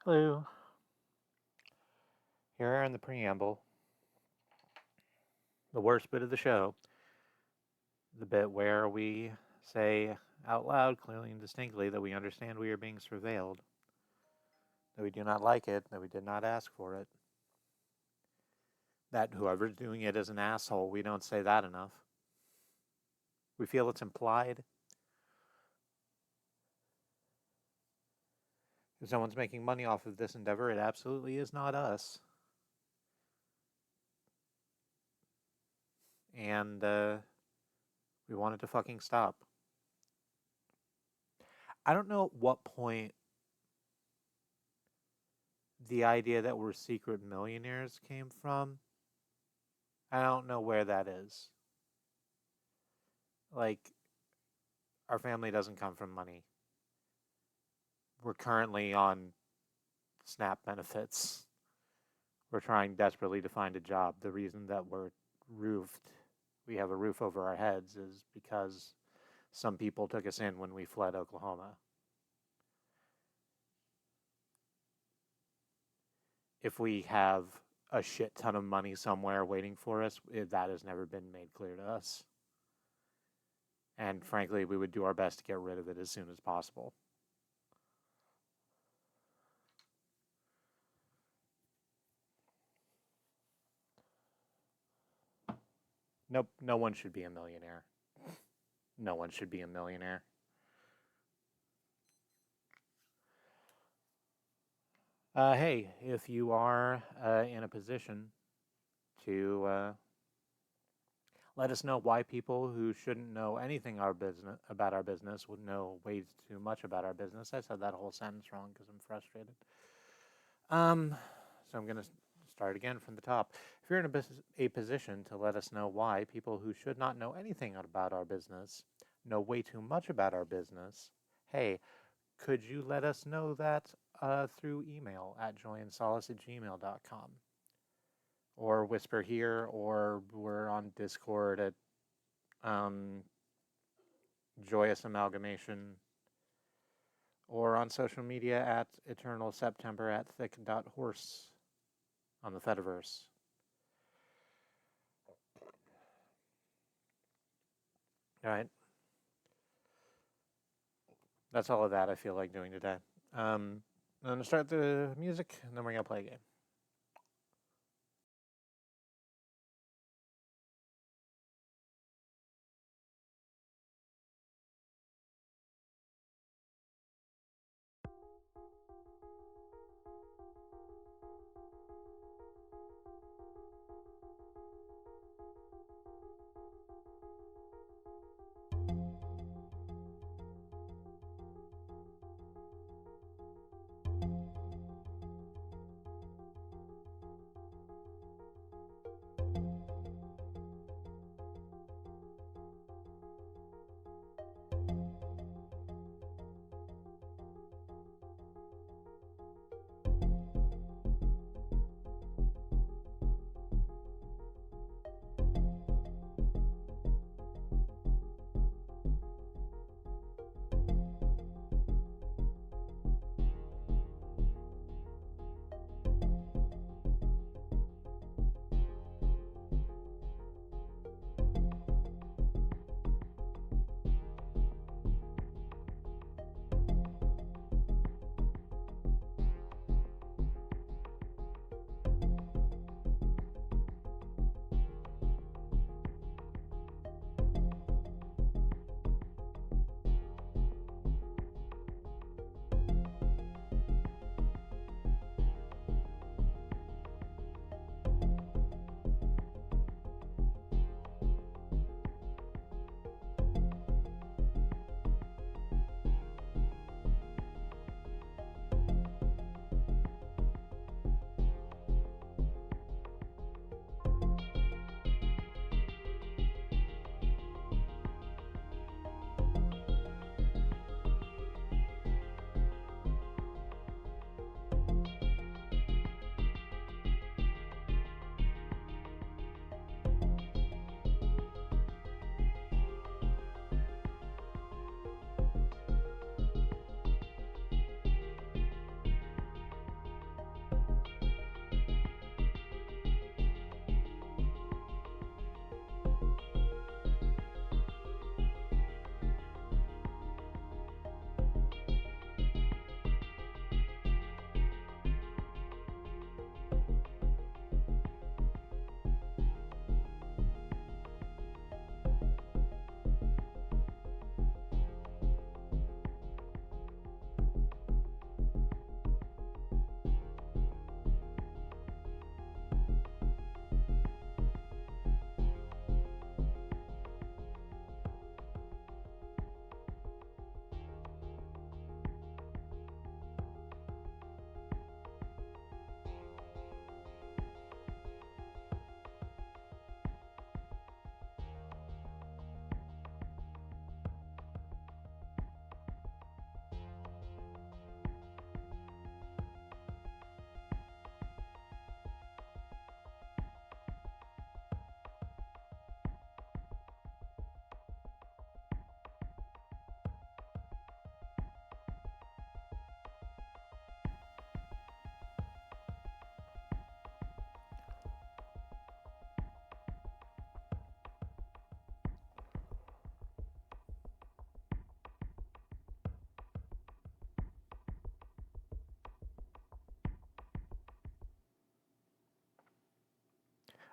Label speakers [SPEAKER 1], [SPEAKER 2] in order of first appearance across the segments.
[SPEAKER 1] Hello. Here in the preamble, the worst bit of the show, the bit where we say out loud, clearly and distinctly, that we understand we are being surveilled, that we do not like it, that we did not ask for it, that whoever's doing it is an asshole. We don't say that enough. We feel it's implied. If someone's making money off of this endeavor, it absolutely is not us. And we want it to fucking stop. I don't know at what point the idea that we're secret millionaires came from. I don't know where that is. Like, our family doesn't come from money. We're currently on SNAP benefits. We're trying desperately to find a job. The reason that we have a roof over our heads, is because some people took us in when we fled Oklahoma. If we have a shit ton of money somewhere waiting for us, that has never been made clear to us. And frankly, we would do our best to get rid of it as soon as possible. Nope, no one should be a millionaire. No one should be a millionaire. Hey, if you are in a position to let us know why people who shouldn't know anything about our business would know way too much about our business. I said that whole sentence wrong because I'm frustrated. So I'm going to start again from the top. If you're in a position to let us know why people who should not know anything about our business know way too much about our business, hey, could you let us know that through email at joyandsolace@gmail.com? Or whisper here, or we're on Discord at um, Joyous Amalgamation, or on social media at Eternal September at thick.horse on the Fediverse. All right. That's all of that I feel like doing today. I'm going to start the music, and then we're going to play a game.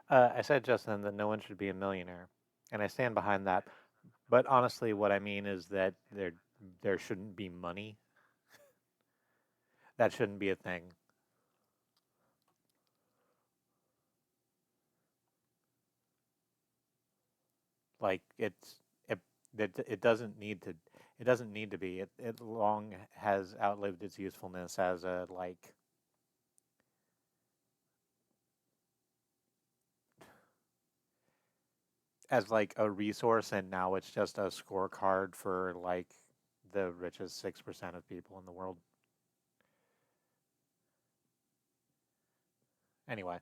[SPEAKER 1] I said just then that no one should be a millionaire, and I stand behind that. But honestly, what I mean is that there shouldn't be money. That shouldn't be a thing. Like it it doesn't need to it doesn't need to be. It long has outlived its usefulness as a like a resource, and now it's just a scorecard for like the richest 6% of people in the world. Anyway,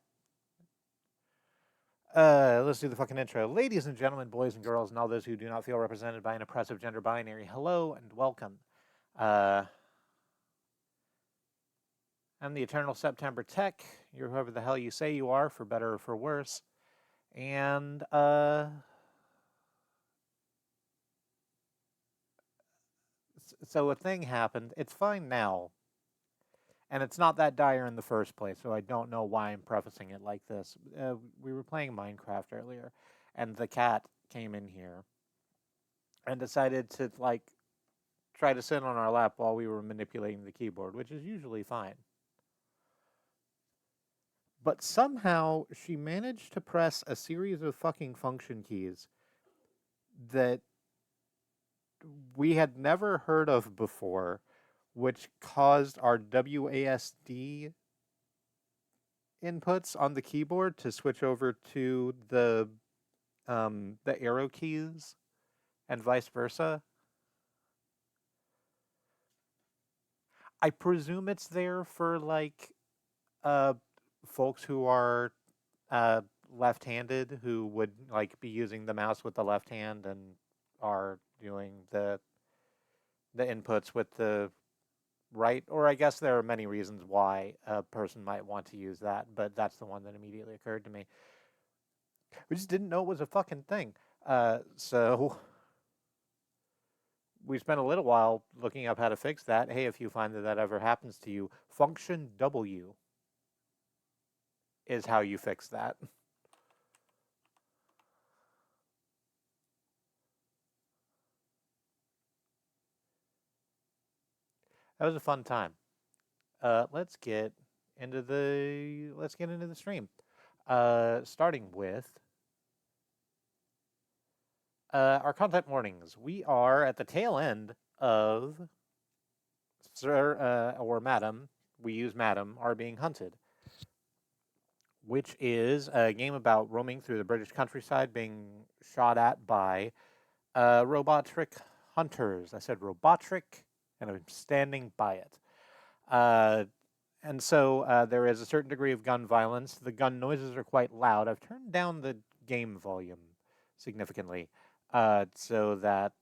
[SPEAKER 1] let's do the fucking intro. Ladies and gentlemen, boys and girls, and all those who do not feel represented by an oppressive gender binary, hello and welcome. Uh, I'm the Eternal September Tech. You're whoever the hell you say you are, for better or for worse. And so a thing happened. It's fine now, and it's not that dire in the first place. So I don't know why I'm prefacing it like this. We were playing Minecraft earlier, and the cat came in here and decided to try to sit on our lap while we were manipulating the keyboard, which is usually fine. But somehow she managed to press a series of fucking function keys that we had never heard of before, which caused our WASD inputs on the keyboard to switch over to the arrow keys and vice versa. I presume it's there for uh folks who are uh left-handed who would be using the mouse with the left hand and are doing the inputs with the right, or I guess there are many reasons why a person might want to use that, but that's the one that immediately occurred to me. We just didn't know it was a fucking thing. So we spent a little while looking up how to fix that. Hey, if you find that that ever happens to you, function W is how you fix that. That was a fun time. Let's get into the stream. Starting with our content warnings. We are at the tail end of Sir or Madam. We use Madam are being hunted, which is a game about roaming through the British countryside, being shot at by robotic hunters. I said robotic, and I'm standing by it. Uh, and so there is a certain degree of gun violence. The gun noises are quite loud. I've turned down the game volume significantly so that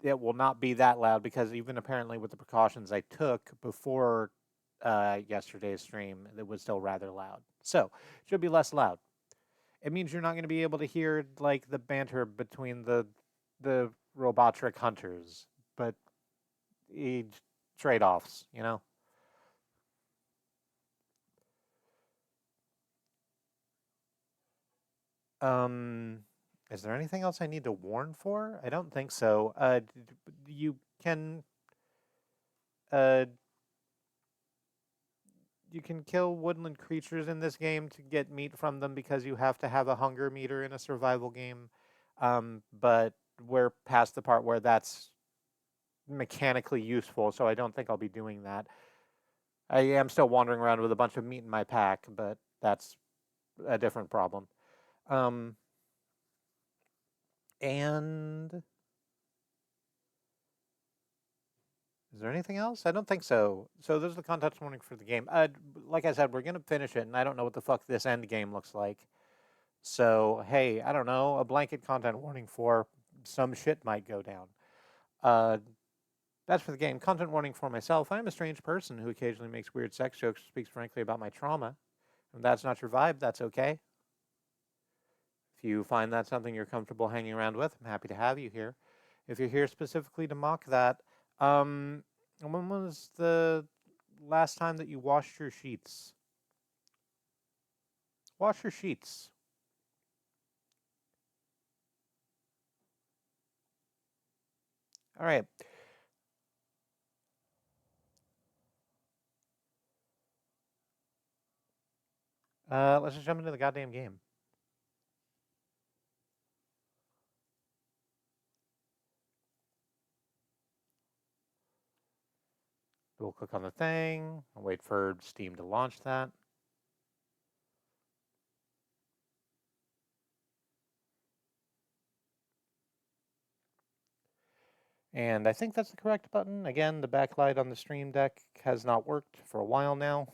[SPEAKER 1] it will not be that loud, because even apparently with the precautions I took before yesterday's stream, it was still rather loud. So it should be less loud. It means you're not going to be able to hear the banter between the robotic hunters, but trade-offs, you know. Um, is there anything else I need to warn for? I don't think so. You can uh, you can kill woodland creatures in this game to get meat from them because you have to have a hunger meter in a survival game. But we're past the part where that's mechanically useful, so I don't think I'll be doing that. I am still wandering around with a bunch of meat in my pack, but that's a different problem. Um, and is there anything else? I don't think so. So there's the context warning for the game. Like I said, we're gonna finish it, and I don't know what the fuck this end game looks like. So hey, I don't know, a blanket content warning for some shit might go down. Uh, that's for the game. Content warning for myself. I'm a strange person who occasionally makes weird sex jokes, speaks frankly about my trauma. If that's not your vibe, that's okay. If you find that something you're comfortable hanging around with, I'm happy to have you here. If you're here specifically to mock that, um, when was the last time that you washed your sheets? wash your sheets. All right. Let's just jump into the goddamn game. We'll click on the thing. I'll wait for Steam to launch that. And I think that's the correct button. Again, the backlight on the Stream Deck has not worked for a while now.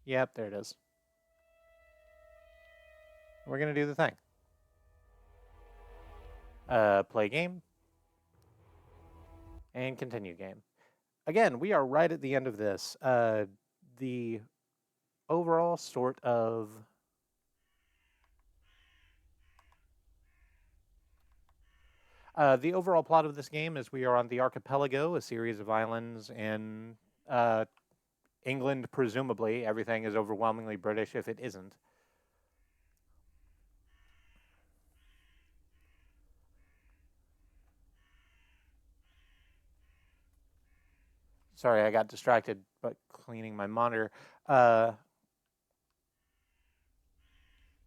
[SPEAKER 1] Yep, there it is. We're going to do the thing. Play game. And continue game. Again, we are right at the end of this. The overall sort of the overall plot of this game is we are on the archipelago, a series of islands in England, presumably. Everything is overwhelmingly British if it isn't. Sorry, I got distracted by cleaning my monitor.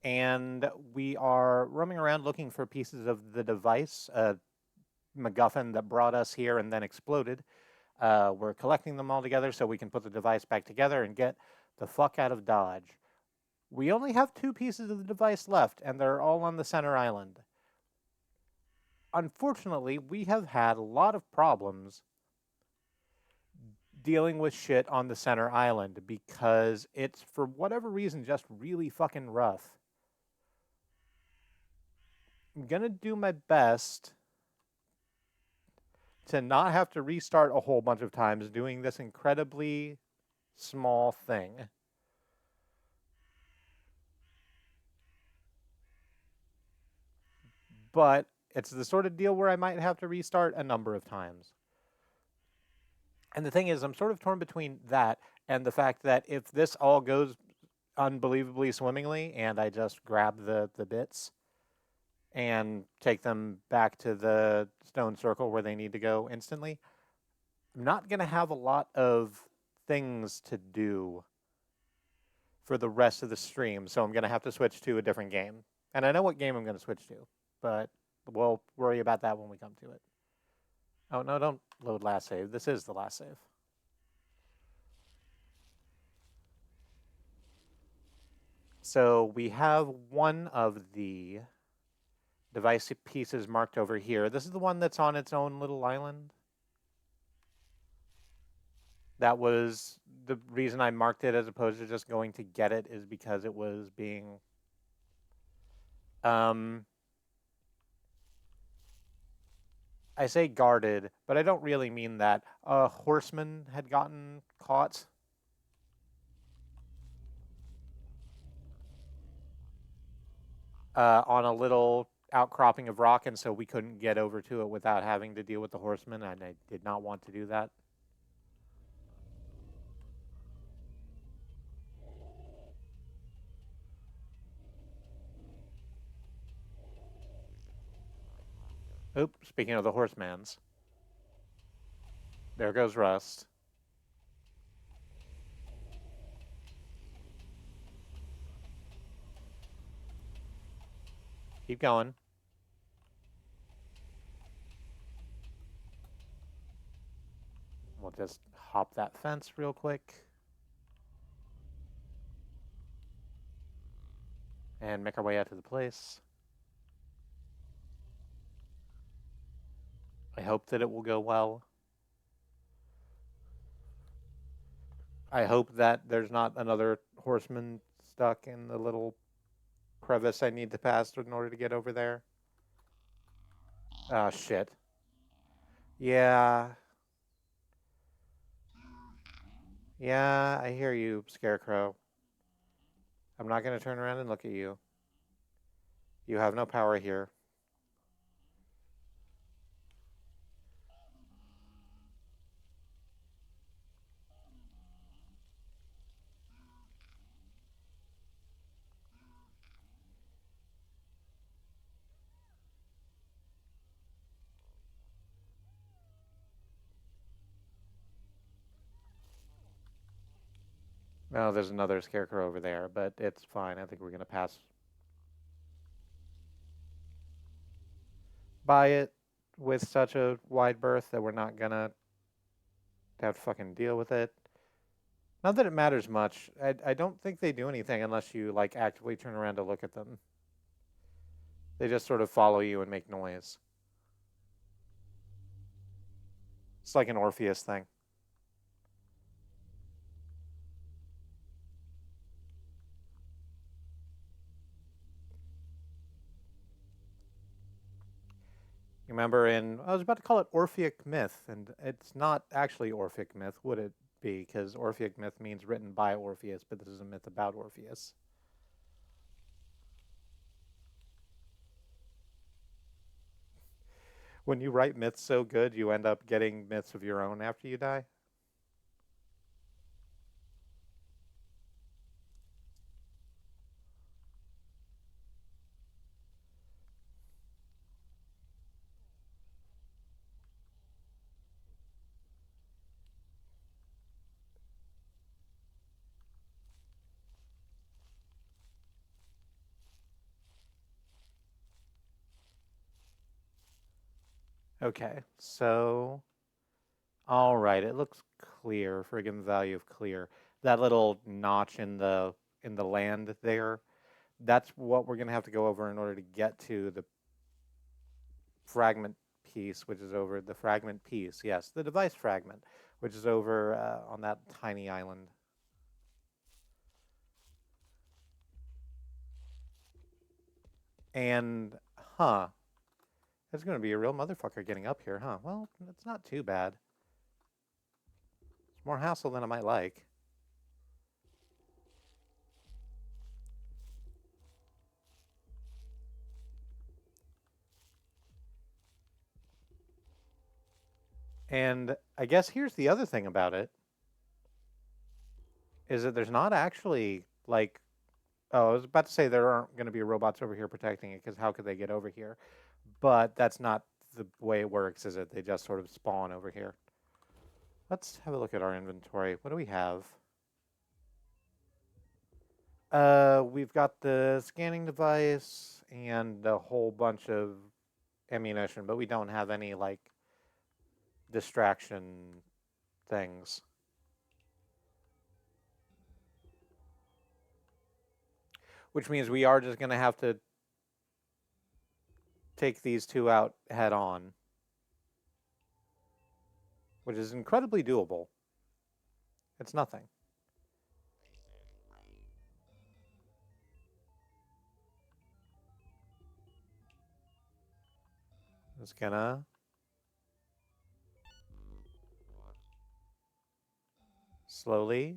[SPEAKER 1] And we are roaming around looking for pieces of the device, MacGuffin that brought us here and then exploded. We're collecting them all together so we can put the device back together and get the fuck out of Dodge. We only have 2 pieces of the device left, and they're all on the center island. Unfortunately, we have had a lot of problems dealing with shit on the center island because it's, for whatever reason, just really fucking rough. I'm gonna do my best to not have to restart a whole bunch of times doing this incredibly small thing. But it's the sort of deal where I might have to restart a number of times. And the thing is, I'm sort of torn between that and the fact that if this all goes unbelievably swimmingly and I just grab the bits and take them back to the stone circle where they need to go instantly, I'm not going to have a lot of things to do for the rest of the stream, so I'm going to have to switch to a different game. And I know what game I'm going to switch to, but we'll worry about that when we come to it. Oh, no, don't load last save. This is the last save. So we have one of the device pieces marked over here. This is the one that's on its own little island. That was the reason I marked it as opposed to just going to get it, is because it was being I say guarded, but I don't really mean that. A horseman had gotten caught on a little outcropping of rock, and so we couldn't get over to it without having to deal with the horseman, and I did not want to do that. Oop, speaking of the horsemans, there goes Rust. Keep going. We'll just hop that fence real quick. And make our way out to the place. I hope that it will go well. I hope that there's not another horseman stuck in the little crevice I need to pass in order to get over there. Oh, shit. Yeah. Yeah, I hear you, Scarecrow. I'm not going to turn around and look at you. You have no power here. Oh, there's another scarecrow over there, but it's fine. I think we're going to pass by it with such a wide berth that we're not going to have to fucking deal with it. Not that it matters much. I don't think they do anything unless you, like, actively turn around to look at them. They just sort of follow you and make noise. It's like an Orpheus thing. You remember I was about to call it Orphic myth, and it's not actually Orphic myth, would it be? Because Orphic myth means written by Orpheus, but this is a myth about Orpheus. When you write myths so good, you end up getting myths of your own after you die. Okay, so all right, it looks clear. Friggin' the value of clear. That little notch in the land there, that's what we're gonna have to go over in order to get to the fragment piece, which is over the fragment piece. Yes, the device fragment, which is over on that tiny island. And huh, it's gonna be a real motherfucker getting up here, huh? Well, it's not too bad. It's more hassle than I might like. And I guess here's the other thing about it is that there's not actually like, oh, I was about to say there aren't going to be robots over here protecting it because how could they get over here? But that's not the way it works, is it? They just sort of spawn over here. Let's have a look at our inventory. What do we have? We've got the scanning device and a whole bunch of ammunition, but we don't have any like distraction things. Which means we are just going to have to take these two out head on, which is incredibly doable. It's nothing. Just gonna slowly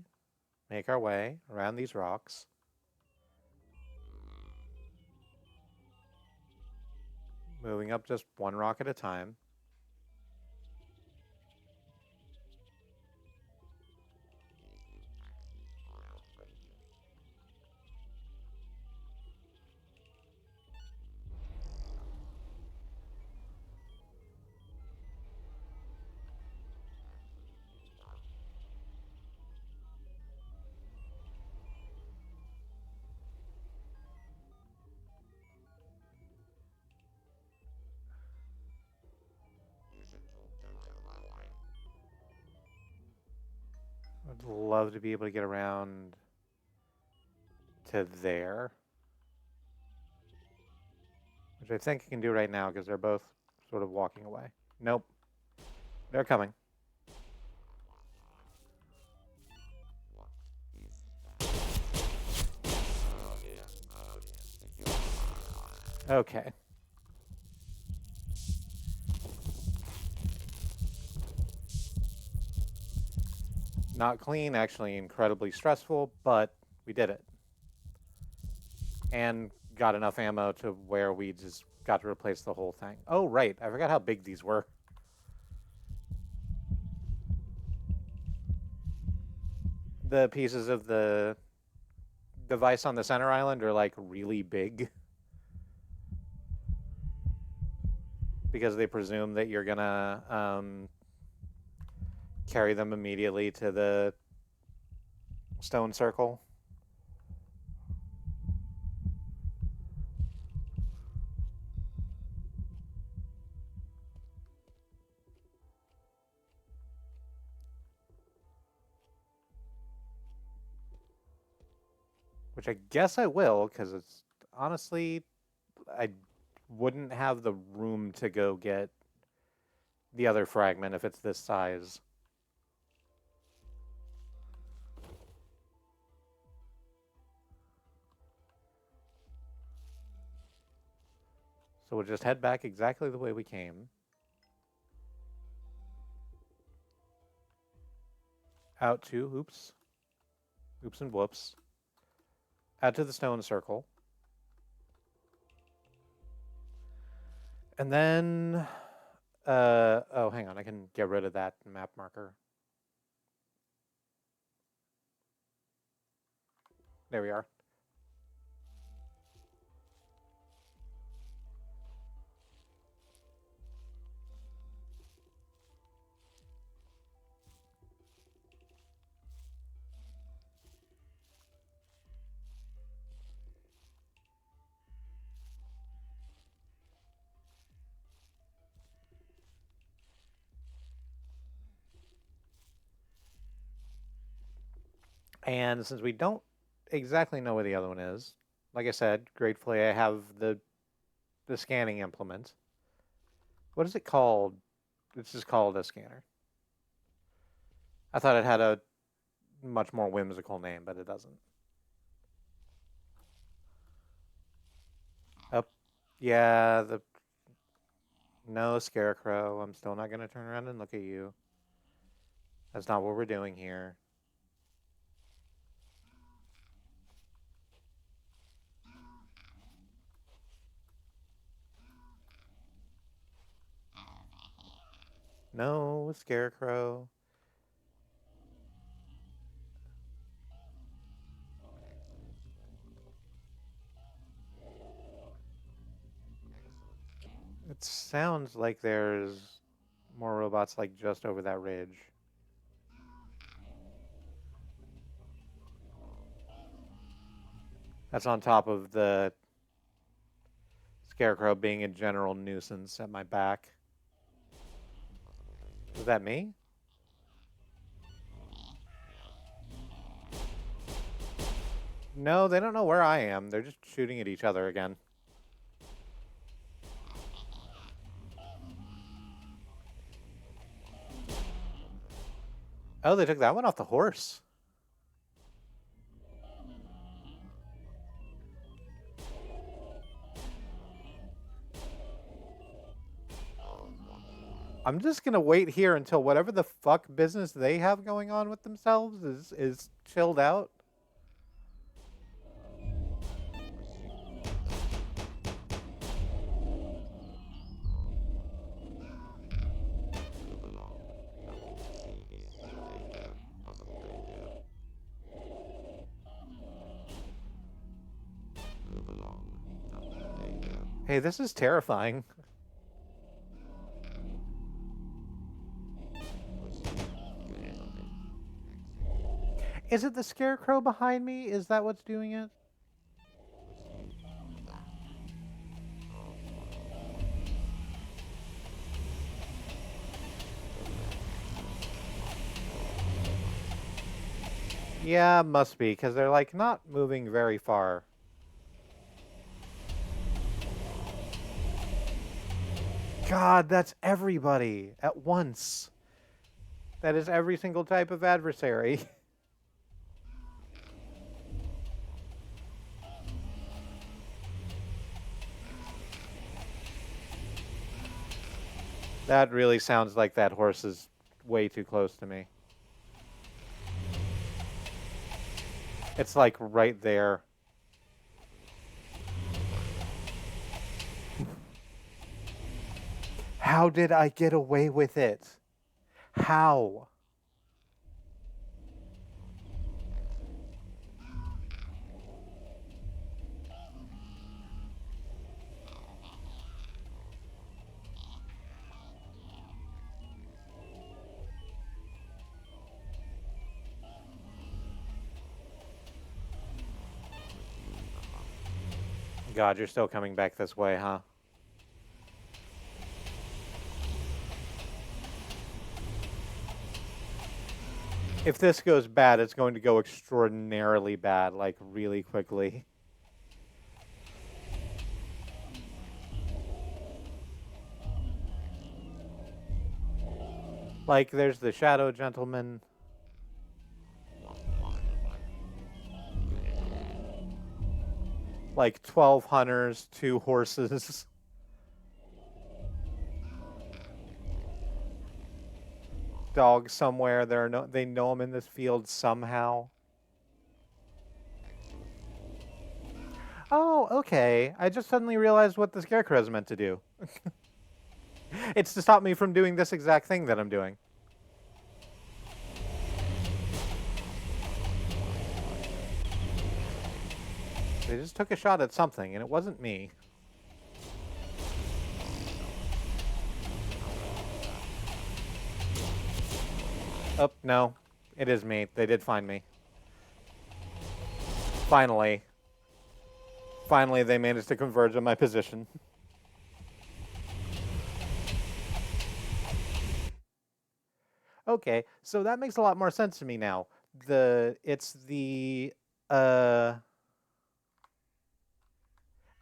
[SPEAKER 1] make our way around these rocks. Moving up just one rock at a time. I'd love to be able to get around to there, which I think I can do right now because they're both sort of walking away. Nope, they're coming. Okay. Not clean, actually incredibly stressful, but we did it. And got enough ammo to where we just got to replace the whole thing. Oh, right. I forgot how big these were. The pieces of the device on the center island are like really big because they presume that you're gonna carry them immediately to the Stone circle. Which I guess I will, because it's honestly, I wouldn't have the room to go get the other fragment if it's this size. So we'll just head back exactly the way we came. Out to, oops and whoops. Out to the stone circle. And then, oh, hang on, I can get rid of that map marker. There we are. And since we don't exactly know where the other one is, like I said, gratefully I have the scanning implement. What is it called? It's just called a scanner. I thought it had a much more whimsical name, but it doesn't. Oh, yeah, no scarecrow. I'm still not going to turn around and look at you. That's not what we're doing here. No scarecrow. It sounds like there's more robots like just over that ridge. That's on top of the scarecrow being a general nuisance at my back. Was that me? No, they don't know where I am. They're just shooting at each other again. Oh, they took that one off the horse. I'm just gonna wait here until whatever the fuck business they have going on with themselves is chilled out. Hey, this is terrifying. Is it the scarecrow behind me? Is that what's doing it? Yeah, must be, because they're like not moving very far. God, that's everybody at once. That is every single type of adversary. That really sounds like that horse is way too close to me. It's like right there. How did I get away with it? How? God, you're still coming back this way, huh? If this goes bad, it's going to go extraordinarily bad, like really quickly. Like, there's the Shadow Gentleman. Like 12 hunters, 2 horses. Dog somewhere. They know him in this field somehow. Oh, okay. I just suddenly realized what the scarecrow is meant to do. It's to stop me from doing this exact thing that I'm doing. They just took a shot at something, and it wasn't me. Oh, no. It is me. They did find me. Finally. Finally, they managed to converge on my position. Okay, so that makes a lot more sense to me now. It's the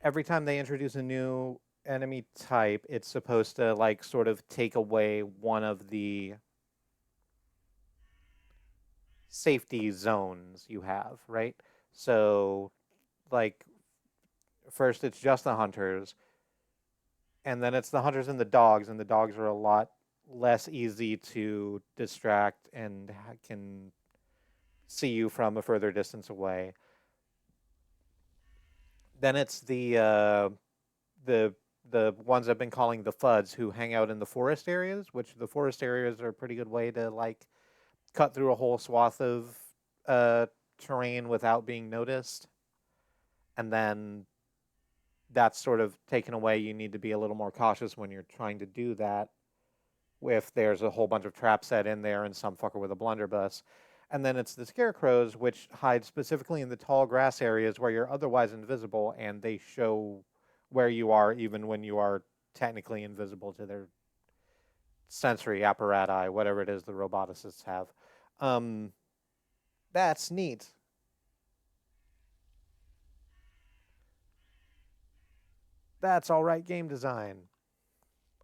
[SPEAKER 1] every time they introduce a new enemy type, it's supposed to like sort of take away one of the safety zones you have, right? So like first it's just the hunters, and then it's the hunters and the dogs are a lot less easy to distract and can see you from a further distance away. Then it's the the ones I've been calling the FUDs who hang out in the forest areas, which the forest areas are a pretty good way to like cut through a whole swath of uh, terrain without being noticed. And then that's sort of taken away. You need to be a little more cautious when you're trying to do that. If there's a whole bunch of traps set in there and some fucker with a blunderbuss. And then it's the scarecrows, which hide specifically in the tall grass areas where you're otherwise invisible, and they show where you are even when you are technically invisible to their sensory apparati, whatever it is the roboticists have. Um, that's neat. That's all right game design.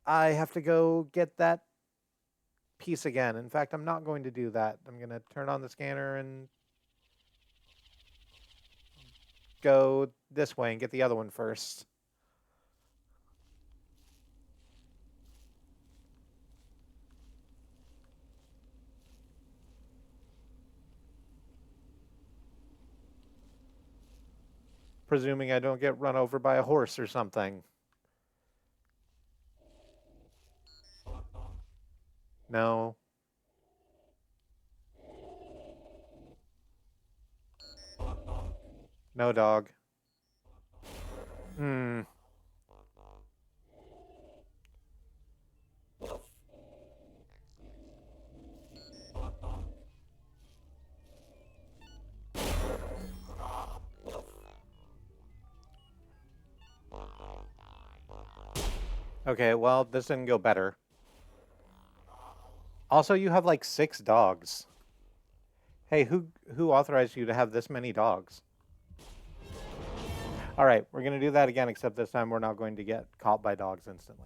[SPEAKER 1] I have to go get that piece again. In fact, I'm not going to do that. I'm going to turn on the scanner and go this way and get the other one first. Presuming I don't get run over by a horse or something. No. No dog. Hmm. Okay, well, this didn't go better. Also, you have like 6 dogs. Hey, who authorized you to have this many dogs? All right, we're going to do that again, except this time we're not going to get caught by dogs instantly.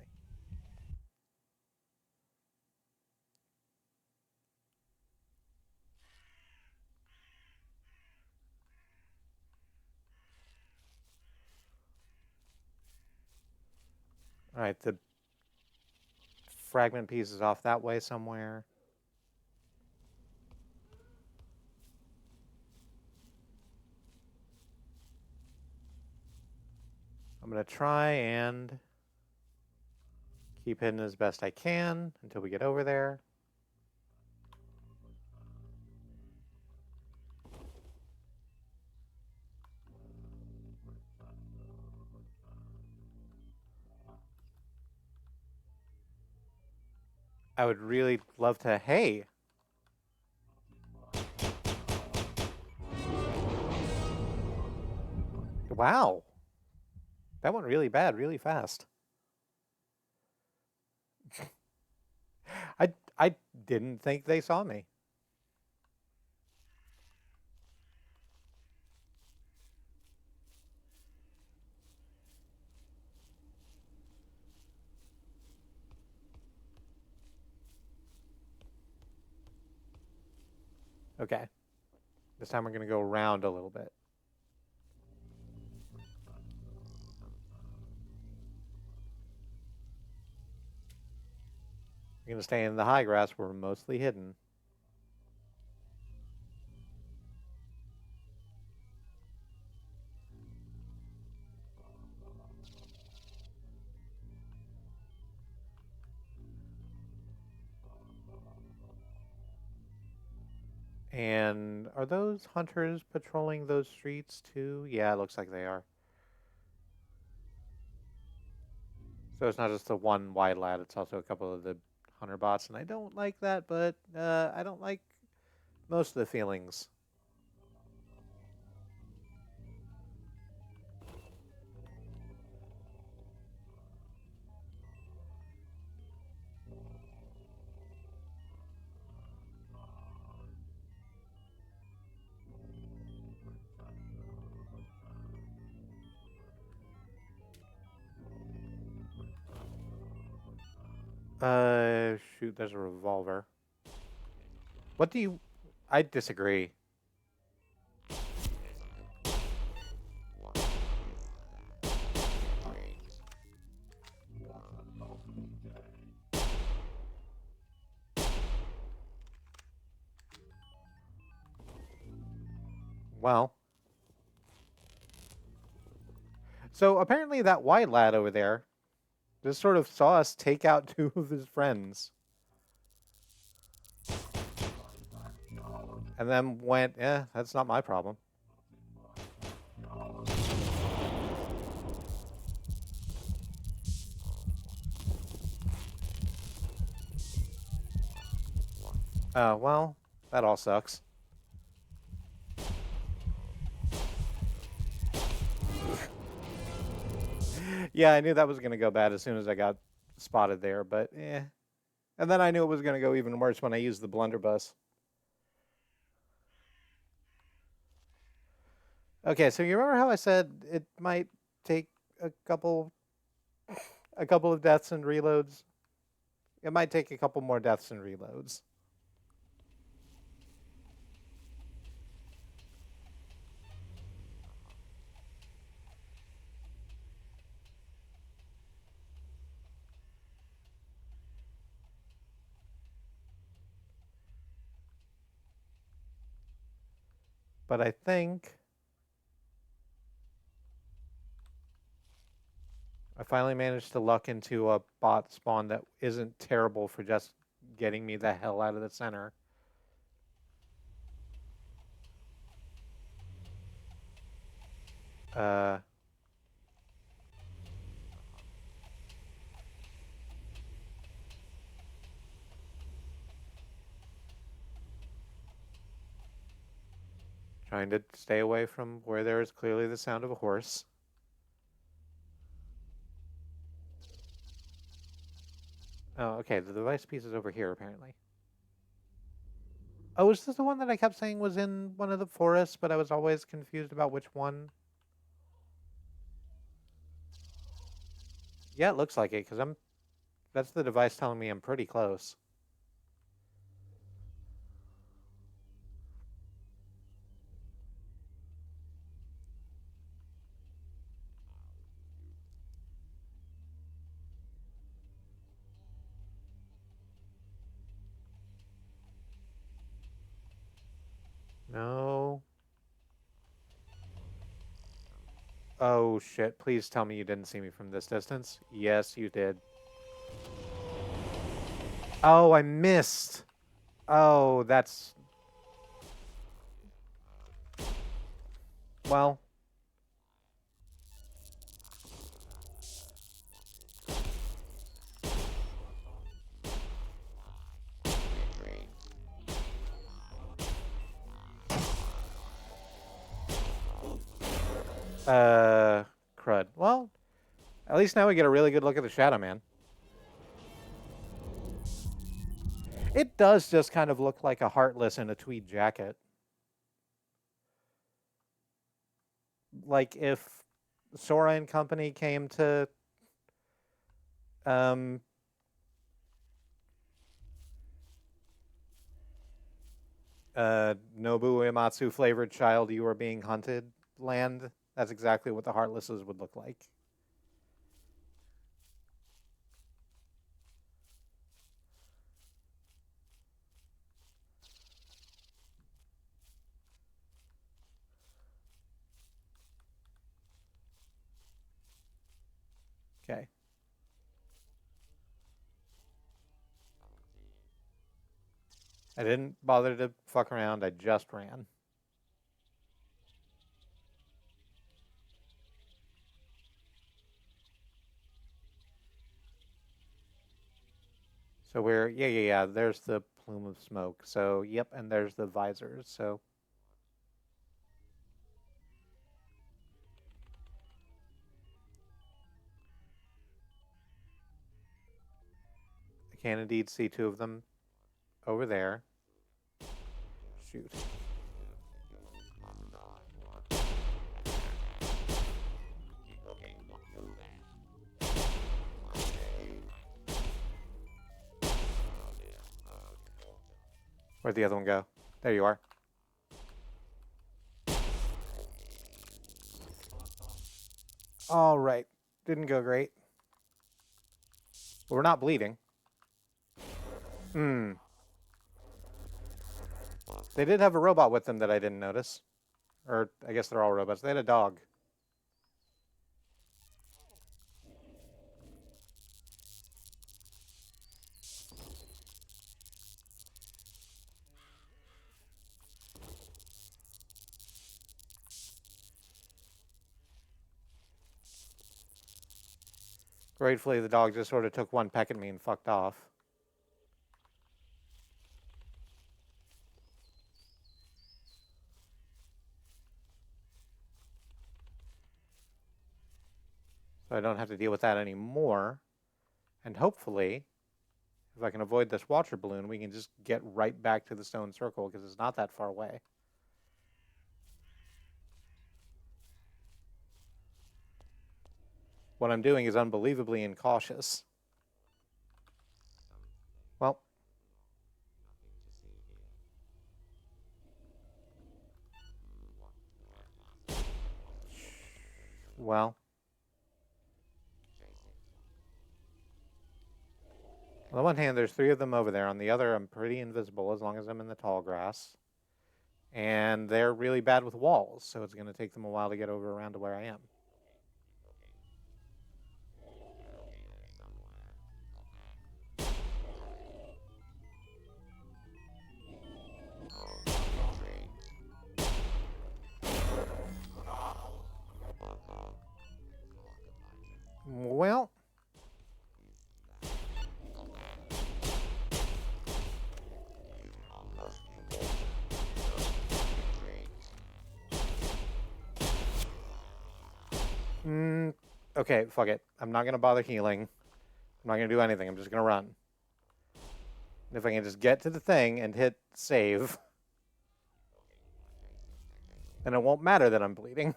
[SPEAKER 1] All right, the fragment piece is off that way somewhere. I'm going to try and keep hidden as best I can until we get over there. I would really love to. Hey! Wow. That went really bad, really fast. I didn't think they saw me. Okay. This time we're going to go around a little bit. We're going to stay in the high grass where we're mostly hidden. And are those hunters patrolling those streets too? Yeah, it looks like they are. So it's not just the one wide lad, it's also a couple of the hunter bots. And I don't like that, but I don't like most of the feelings. Shoot, there's a revolver. What do you... I disagree. Well, so apparently that white lad over there just sort of saw us take out two of his friends. And then went, that's not my problem. Well, that all sucks. Yeah, I knew that was going to go bad as soon as I got spotted there, but eh. And then I knew it was going to go even worse when I used the blunderbuss. Okay, so you remember how I said it might take a couple of deaths and reloads? It might take a couple more deaths and reloads. But I think I finally managed to luck into a bot spawn that isn't terrible for just getting me the hell out of the center. Uh, Trying to stay away from where there is clearly the sound of a horse. Oh, okay, the device piece is over here, apparently. Oh, is this the one that I kept saying was in one of the forests, but I was always confused about which one? Yeah, it looks like it, because that's the device telling me I'm pretty close. No. Oh, shit. Please tell me you didn't see me from this distance. Yes, you did. Oh, I missed. Oh, that's... Well... crud. Well, least now we get a really good look at the Shadow Man. It does just kind of look like a Heartless in a tweed jacket. Like if Sora and company came to Nobu Uematsu flavored child, you are being hunted land. That's exactly what the Heartlesses would look like. Okay. I didn't bother to fuck around. I just ran. So we're, yeah. There's the plume of smoke. So, yep, and there's the visors. So, I can indeed see two of them over there. Shoot. Where'd the other one go? There you are. All right. Didn't go great. But we're not bleeding. They did have a robot with them that I didn't notice. Or, I guess they're all robots. They had a dog. Gratefully, the dog just sort of took one peck at me and fucked off. So I don't have to deal with that anymore. And hopefully, if I can avoid this Watcher balloon, we can just get right back to the stone circle because it's not that far away. What I'm doing is unbelievably incautious. Well. Well. On the one hand, there's three of them over there. On the other, I'm pretty invisible as long as I'm in the tall grass. And they're really bad with walls, so it's going to take them a while to get over around to where I am. Well. Okay, fuck it. I'm not going to bother healing. I'm not going to do anything. I'm just going to run. And if I can just get to the thing and hit save, then it won't matter that I'm bleeding.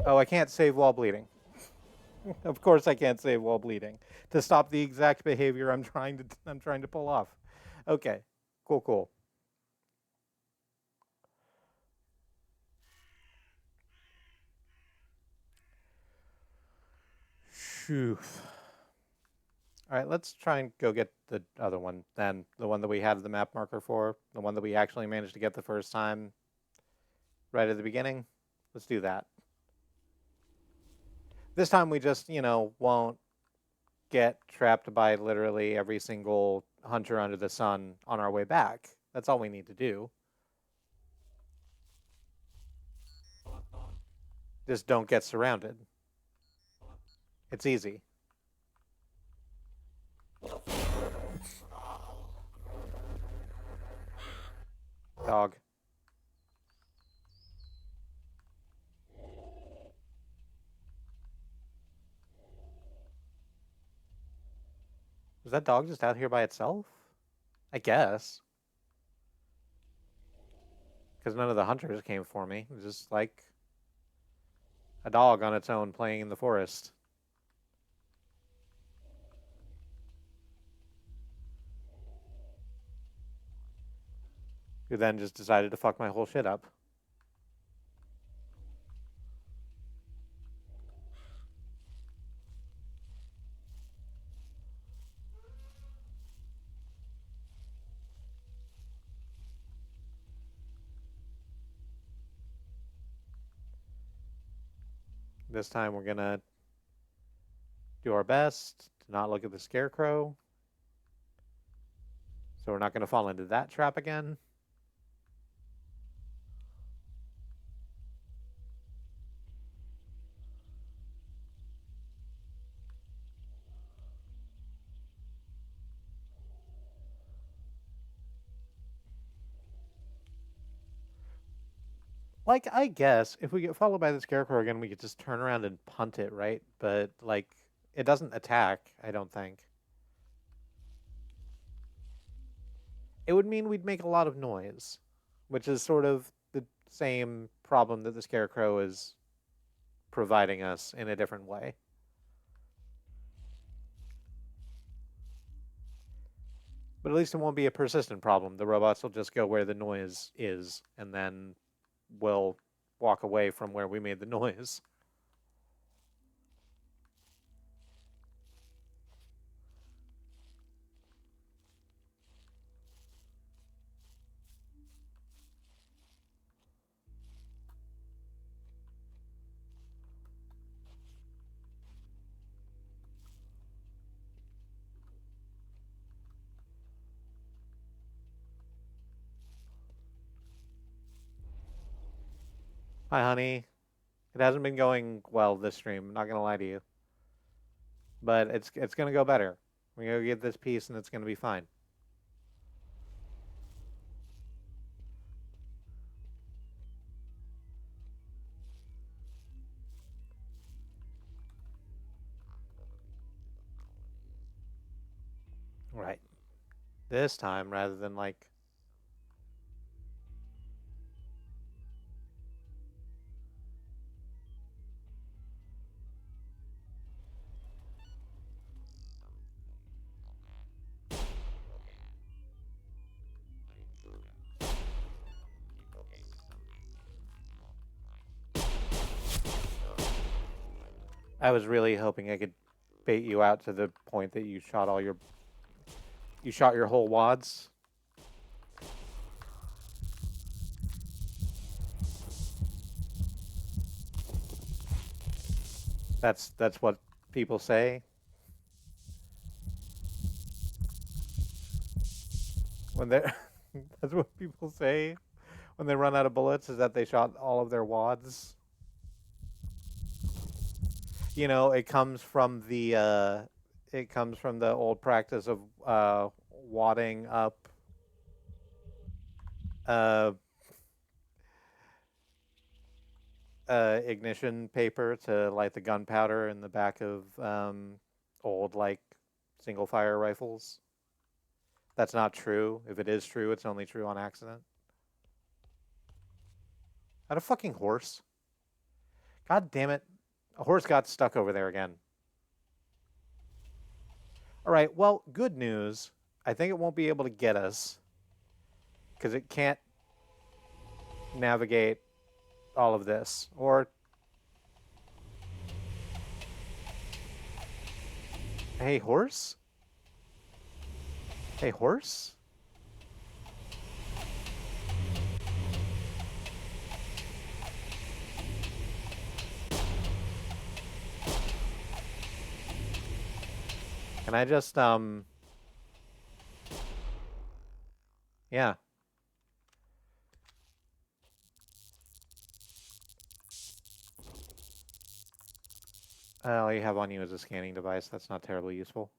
[SPEAKER 1] Oh, I can't save while bleeding. Of course I can't save while bleeding. To stop the exact behavior I'm trying to pull off. Okay. Cool. Phew. All right, let's try and go get the other one then. The one that we had the map marker for. The one that we actually managed to get the first time right at the beginning. Let's do that. This time we just, won't get trapped by literally every single hunter under the sun on our way back. That's all we need to do. Just don't get surrounded. It's easy. Dog. Was that dog just out here by itself? I guess. Because none of the hunters came for me. It was just like a dog on its own playing in the forest. Who then just decided to fuck my whole shit up. This time we're gonna do our best to not look at the scarecrow. So we're not gonna fall into that trap again. Like, I guess if we get followed by the scarecrow again, we could just turn around and punt it, right? But, like, it doesn't attack, I don't think. It would mean we'd make a lot of noise, which is sort of the same problem that the scarecrow is providing us in a different way. But at least it won't be a persistent problem. The robots will just go where the noise is, and then we'll walk away from where we made the noise. Hi, honey. It hasn't been going well this stream. I'm not gonna lie to you, but it's gonna go better. We're gonna get this piece, and it's gonna be fine. Right. This time, rather than like I was really hoping I could bait you out to the point that you shot your whole wads. That's what people say when they that's what people say when they run out of bullets is that they shot all of their wads. You know, it comes from the old practice of wadding up uh, ignition paper to light the gunpowder in the back of old like single fire rifles. That's not true. If it is true, it's only true on accident. Not a fucking horse. God damn it. A horse got stuck over there again. All right, well, good news. I think it won't be able to get us because it can't navigate all of this. Or, hey, horse? Hey, horse? Can I just, yeah. All you have on you is a scanning device. That's not terribly useful.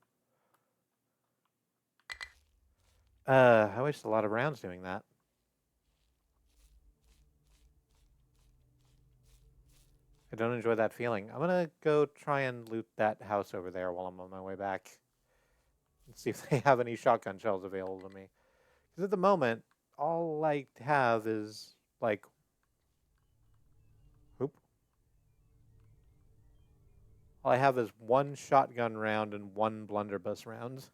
[SPEAKER 1] I wasted a lot of rounds doing that. I don't enjoy that feeling. I'm gonna go try and loot that house over there while I'm on my way back. Let's see if they have any shotgun shells available to me. Because at the moment, all I have is, like, oop. All I have is one shotgun round and one blunderbuss round.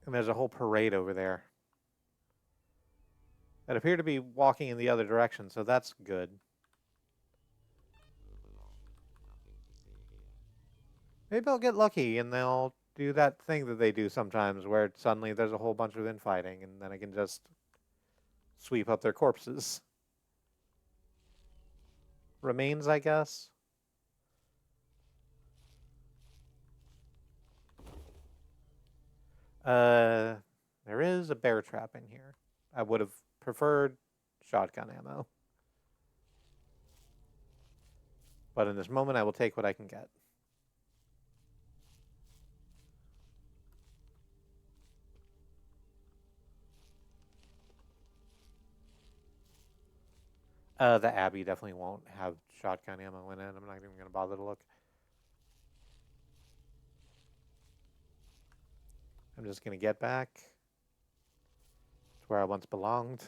[SPEAKER 1] And there's a whole parade over there that appear to be walking in the other direction, so that's good. Maybe I'll get lucky and they'll do that thing that they do sometimes where suddenly there's a whole bunch of infighting and then I can just sweep up their corpses. Remains, I guess. There is a bear trap in here. I would have preferred shotgun ammo. But in this moment, I will take what I can get. The Abbey definitely won't have shotgun ammo in it. I'm not even going to bother to look. I'm just going to get back to where I once belonged.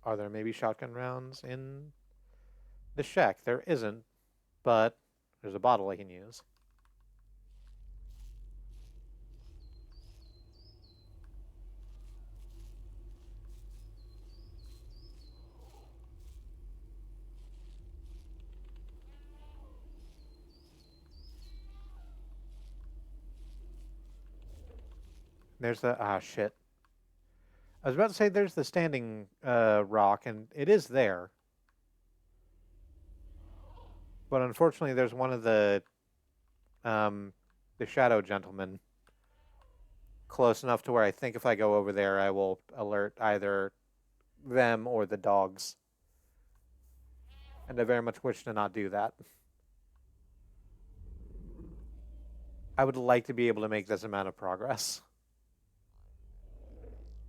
[SPEAKER 1] Are there maybe shotgun rounds in the shack? There isn't, but there's a bottle I can use. There's the shit. I was about to say there's the standing rock, and it is there. But unfortunately, there's one of the shadow gentlemen close enough to where I think if I go over there, I will alert either them or the dogs. And I very much wish to not do that. I would like to be able to make this amount of progress.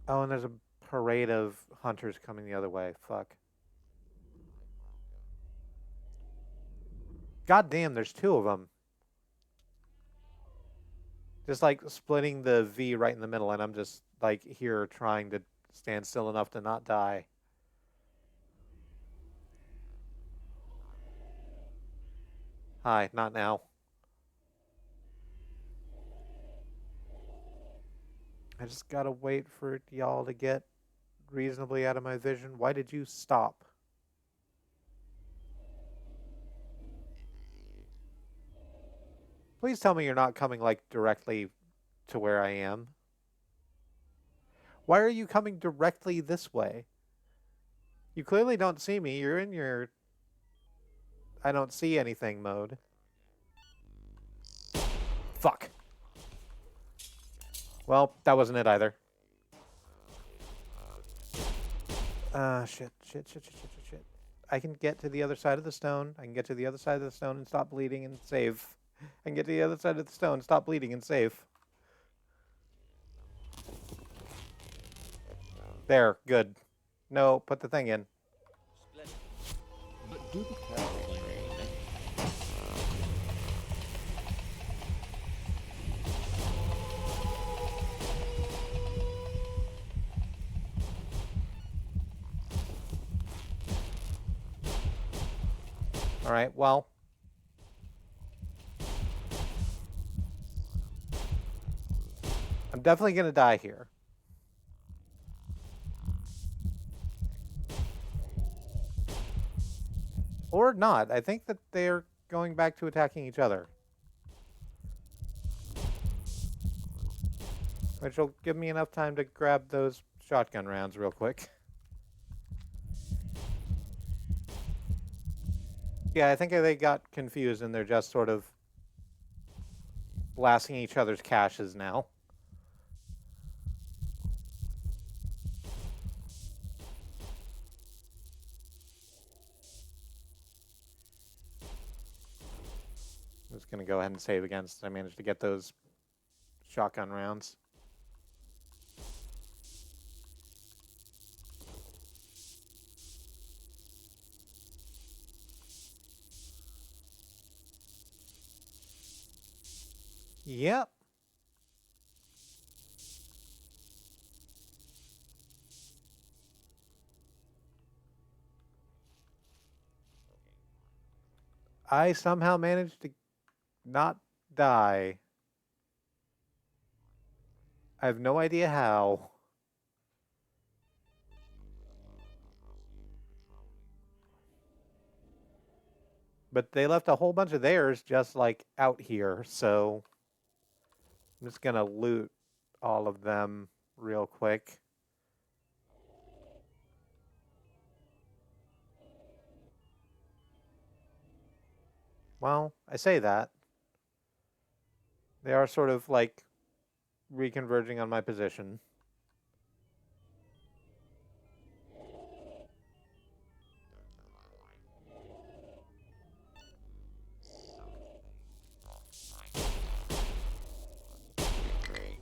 [SPEAKER 1] Oh, and there's a parade of hunters coming the other way. Fuck. God damn, there's two of them. Just like splitting the V right in the middle, and I'm just like here trying to stand still enough to not die. Hi, not now. I just gotta wait for y'all to get reasonably out of my vision. Why did you stop? Please tell me you're not coming, like, directly to where I am. Why are you coming directly this way? You clearly don't see me. You're in your I don't see anything mode. Fuck. Well, that wasn't it either. Shit. I can get to the other side of the stone. I can get to the other side of the stone and stop bleeding and save. I can get to the other side of the stone, stop bleeding and save. There, good. No, put the thing in.
[SPEAKER 2] But do be careful when you're aiming.
[SPEAKER 1] All right, well. I'm definitely going to die here. Or not. I think that they're going back to attacking each other. Which will give me enough time to grab those shotgun rounds real quick. Yeah, I think they got confused and they're just sort of blasting each other's caches now. I'm just going to go ahead and save again since I managed to get those shotgun rounds. Yep. I somehow managed to not die. I have no idea how. But they left a whole bunch of theirs just like out here, so I'm just gonna loot all of them real quick. Well, I say that. They are sort of like reconverging on my position.
[SPEAKER 2] Great.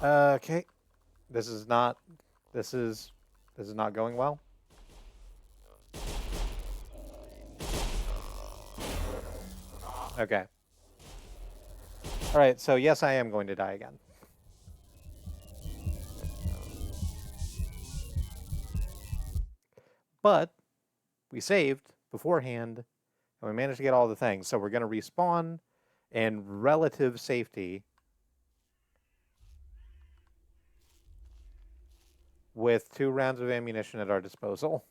[SPEAKER 1] Okay. This is not this is not going well. Okay. All right, so yes, I am going to die again. But we saved beforehand and we managed to get all the things. So we're going to respawn in relative safety with 2 rounds of ammunition at our disposal.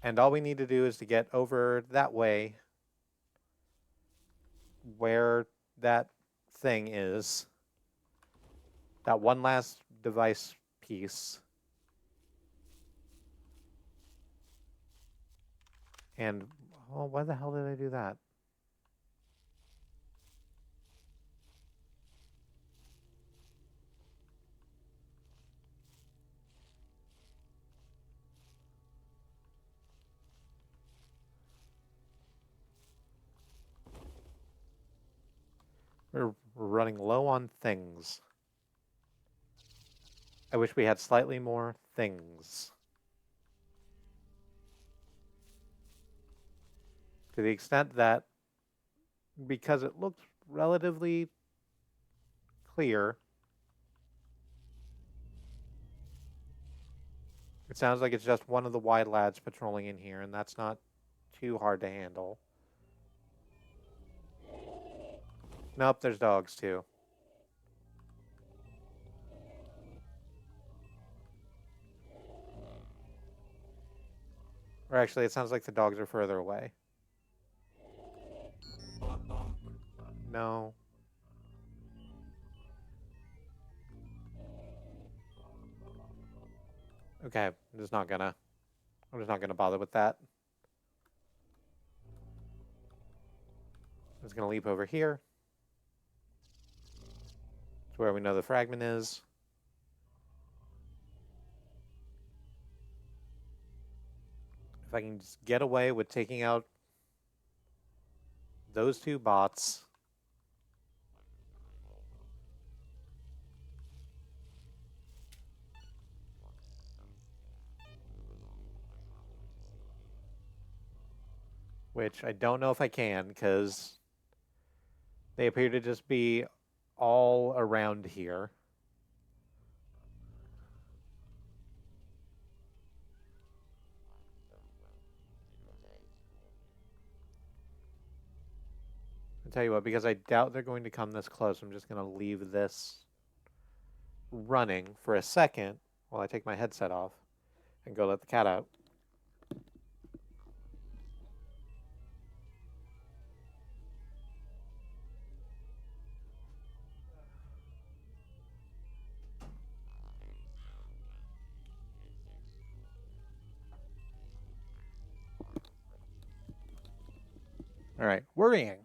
[SPEAKER 1] And all we need to do is to get over that way where that thing is. That one last device piece. And, oh, why the hell did I do that? We're running low on things. I wish we had slightly more things. To the extent that, because it looks relatively clear, it sounds like it's just one of the wide lads patrolling in here, and that's not too hard to handle. Nope, there's dogs too. Or actually, it sounds like the dogs are further away. No. Okay, I'm just not gonna bother with that. I'm just gonna leap over here. It's where we know the fragment is. If I can just get away with taking out those 2 bots. Which I don't know if I can, because they appear to just be all around here. I'll tell you what, because I doubt they're going to come this close, I'm just going to leave this running for a second while I take my headset off and go let the cat out. All right, worrying.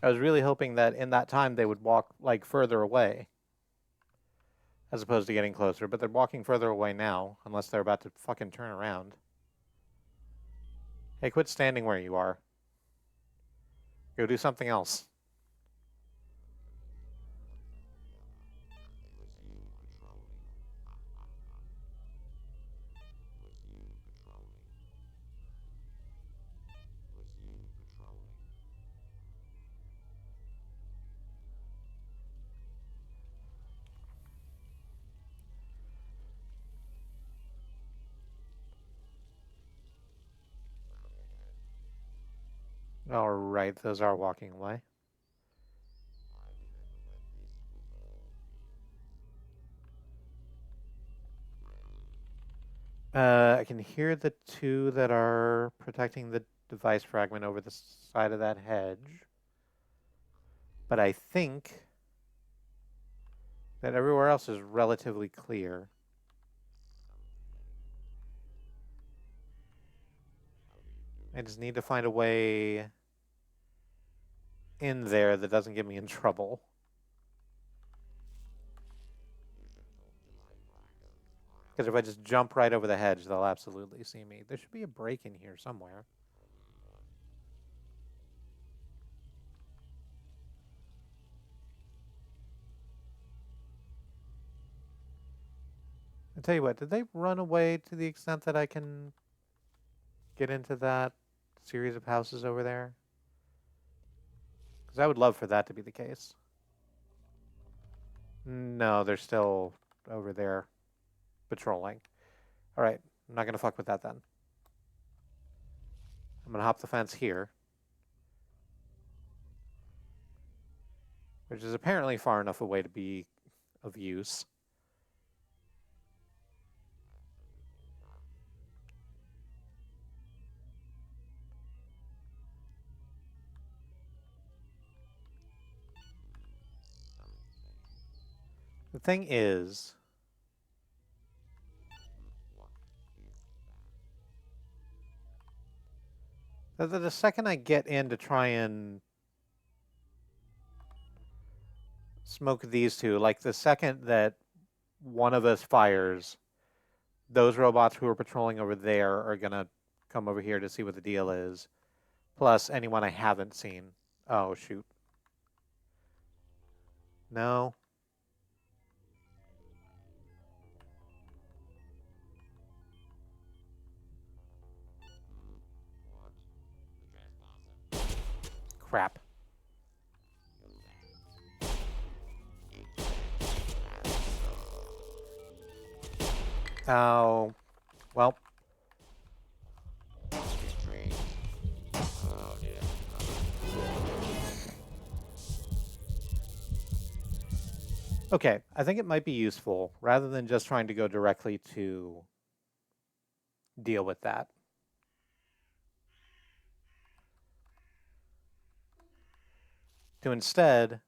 [SPEAKER 1] I was really hoping that in that time they would walk, like, further away as opposed to getting closer, but they're walking further away now, unless they're about to fucking turn around. Hey, quit standing where you are. Go do something else. All right, those are walking away. I can hear the two that are protecting the device fragment over the side of that hedge. But I think that everywhere else is relatively clear. I just need to find a way in there that doesn't get me in trouble. Because if I just jump right over the hedge, they'll absolutely see me. There should be a break in here somewhere. I tell you what, did they run away to the extent that I can get into that series of houses over there? Because I would love for that to be the case. No, they're still over there patrolling. All right, I'm not going to fuck with that then. I'm going to hop the fence here, which is apparently far enough away to be of use. The thing is, that the second I get in to try and smoke these two, like the second that one of us fires, those robots who are patrolling over there are going to come over here to see what the deal is. Plus anyone I haven't seen. Oh, shoot. No. Crap. Oh, well. Okay, I think it might be useful, rather than just trying to go directly to deal with that, to instead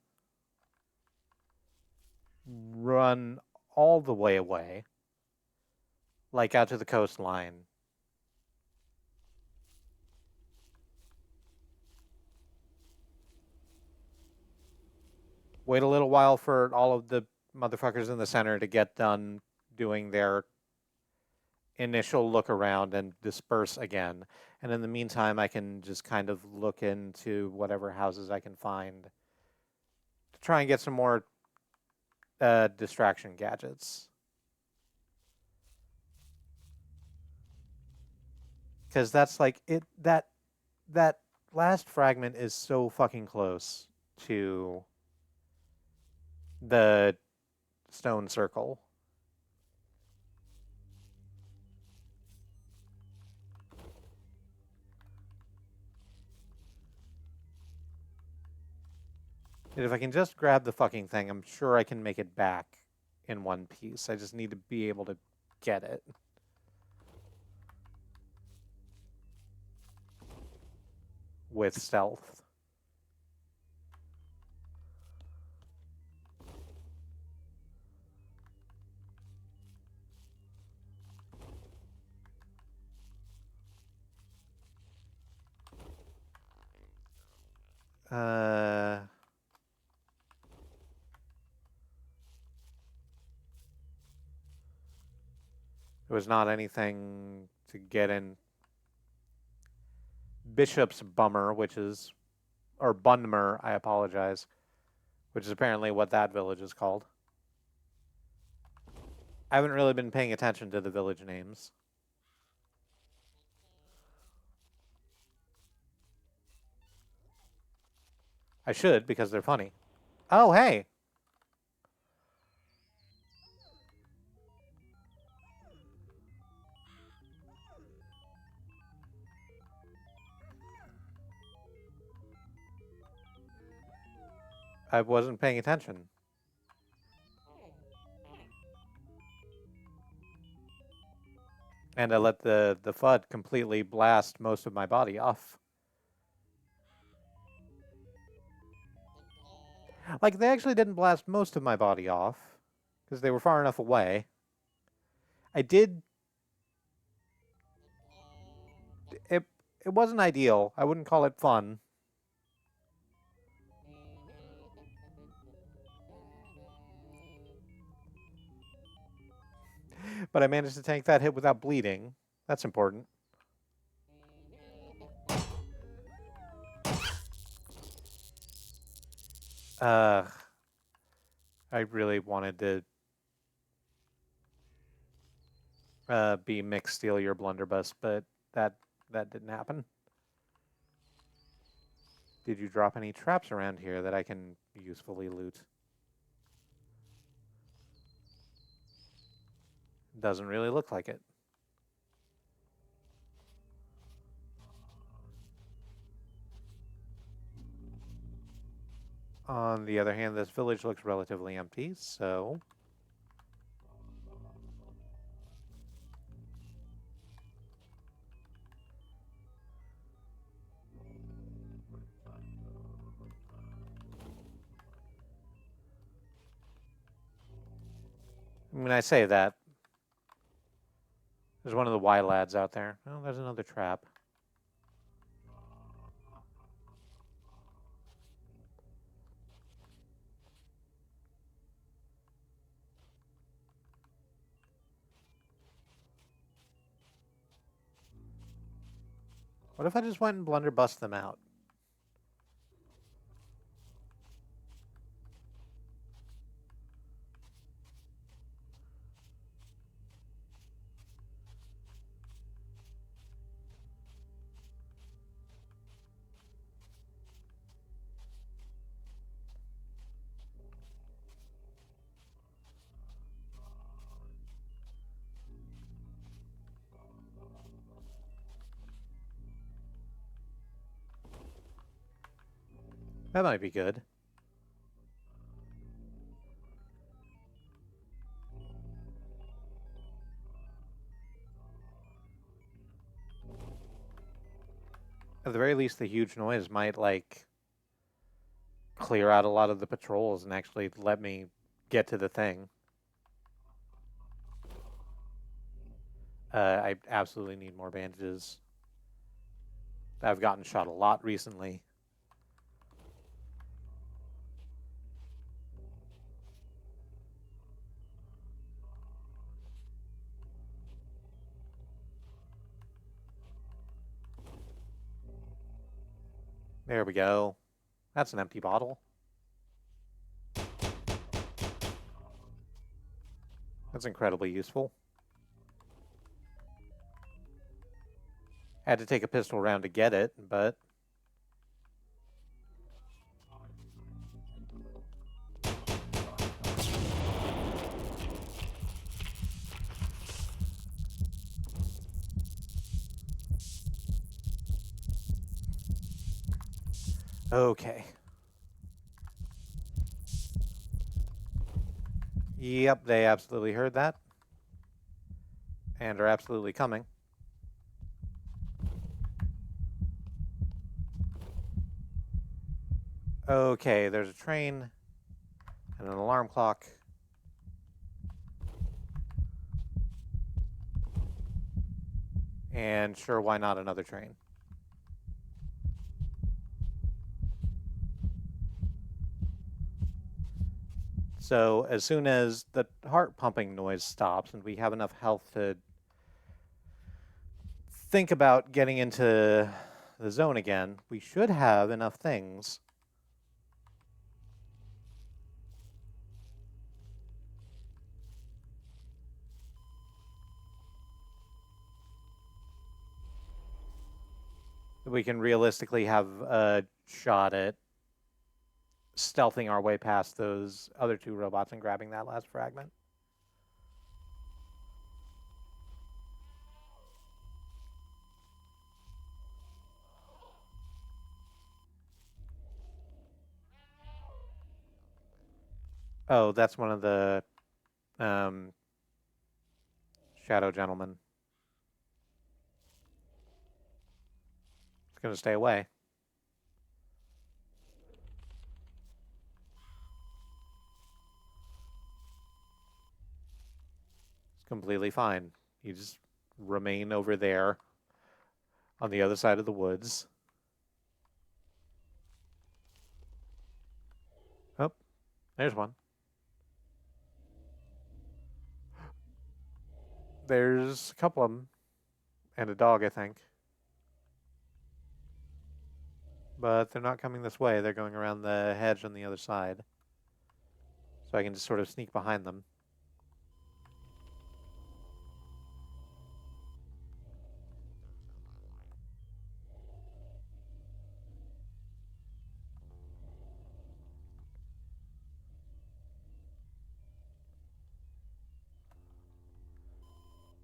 [SPEAKER 1] run all the way away, like out to the coastline. Wait a little while for all of the motherfuckers in the center to get done doing their initial look around and disperse again. And in the meantime, I can just kind of look into whatever houses I can find to try and get some more distraction gadgets. Because that's like it that last fragment is so fucking close to the stone circle. And if I can just grab the fucking thing, I'm sure I can make it back in one piece. I just need to be able to get it. With stealth. There was not anything to get in Bishop's Bummer, which is, or Bunmer, I apologize, which is apparently what that village is called. I haven't really been paying attention to the village names. I should, because they're funny. Oh, hey! I wasn't paying attention. And I let the FUD completely blast most of my body off. Like, they actually didn't blast most of my body off, because they were far enough away. I did... It, it wasn't ideal. I wouldn't call it fun. But I managed to tank that hit without bleeding. That's important. I really wanted to be Mick steal your blunderbuss, but that didn't happen. Did you drop any traps around here that I can usefully loot? Doesn't really look like it. On the other hand, this village looks relatively empty, so... I mean, I say that. There's one of the Y lads out there. Oh, there's another trap. What if I just went and blunderbussed them out? That might be good. At the very least, the huge noise might, like, clear out a lot of the patrols and actually let me get to the thing. I absolutely need more bandages. I've gotten shot a lot recently. There we go. That's an empty bottle. That's incredibly useful. Had to take a pistol round to get it, but... Okay. Yep, they absolutely heard that. And are absolutely coming. Okay, there's a train and an alarm clock. And sure, why not another train? So as soon as the heart pumping noise stops and we have enough health to think about getting into the zone again, we should have enough things. We can realistically have a shot at stealthing our way past those other two robots and grabbing that last fragment. Oh, that's one of the um, shadow gentlemen. It's going to stay away. It's completely fine. You just remain over there on the other side of the woods. Oh, there's one. There's a couple of them. And a dog, I think. But they're not coming this way. They're going around the hedge on the other side. So I can just sort of sneak behind them.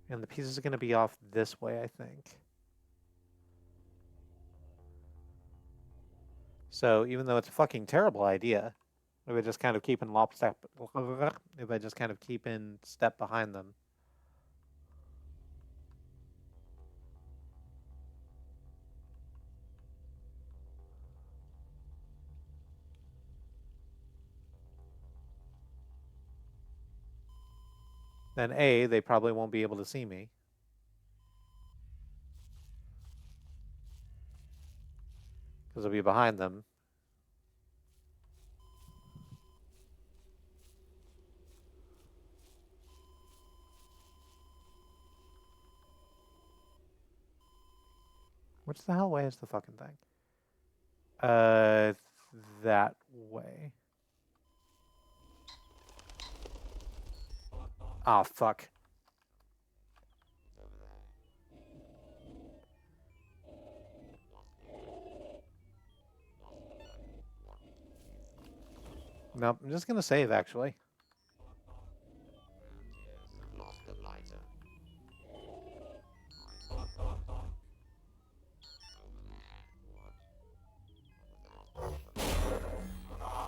[SPEAKER 1] And the pieces are going to be off this way, I think. So even though it's a fucking terrible idea, if I just kind of keep in lockstep, if I just kind of keep in step behind them. Then A, they probably won't be able to see me. Because I'll be behind them. Which the hell way is the fucking thing? That way. Ah, fuck. Nope, I'm just gonna save, actually.
[SPEAKER 2] Lost the lighter.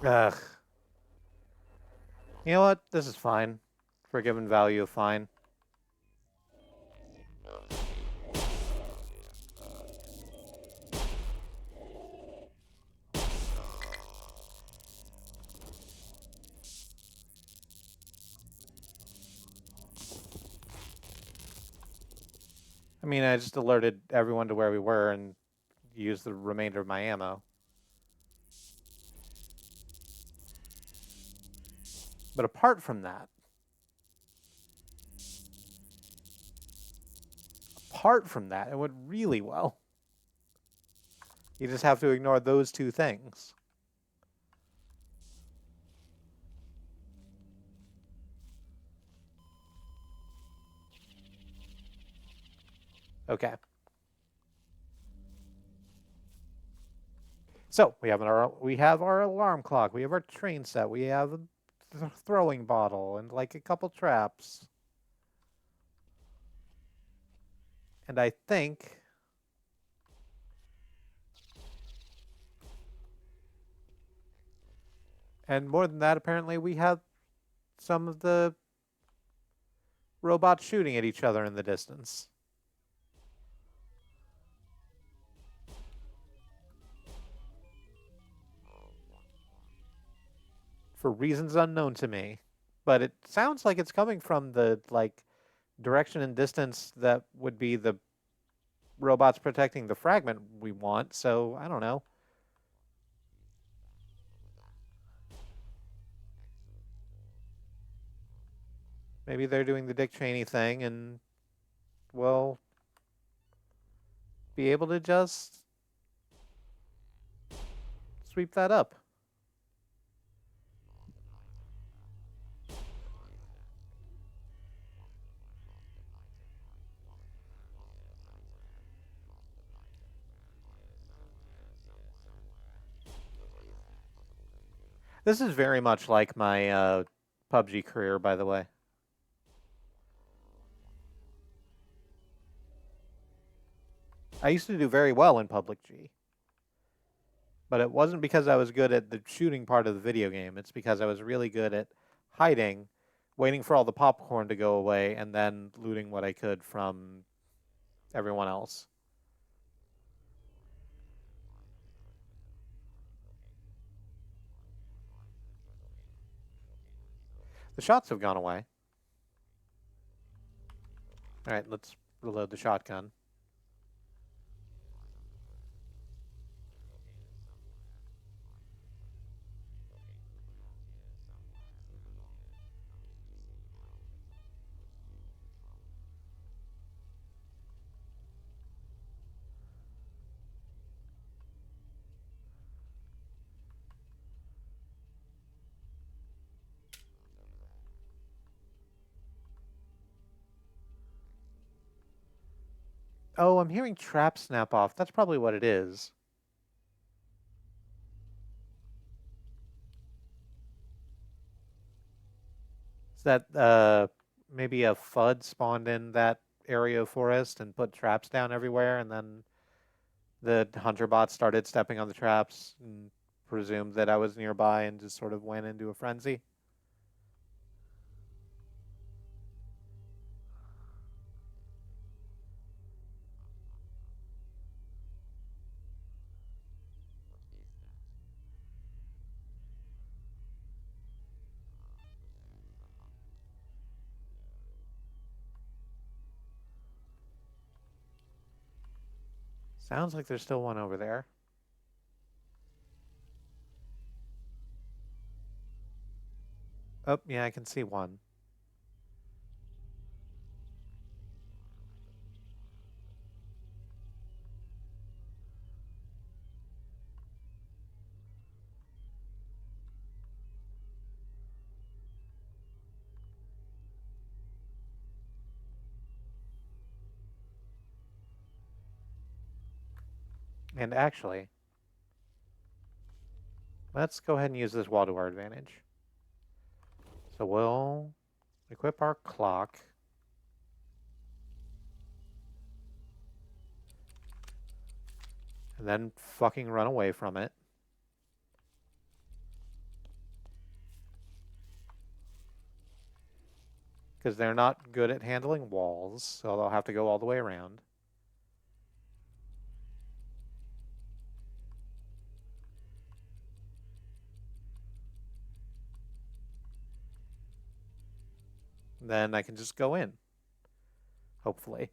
[SPEAKER 1] Ugh. You know what? This is fine. Forgiven value of fine. I mean, I just alerted everyone to where we were and used the remainder of my ammo. But apart from that, it went really well. You just have to ignore those two things. Okay. So we have our alarm clock, we have our train set, we have a throwing bottle, and like a couple traps. And I think and more than that, apparently we have some of the robots shooting at each other in the distance. For reasons unknown to me. But it sounds like it's coming from the like direction and distance that would be the robots protecting the fragment we want, so I don't know. Maybe they're doing the Dick Cheney thing and well be able to just sweep that up. This is very much like my PUBG career, by the way. I used to do very well in Public G, but it wasn't because I was good at the shooting part of the video game. It's because I was really good at hiding, waiting for all the popcorn to go away, and then looting what I could from everyone else. The shots have gone away. All right, let's reload the shotgun. Oh, I'm hearing trap snap off. That's probably what it is. Is that maybe a FUD spawned in that area of forest and put traps down everywhere, and then the hunter bot started stepping on the traps and presumed that I was nearby and just sort of went into a frenzy? Sounds like there's still one over there. Oh, yeah, I can see one. And actually, let's go ahead and use this wall to our advantage. So we'll equip our clock. And then fucking run away from it. Because they're not good at handling walls, so they'll have to go all the way around. Then I can just go in. Hopefully.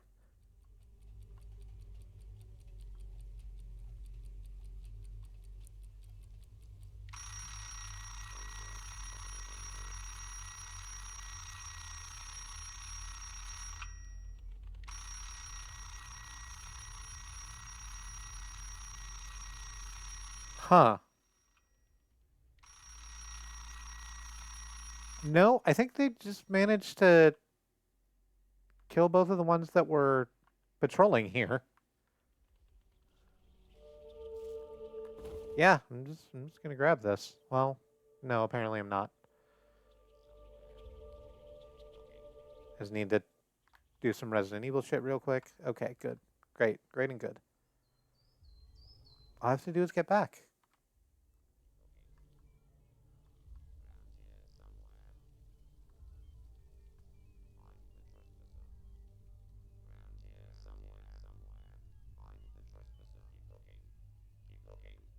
[SPEAKER 1] Huh. No, I think they just managed to kill both of the ones that were patrolling here. Yeah, I'm just gonna grab this. Well, no, apparently I'm not. I just need to do some Resident Evil shit real quick. Okay, good. Great and good. All I have to do is get back.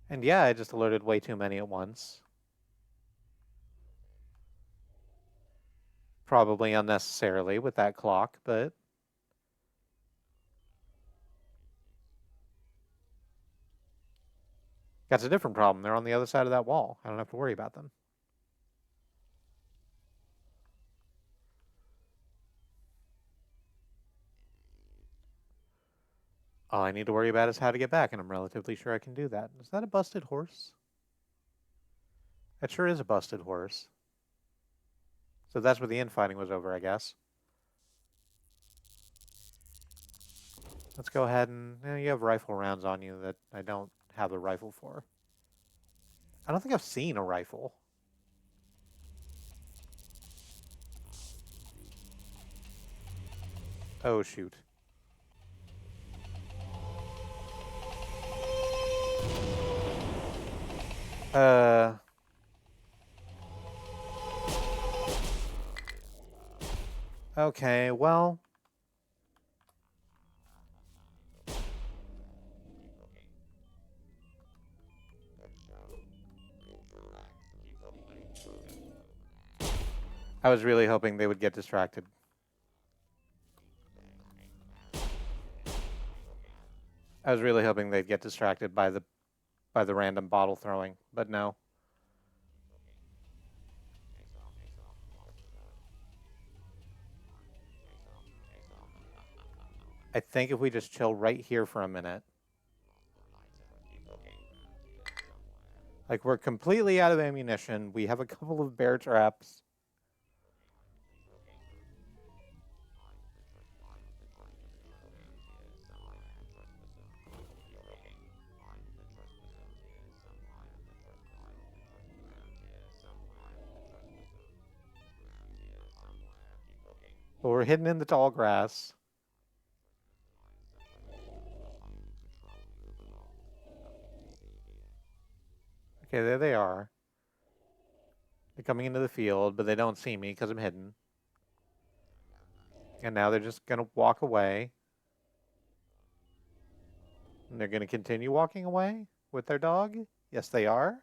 [SPEAKER 1] And yeah, I just alerted way too many at once. Probably unnecessarily with that clock, but that's a different problem. They're on the other side of that wall. I don't have to worry about them. All I need to worry about is how to get back, and I'm relatively sure I can do that. Is that a busted horse? That sure is a busted horse. So that's where the infighting was over, I guess. Let's go ahead and... you have rifle rounds on you that I don't have a rifle for. I don't think I've seen a rifle. Oh, shoot. Okay, well... I was really hoping they would get distracted. I was really hoping they'd get distracted by the random bottle throwing, but no. I think if we just chill right here for a minute. Like, we're completely out of ammunition. We have a couple of bear traps. But we're hidden in the tall grass. Okay, there they are. They're coming into the field, but they don't see me because I'm hidden. And now they're just going to walk away. And they're going to continue walking away with their dog? Yes, they are.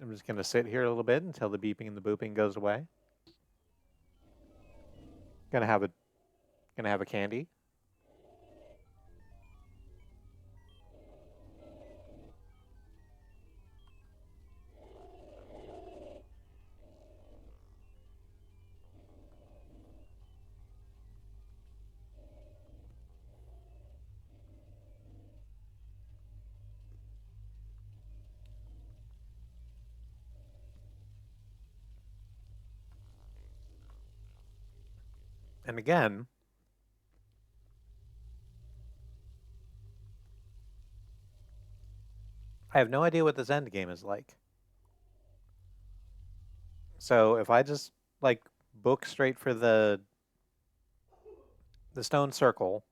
[SPEAKER 1] I'm just gonna sit here a little bit until the beeping and the booping goes away. Gonna have a candy. And again, I have no idea what this end game is like. So if I just like book straight for the stone circle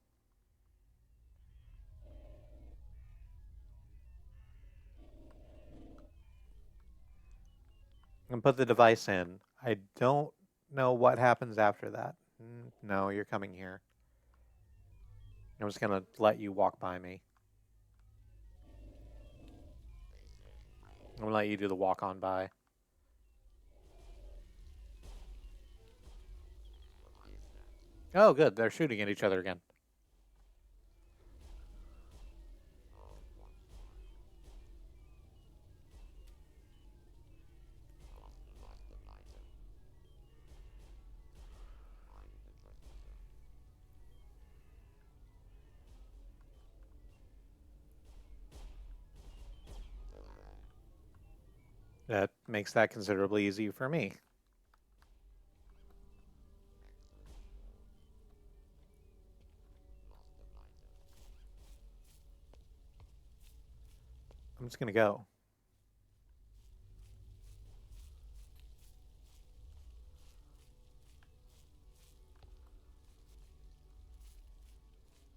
[SPEAKER 1] and put the device in, I don't know what happens after that. No, you're coming here. I'm just gonna let you walk by me. I'm gonna let you do the walk on by. Oh, good. They're shooting at each other again. That makes that considerably easier for me. I'm just gonna go.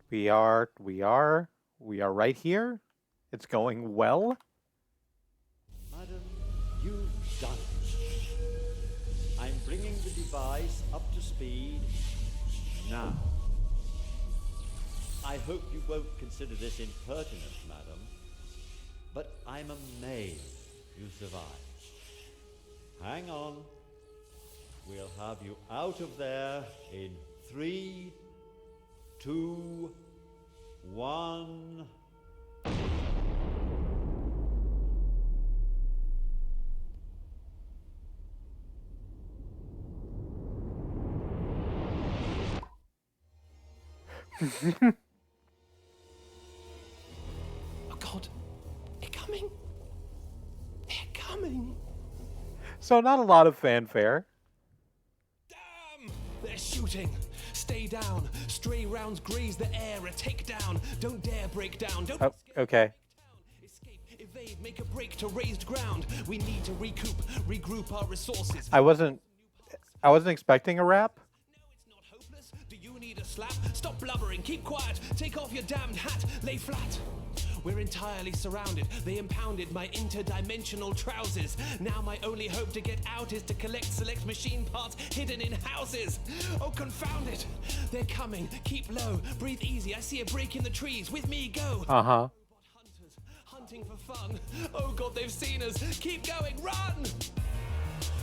[SPEAKER 1] We are right here. It's going well.
[SPEAKER 3] Madam, you've done it. I'm bringing the device up to speed now. I hope you won't consider this impertinent, madam, but I'm amazed you survived. Hang on. We'll have you out of there in 3, 2, one.
[SPEAKER 4] Oh God, they're coming. They're coming.
[SPEAKER 1] So not a lot of fanfare.
[SPEAKER 4] Damn! They're shooting. Stay down. Stray rounds graze the air. A takedown. Don't dare break down. Don't.
[SPEAKER 1] Oh, okay.
[SPEAKER 4] Escape, evade, make a break to raised ground. We need to recoup, regroup our resources.
[SPEAKER 1] I wasn't expecting a rap.
[SPEAKER 4] No, it's not hopeless. Do you need a slap? Stop blubbering, keep quiet. Take off your damned hat, lay flat. We're entirely surrounded. They impounded my interdimensional trousers. Now my only hope to get out is to collect select machine parts hidden in houses. Oh, confound it. They're coming. Keep low. Breathe easy. I see a break in the trees. With me, go.
[SPEAKER 1] Uh-huh.
[SPEAKER 4] Hunters, hunting for fun. Oh God, they've seen us. Keep going, run!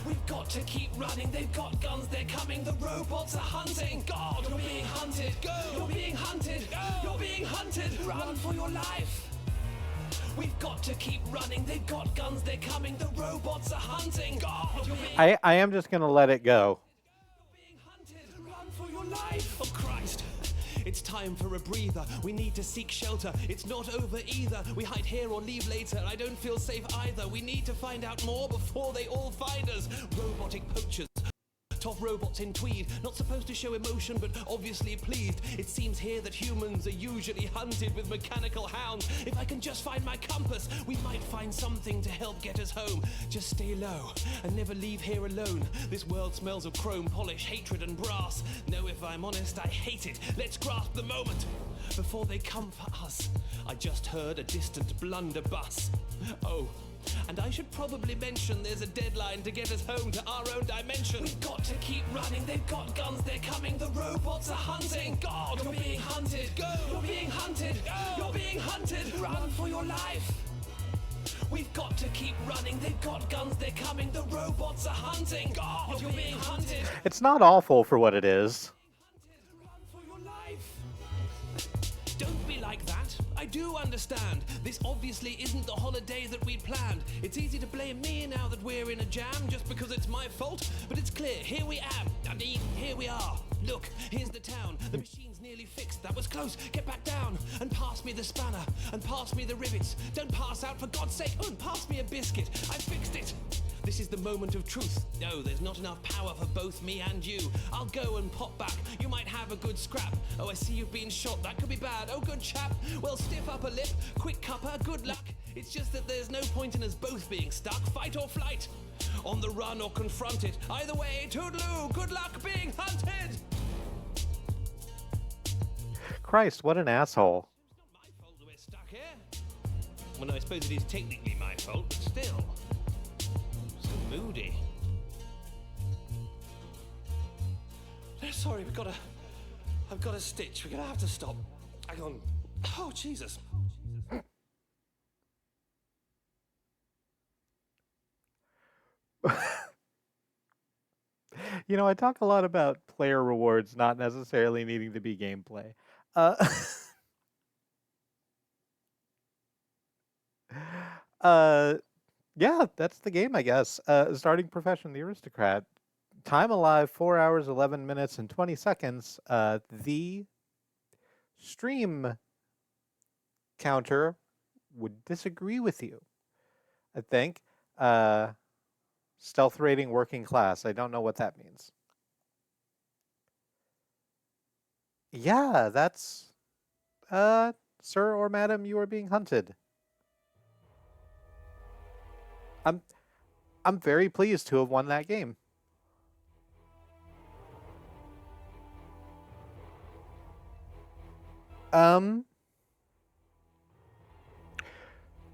[SPEAKER 4] We've got to keep running. They've got guns. They're coming. The robots are hunting. God, you're being hunted. Go. You're being hunted. Go. You're being hunted. Run for your life. We've got to keep running. They've got guns. They're coming. The robots are hunting. God, you're being
[SPEAKER 1] I am just gonna let it go.
[SPEAKER 4] being hunted. Run for your life. Oh, Christ. It's time for a breather. We need to seek shelter. It's not over either. We hide here or leave later. I don't feel safe either. We need to find out more before they all find us. Robotic poachers. Tough robots in tweed, not supposed to show emotion, but obviously pleased. It seems here that humans are usually hunted with mechanical hounds. If I can just find my compass, we might find something to help get us home. Just stay low and never leave here alone. This world smells of chrome polish, hatred and brass. No, if I'm honest, I hate it. Let's grasp the moment before they come for us. I just heard a distant blunderbuss. Oh, and I should probably mention there's a deadline to get us home to our own dimension. We've got to keep running. They've got guns. They're coming. The robots are hunting. God, you're being hunted. Go. You're being hunted. Go. You're being hunted. Run for your life. We've got to keep running. They've got guns. They're coming. The robots are hunting. God, you're being hunted.
[SPEAKER 1] It's not awful for what it is.
[SPEAKER 4] Run for your life. Don't be like that. I do understand. This obviously isn't the holiday that we'd planned. It's easy to blame me now that we're in a jam just because it's my fault. But it's clear, here we am. I mean, here we are. Look, here's the town. The machine's nearly fixed. That was close. Get back down and pass me the spanner and pass me the rivets. Don't pass out for God's sake. Oh, and pass me a biscuit. I fixed it. This is the moment of truth. No, there's not enough power for both me and you. I'll go and pop back. You might have a good scrap. Oh, I see you've been shot. That could be bad. Oh, good chap. Well, stiff upper lip. Quick cuppa. Good luck. It's just that there's no point in us both being stuck. Fight or flight. On the run or confront it. Either way, toodaloo. Good luck being hunted.
[SPEAKER 1] Christ, what an asshole.
[SPEAKER 4] It's not my fault that we're stuck here. Well, no, I suppose it is technically my fault, but still. So moody. Sorry, I've got a stitch. We're gonna have to stop. Hang on. Oh, Jesus.
[SPEAKER 1] You know, I talk a lot about player rewards not necessarily needing to be gameplay. Uh, yeah, that's the game, I guess. Starting profession, the aristocrat. Time alive, 4 hours, 11 minutes, and 20 seconds. The stream counter would disagree with you, I think. Stealth rating working class. I don't know what that means. Yeah, that's sir or madam, you are being hunted. I'm very pleased to have won that game.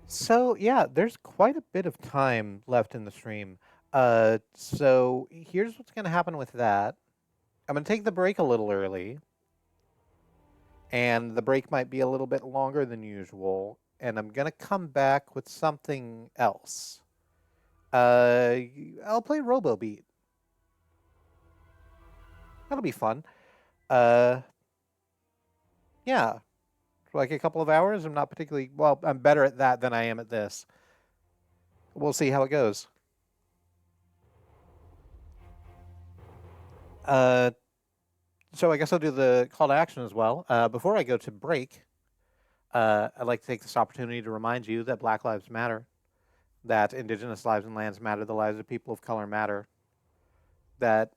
[SPEAKER 1] So yeah, there's quite a bit of time left in the stream. So here's what's gonna happen with that. I'm gonna take the break a little early, and the break might be a little bit longer than usual, and I'm gonna come back with something else. I'll play Robobeat. That'll be fun. Uh, yeah, for like a couple of hours. I'm not particularly well. I'm better at that than I am at this. We'll see how it goes. So I guess I'll do the call to action as well. Before I go to break, I'd like to take this opportunity to remind you that Black Lives Matter, that Indigenous lives and lands matter, the lives of people of color matter, that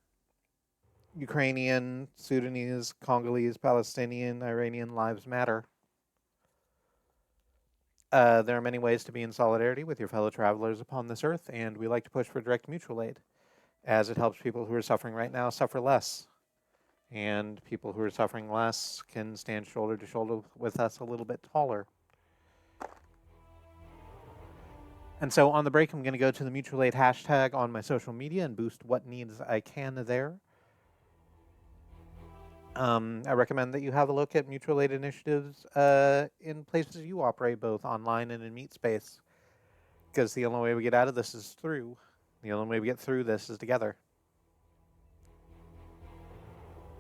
[SPEAKER 1] Ukrainian, Sudanese, Congolese, Palestinian, Iranian lives matter. There are many ways to be in solidarity with your fellow travelers upon this earth, and we like to push for direct mutual aid, as it helps people who are suffering right now suffer less. And people who are suffering less can stand shoulder to shoulder with us a little bit taller. And so on the break, I'm going to go to the mutual aid hashtag on my social media and boost what needs I can there. I recommend that you have a look at mutual aid initiatives in places you operate, both online and in meet space, because the only way we get out of this is through. The only way we get through this is together.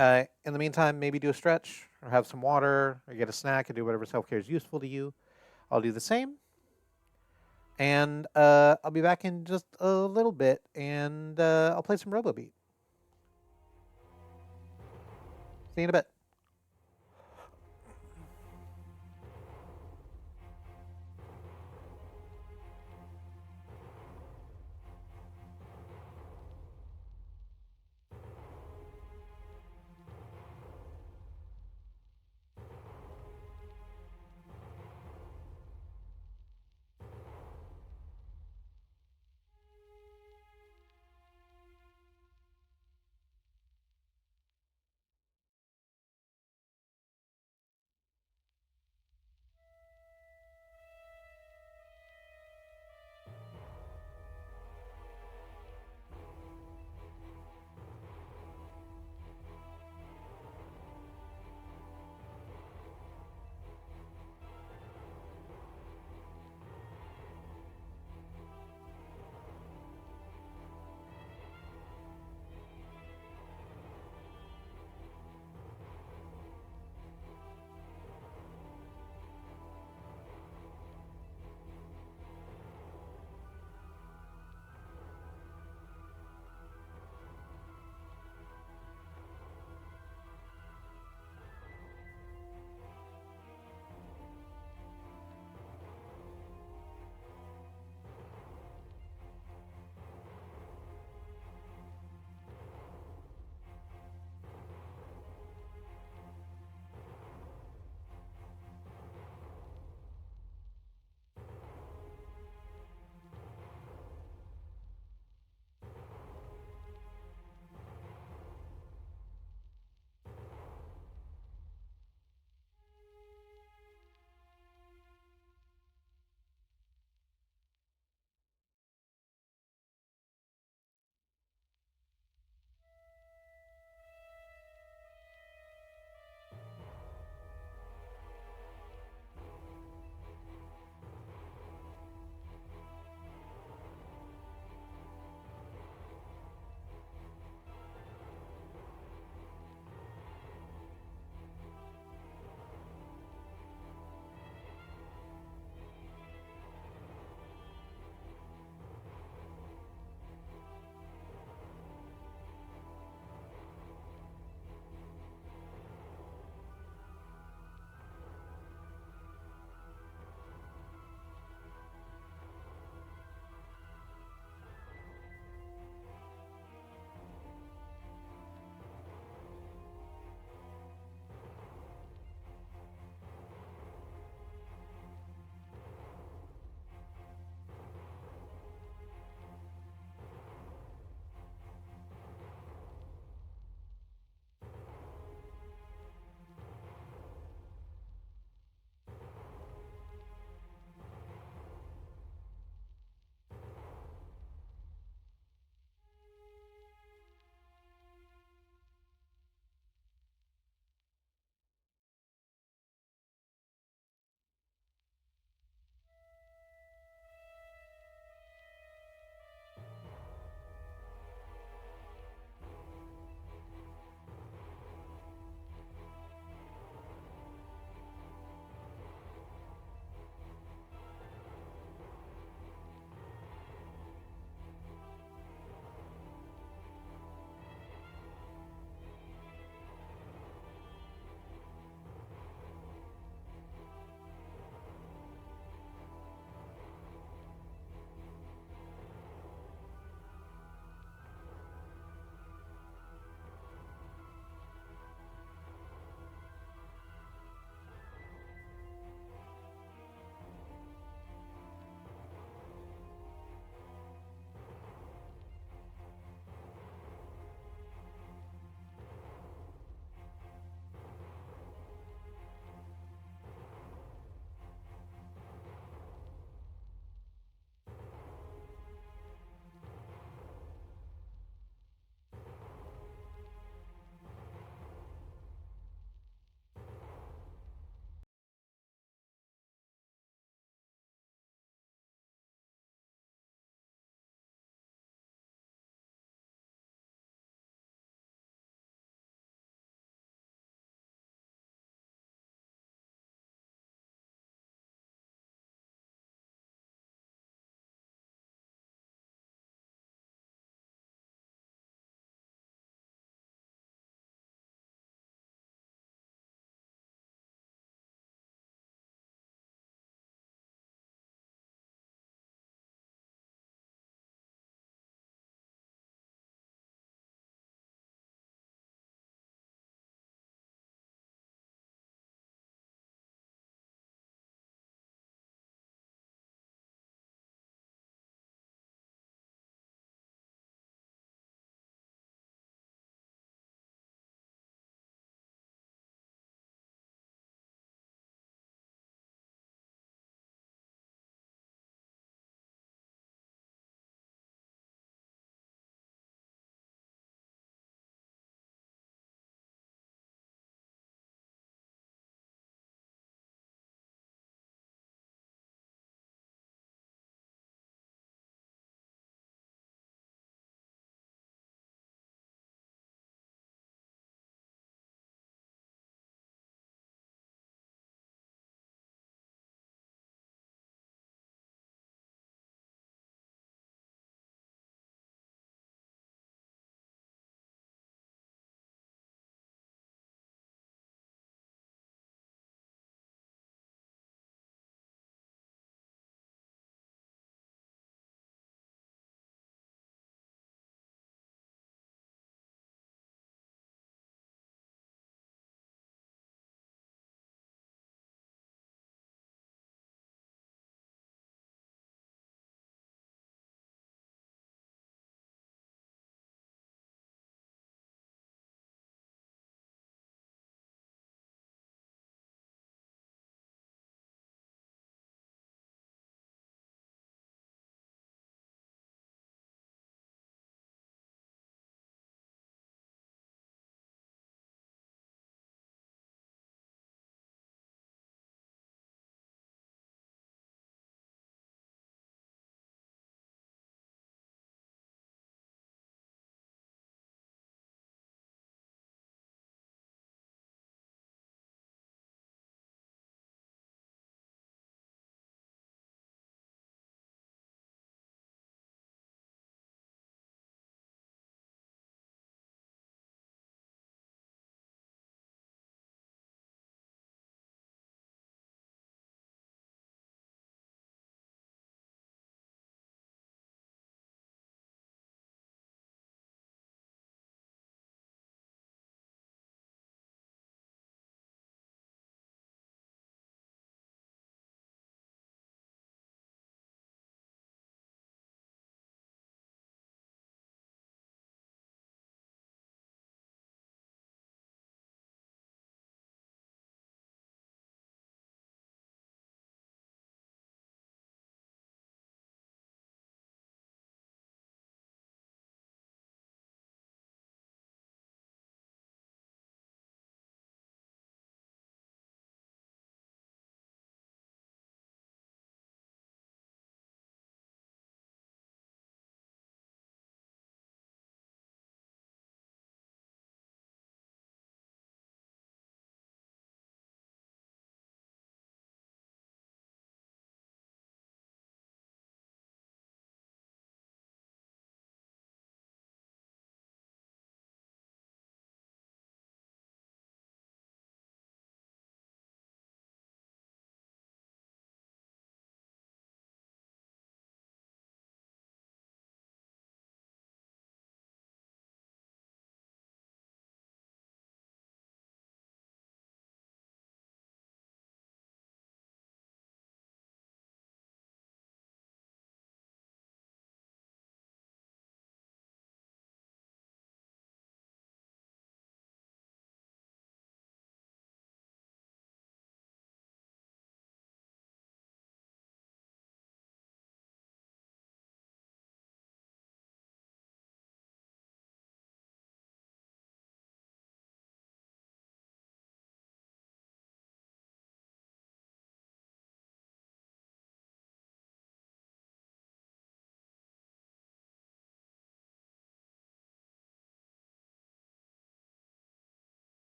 [SPEAKER 1] In the meantime, maybe do a stretch or have some water or get a snack and do whatever self-care is useful to you. I'll do the same. And I'll be back in just a little bit, and I'll play some Robobeat. See you in a bit.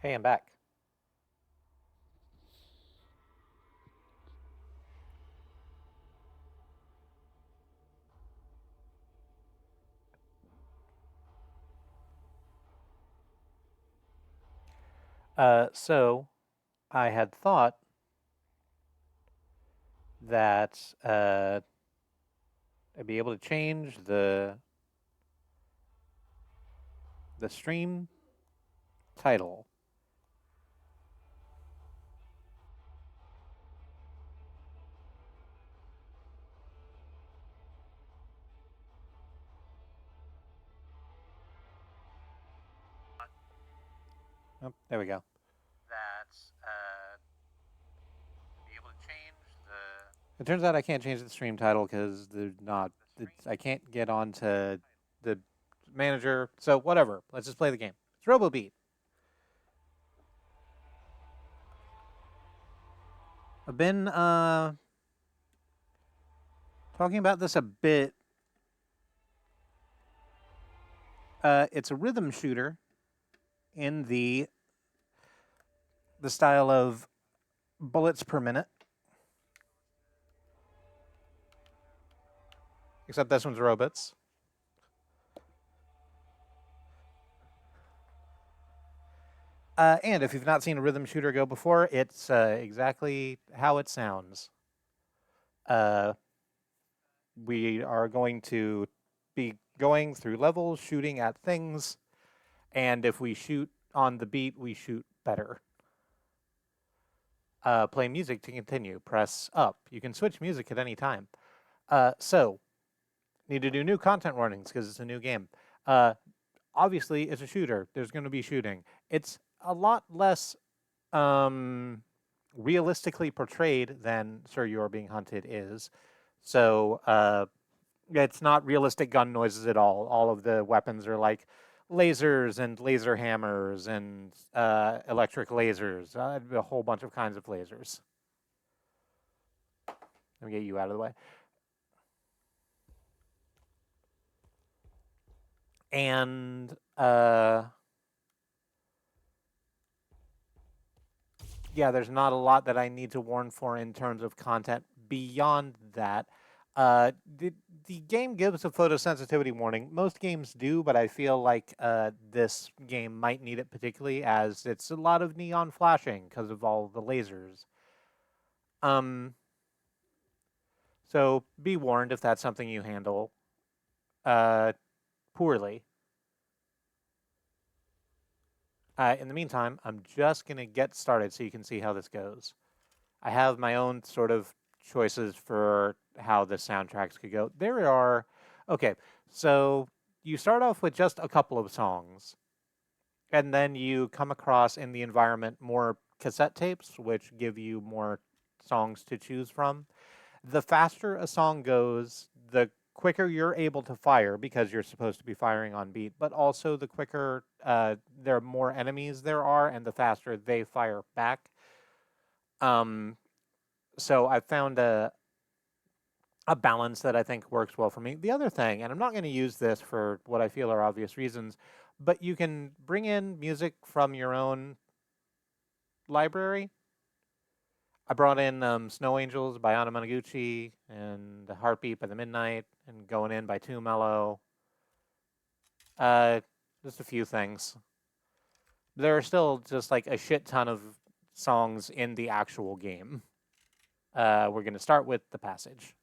[SPEAKER 1] Hey, I'm back. So I had thought that I'd be able to change the stream title. Oh, there we go. That be able to change the. It turns out I can't change the stream title because they're not. I can't get onto the manager. So whatever. Let's just play the game. It's Robobeat. I've been talking about this a bit. It's a rhythm shooter in the style of bullets per minute. Except this one's robots. And if you've not seen a rhythm shooter go before, it's exactly how it sounds. We are going to be going through levels, shooting at things, and if we shoot on the beat, we shoot better. Play music to continue. Press up. You can switch music at any time. So, need to do new content warnings because it's a new game. Obviously, it's a shooter. There's going to be shooting. It's a lot less realistically portrayed than Sir You're Being Hunted is. So, it's not realistic gun noises at all. All of the weapons are like lasers and laser hammers and electric lasers. A whole bunch of kinds of lasers. Let me get you out of the way. And yeah, there's not a lot that I need to warn for in terms of content beyond that. The game gives a photosensitivity warning. Most games do, but I feel like this game might need it particularly as it's a lot of neon flashing because of all the lasers. So be warned if that's something you handle poorly. In the meantime, I'm just going to get started so you can see how this goes. I have my own sort of choices for how the soundtracks could go. There are, okay, so you start off with just a couple of songs, and then you come across in the environment more cassette tapes, which give you more songs to choose from. The faster a song goes, the quicker you're able to fire because you're supposed to be firing on beat, but also the quicker there are more enemies there are, and the faster they fire back. So I found a balance that I think works well for me. The other thing, and I'm not going to use this for what I feel are obvious reasons, but you can bring in music from your own library. I brought in Snow Angels by Anna Monoguchi and Heartbeat by The Midnight and Going In by Too Mellow. Just a few things. There are still just like a shit ton of songs in the actual game. We're going to start with The Passage.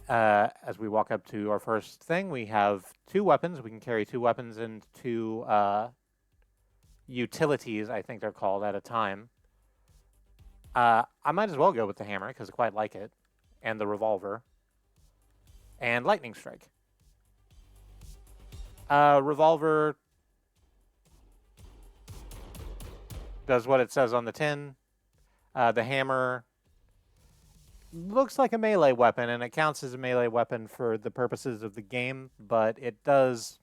[SPEAKER 1] As we walk up to our first thing, we have two weapons. We can carry two weapons and two utilities, I think they're called, at a time. I might as well go with the hammer because I quite like it, and the revolver, and lightning strike. Revolver does what it says on the tin. The hammer looks like a melee weapon, and it counts as a melee weapon for the purposes of the game, but it does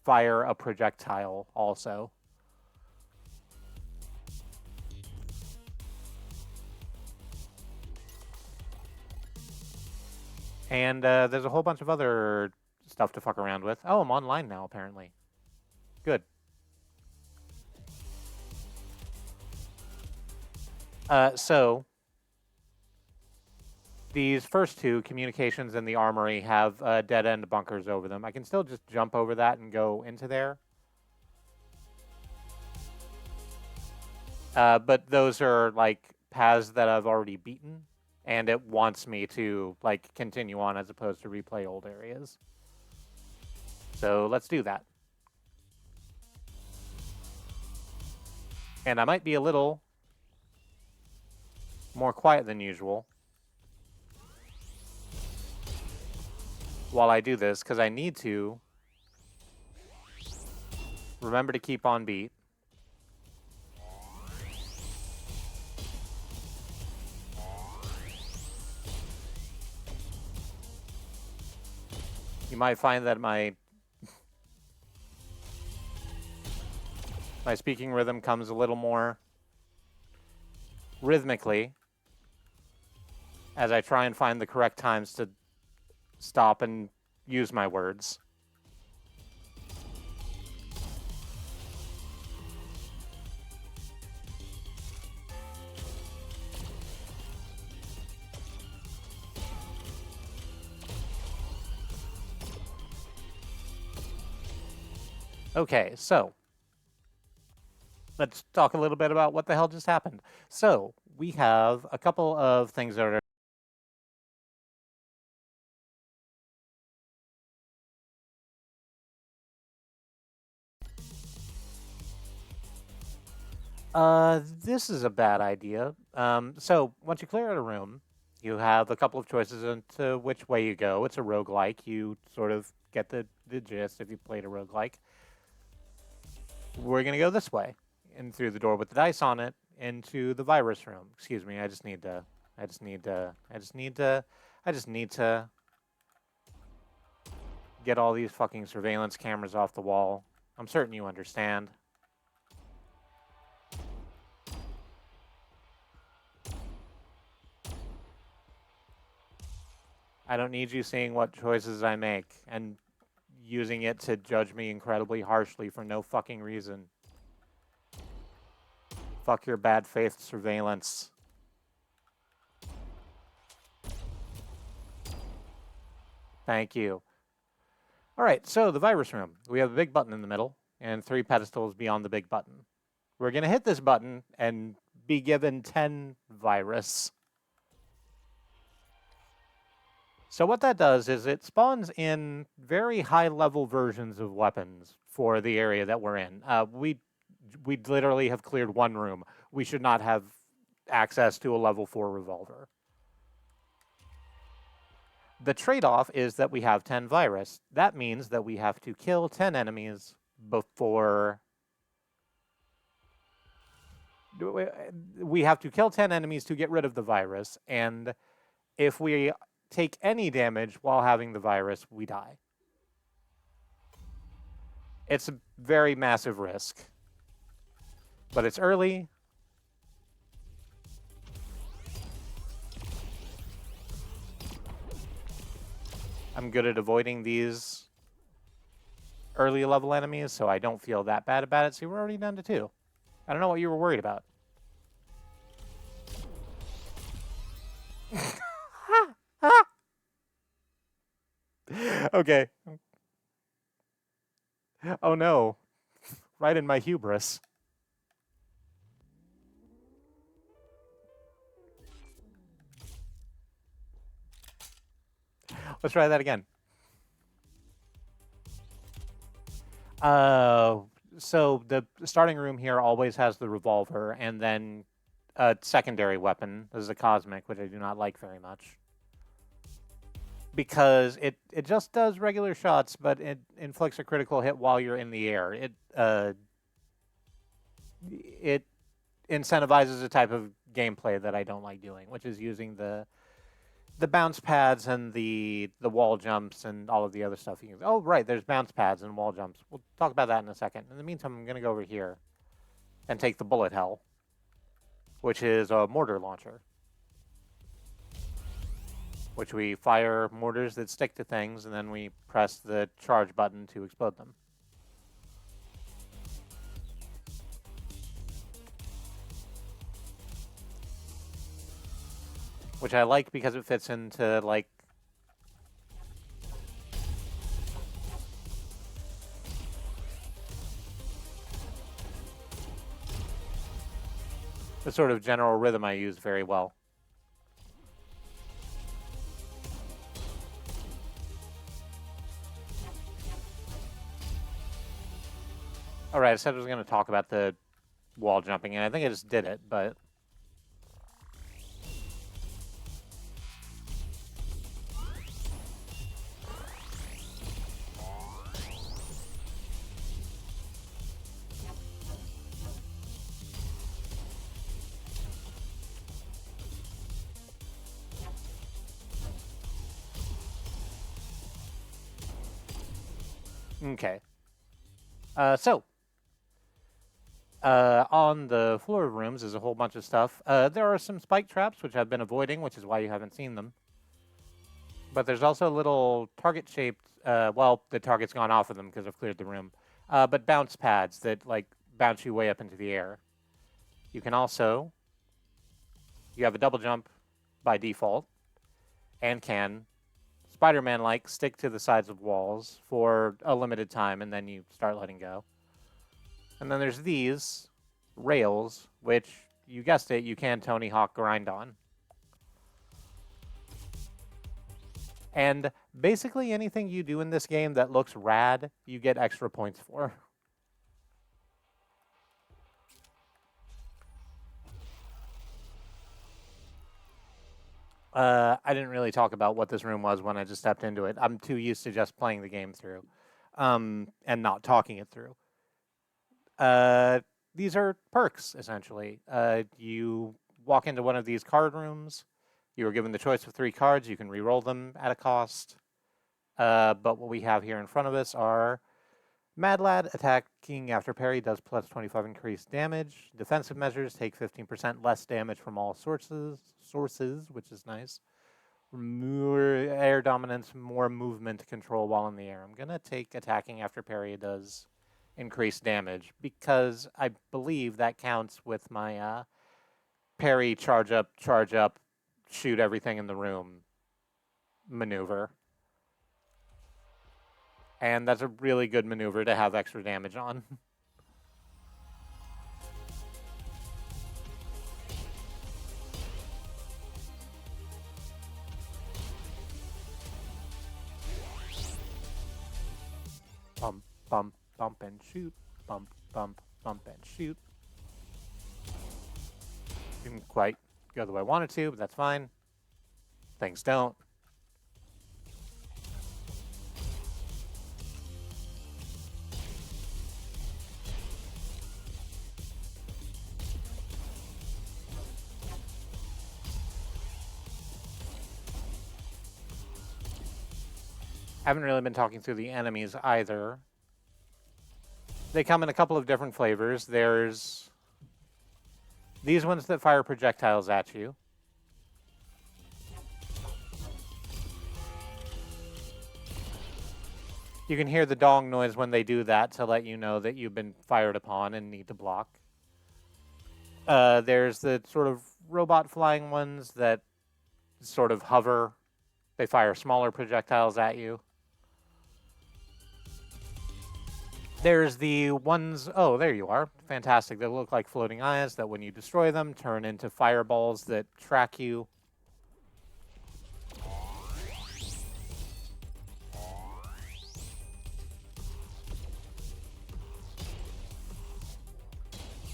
[SPEAKER 1] fire a projectile also. And there's a whole bunch of other stuff to fuck around with. Oh, I'm online now, apparently. Good. So, these first two, communications and the armory, have dead-end bunkers over them. I can still just jump over that and go into there. But those are, like, paths that I've already beaten, and it wants me to, like, continue on as opposed to replay old areas. So let's do that. And I might be a little more quiet than usual while I do this, because I need to remember to keep on beat. You might find that my speaking rhythm comes a little more rhythmically as I try and find the correct times to stop and use my words. Okay, so let's talk a little bit about what the hell just happened. So we have a couple of things that are this is a bad idea. So once you clear out a room, you have a couple of choices into which way you go. It's a roguelike. You sort of get the gist if you played a roguelike. We're going to go this way, in through the door with the dice on it, into the virus room. Excuse me, I just need to get all these fucking surveillance cameras off the wall. I'm certain you understand. I don't need you seeing what choices I make and using it to judge me incredibly harshly for no fucking reason. Fuck your bad faith surveillance. Thank you. All right, so the virus room. We have a big button in the middle and 3 pedestals beyond the big button. We're going to hit this button and be given 10 virus. So what that does is it spawns in very high-level versions of weapons for the area that we're in. We literally have cleared one room. We should not have access to a level 4 revolver. The trade-off is that we have 10 virus. That means that we have to kill 10 enemies before... We have to kill 10 enemies to get rid of the virus, and if we take any damage while having the virus, we die. It's a very massive risk. But it's early. I'm good at avoiding these early level enemies, so I don't feel that bad about it. See, we're already down to 2. I don't know what you were worried about. Okay. Oh no. Right in my hubris. Let's try that again. So the starting room here always has the revolver and then a secondary weapon. This is a cosmic, which I do not like very much. Because it just does regular shots, but it inflicts a critical hit while you're in the air. It incentivizes a type of gameplay that I don't like doing, which is using the bounce pads and the wall jumps and all of the other stuff. You can, oh, right, there's bounce pads and wall jumps. We'll talk about that in a second. In the meantime, I'm going to go over here and take the bullet hell, which is a mortar launcher. which we fire mortars that stick to things, and then we press the charge button to explode them. Which I like because it fits into, like, the sort of general rhythm I use very well. All right, I said I was going to talk about the wall jumping, and I think I just did it, but... Okay. On the floor of rooms is a whole bunch of stuff. There are some spike traps, which I've been avoiding, which is why you haven't seen them. But there's also little target-shaped, well, the target's gone off of them because I've cleared the room, but bounce pads that, like, bounce you way up into the air. You can also, you have a double jump by default, and can, Spider-Man-like, stick to the sides of walls for a limited time, and then you start letting go. And then there's these rails, which, you guessed it, you can Tony Hawk grind on. And basically anything you do in this game that looks rad, you get extra points for. I didn't really talk about what this room was when I just stepped into it. I'm too used to just playing the game through, and not talking it through. These are perks, essentially. You walk into one of these card rooms. You are given the choice of 3 cards. You can re-roll them at a cost. But what we have here in front of us are Mad Lad attacking after parry does plus 25 increased damage. Defensive measures take 15% less damage from all sources, which is nice. More air dominance, more movement control while in the air. I'm going to take attacking after parry does increased damage because I believe that counts with my parry, charge up, shoot everything in the room maneuver. And that's a really good maneuver to have extra damage on. Bump, bump, bump and shoot. Bump, bump, bump and shoot. Didn't quite go the way I wanted to, but that's fine. Things don't. Haven't really been talking through the enemies either. They come in a couple of different flavors. There's these ones that fire projectiles at you. You can hear the dong noise when they do that to let you know that you've been fired upon and need to block. There's the sort of robot flying ones that sort of hover. They fire smaller projectiles at you. There's the ones, oh, there you are. Fantastic. They look like floating eyes that when you destroy them, turn into fireballs that track you.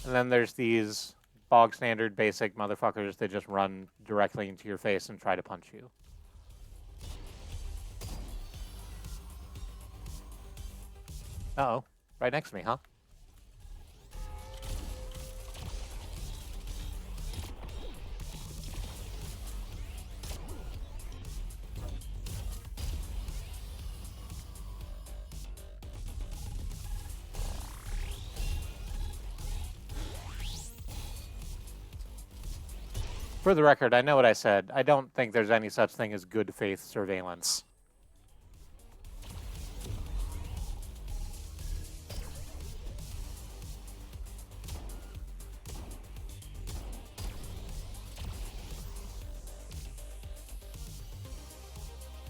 [SPEAKER 1] And then there's these bog standard basic motherfuckers that just run directly into your face and try to punch you. Uh-oh. Right next to me, huh? For the record, I know what I said. I don't think there's any such thing as good faith surveillance.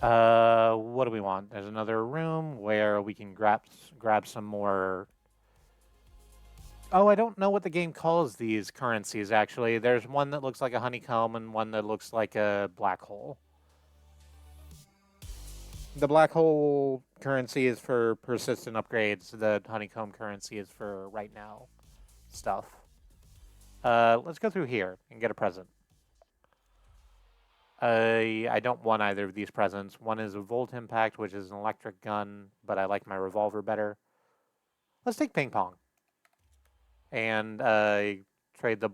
[SPEAKER 1] What do we want? There's another room where we can grab some more. Oh, I don't know what the game calls these currencies, actually. There's one that looks like a honeycomb and one that looks like a black hole. The black hole currency is for persistent upgrades. The honeycomb currency is for right now stuff. Let's go through here and get a present. I don't want either of these presents. One is a Volt Impact, which is an electric gun, but I like my revolver better. Let's take ping pong. And trade the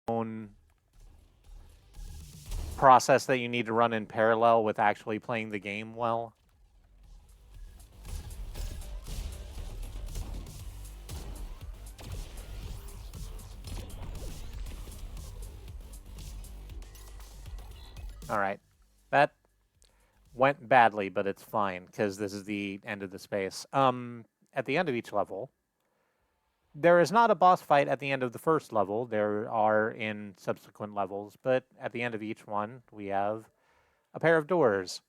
[SPEAKER 1] own process that you need to run in parallel with actually playing the game well. All right. That went badly, but it's fine because this is the end of the space. At the end of each level, there is not a boss fight at the end of the first level. There are in subsequent levels, but at the end of each one, we have a pair of doors.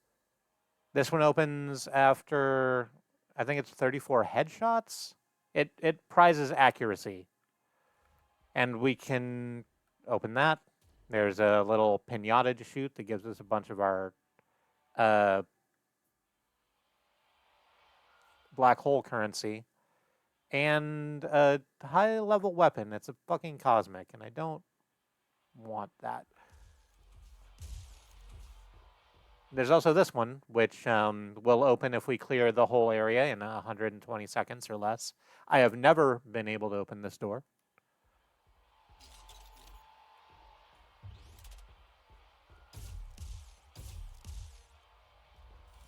[SPEAKER 1] This one opens after, I think it's 34 headshots. It prizes accuracy. And we can open that. There's a little pinata to shoot that gives us a bunch of our black hole currency. And a high level weapon. It's a fucking cosmic, and I don't want that. There's also this one, which will open if we clear the whole area in 120 seconds or less. I have never been able to open this door.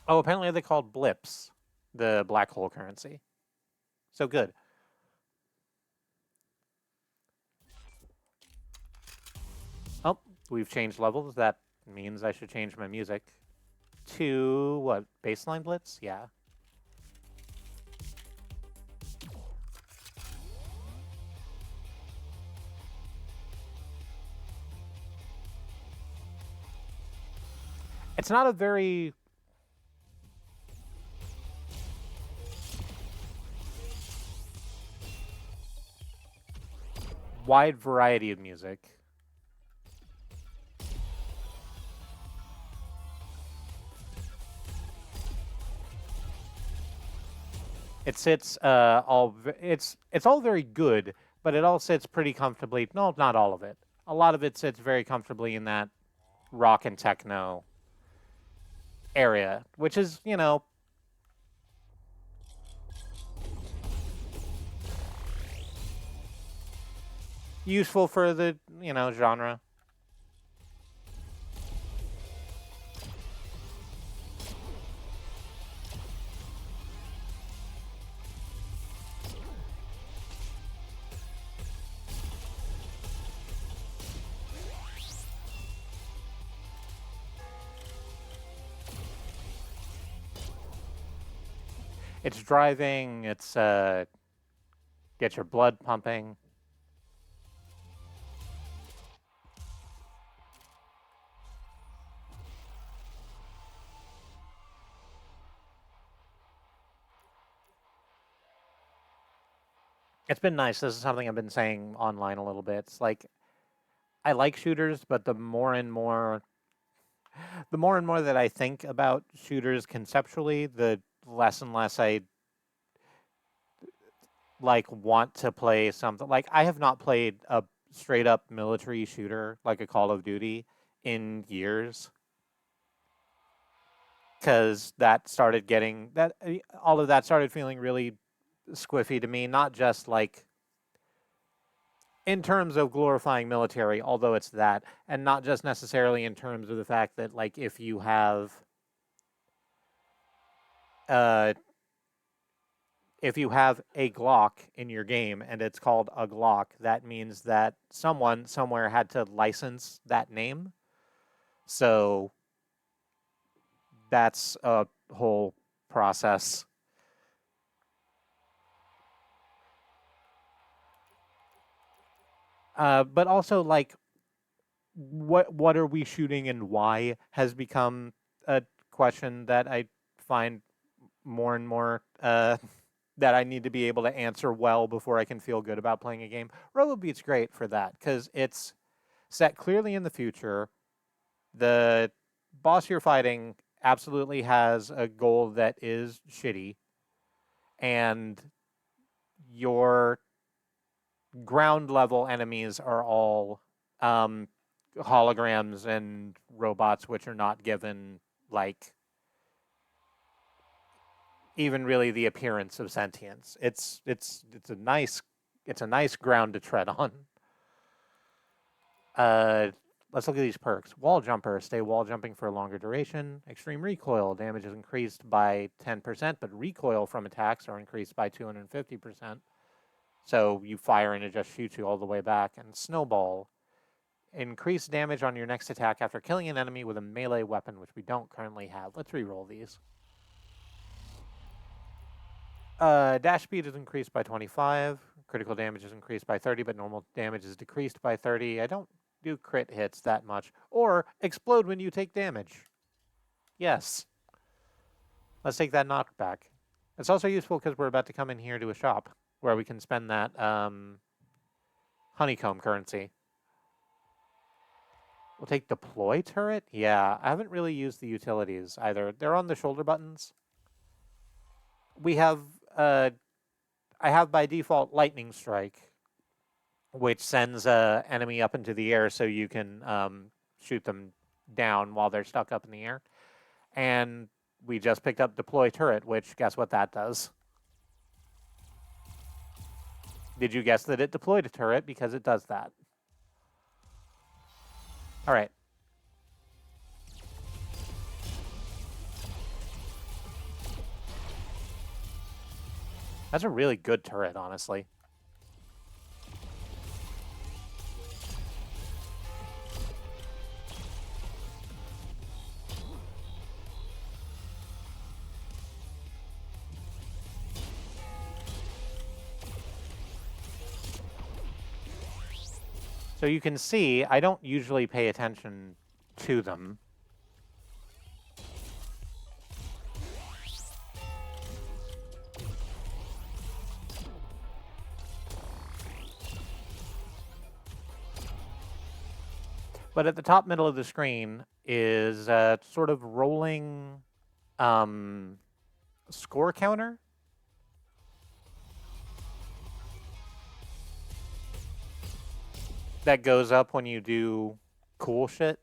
[SPEAKER 1] Oh, apparently they're called blips, the black hole currency. So good. Oh, we've changed levels. That means I should change my music to what? Baseline blitz? Yeah. It's not a very wide variety of music. It sits it's all very good, but it all sits pretty comfortably. No, not all of it. A lot of it sits very comfortably in that rock and techno area, which is, useful for the, genre. It's driving, it's get your blood pumping. It's been nice. This is something I've been saying online a little bit. It's like I like shooters, but the more and more that I think about shooters conceptually, the less and less like want to play something like I have not played a straight up military shooter like a Call of Duty in years because that started getting that all of that started feeling really squiffy to me, not just like in terms of glorifying military, although it's that, and not just necessarily in terms of the fact that like uh if you have a Glock in your game and it's called a Glock, that means that someone somewhere had to license that name. So that's a whole process. But also, like, what are we shooting and why has become a question that I find more and more that I need to be able to answer well before I can feel good about playing a game. Robobeat's great for that because it's set clearly in the future. The boss you're fighting absolutely has a goal that is shitty, and your ground level enemies are all holograms and robots, which are not given like even really the appearance of sentience. It's a nice ground to tread on. Uh, let's look at these perks. Wall jumper, stay wall jumping for a longer duration. Extreme recoil, damage is increased by 10%, but recoil from attacks are increased by 250%. So you fire and it just shoots you all the way back. And snowball, increase damage on your next attack after killing an enemy with a melee weapon, which we don't currently have. Let's reroll these. Dash speed is increased by 25. Critical damage is increased by 30, but normal damage is decreased by 30. I don't do crit hits that much. Or explode when you take damage. Yes. Let's take that knockback. It's also useful because we're about to come in here to a shop where we can spend that honeycomb currency. We'll take deploy turret. Yeah, I haven't really used the utilities either. They're on the shoulder buttons. We have, I have by default lightning strike, which sends an enemy up into the air so you can shoot them down while they're stuck up in the air. And we just picked up deploy turret, which guess what that does? Did you guess that it deployed a turret? Because it does that. All right. That's a really good turret, honestly. So you can see, I don't usually pay attention to them. But at the top middle of the screen is a sort of rolling score counter. That goes up when you do cool shit.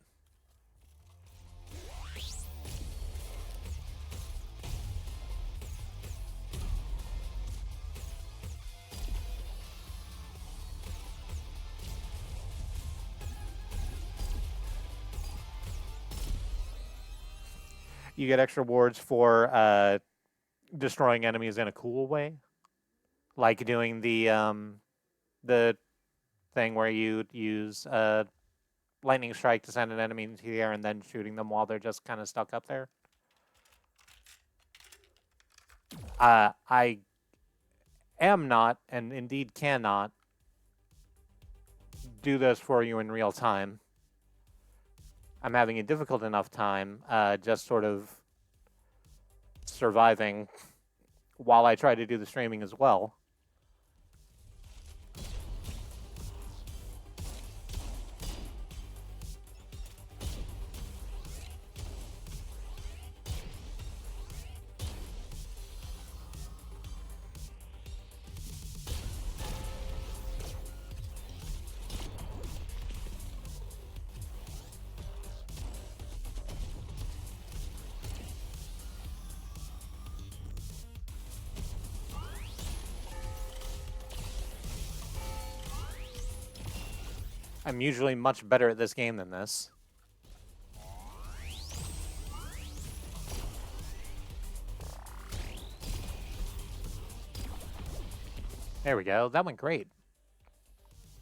[SPEAKER 1] You get extra rewards for destroying enemies in a cool way, like doing the thing where you use lightning strike to send an enemy into the air and then shooting them while they're just kind of stuck up there. I am not, and indeed cannot, do this for you in real time. I'm having a difficult enough time just sort of surviving while I try to do the streaming as well. I'm usually much better at this game than this. There we go. That went great.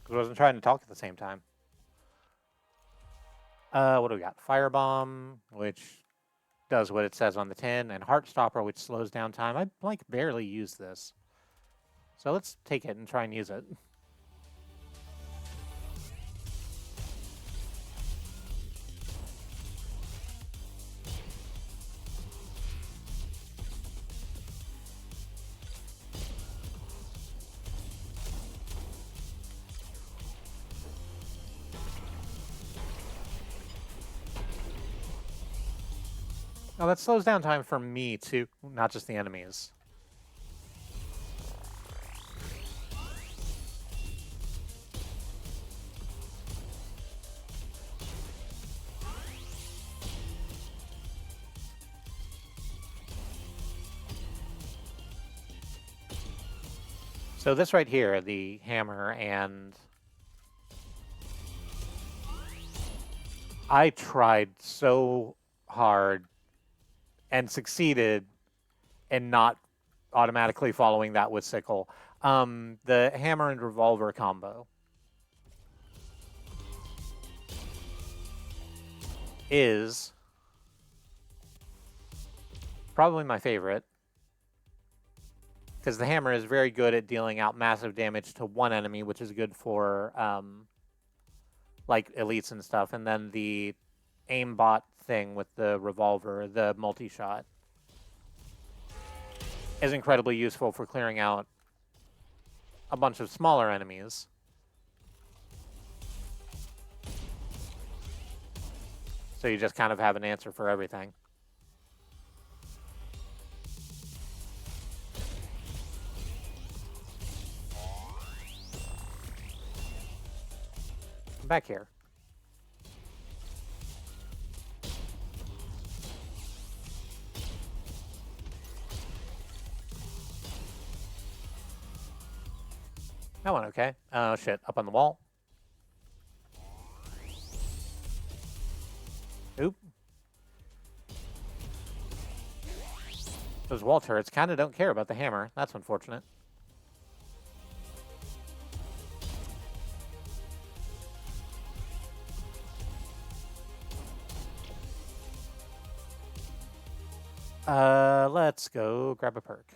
[SPEAKER 1] Because I wasn't trying to talk at the same time. What do we got? Firebomb, which does what it says on the tin, and Heartstopper, which slows down time. I like barely use this. So let's take it and try and use it. Oh, that slows down time for me too, not just the enemies. So this right here, the hammer, and I tried so hard and succeeded in not automatically following that with sickle. The hammer and revolver combo is probably my favorite because the hammer is very good at dealing out massive damage to one enemy, which is good for like elites and stuff. And then the aimbot thing with the revolver, the multi-shot, is incredibly useful for clearing out a bunch of smaller enemies. So you just kind of have an answer for everything. Come back here. That one okay. Oh shit, up on the wall. Oop. Those wall turrets kind of don't care about the hammer. That's unfortunate. Let's go grab a perk.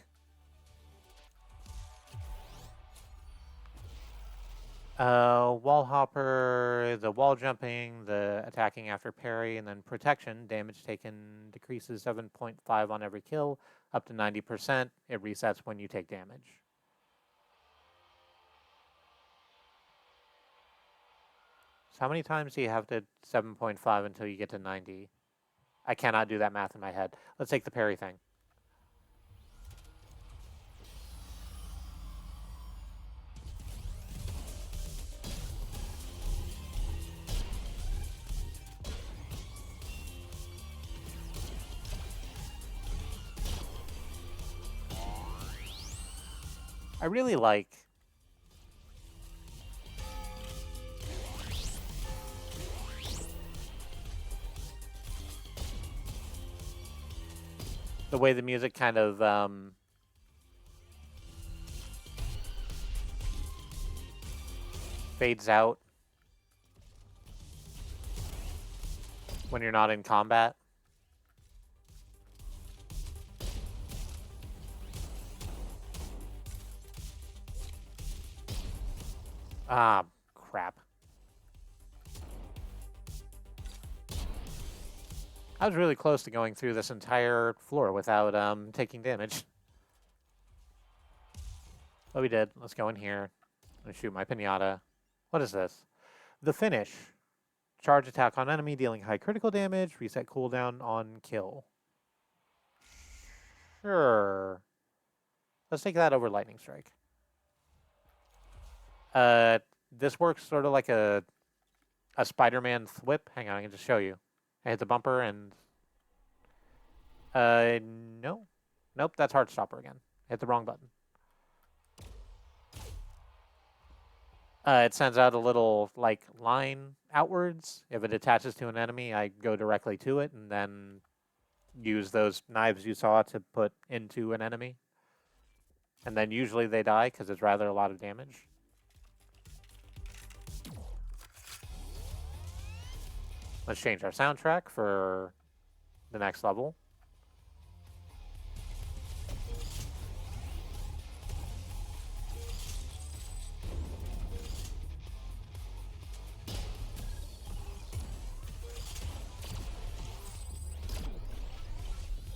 [SPEAKER 1] Wall hopper, the wall jumping, the attacking after parry, and then protection. Damage taken decreases 7.5 on every kill, up to 90%. It resets when you take damage. So how many times do you have to 7.5 until you get to 90? I cannot do that math in my head. Let's take the parry thing. I really like the way the music kind of fades out when you're not in combat. Ah, crap. I was really close to going through this entire floor without taking damage. But we did. Let's go in here. I'm gonna shoot my pinata. What is this? The finish. Charge attack on enemy, dealing high critical damage. Reset cooldown on kill. Sure. Let's take that over lightning strike. This works sort of like a Spider-Man thwip. Hang on, I can just show you. I hit the bumper and... no. Nope, that's Heartstopper again. I hit the wrong button. It sends out a little like line outwards. If it attaches to an enemy, I go directly to it and then use those knives you saw to put into an enemy. And then usually they die because it's rather a lot of damage. Let's change our soundtrack for the next level.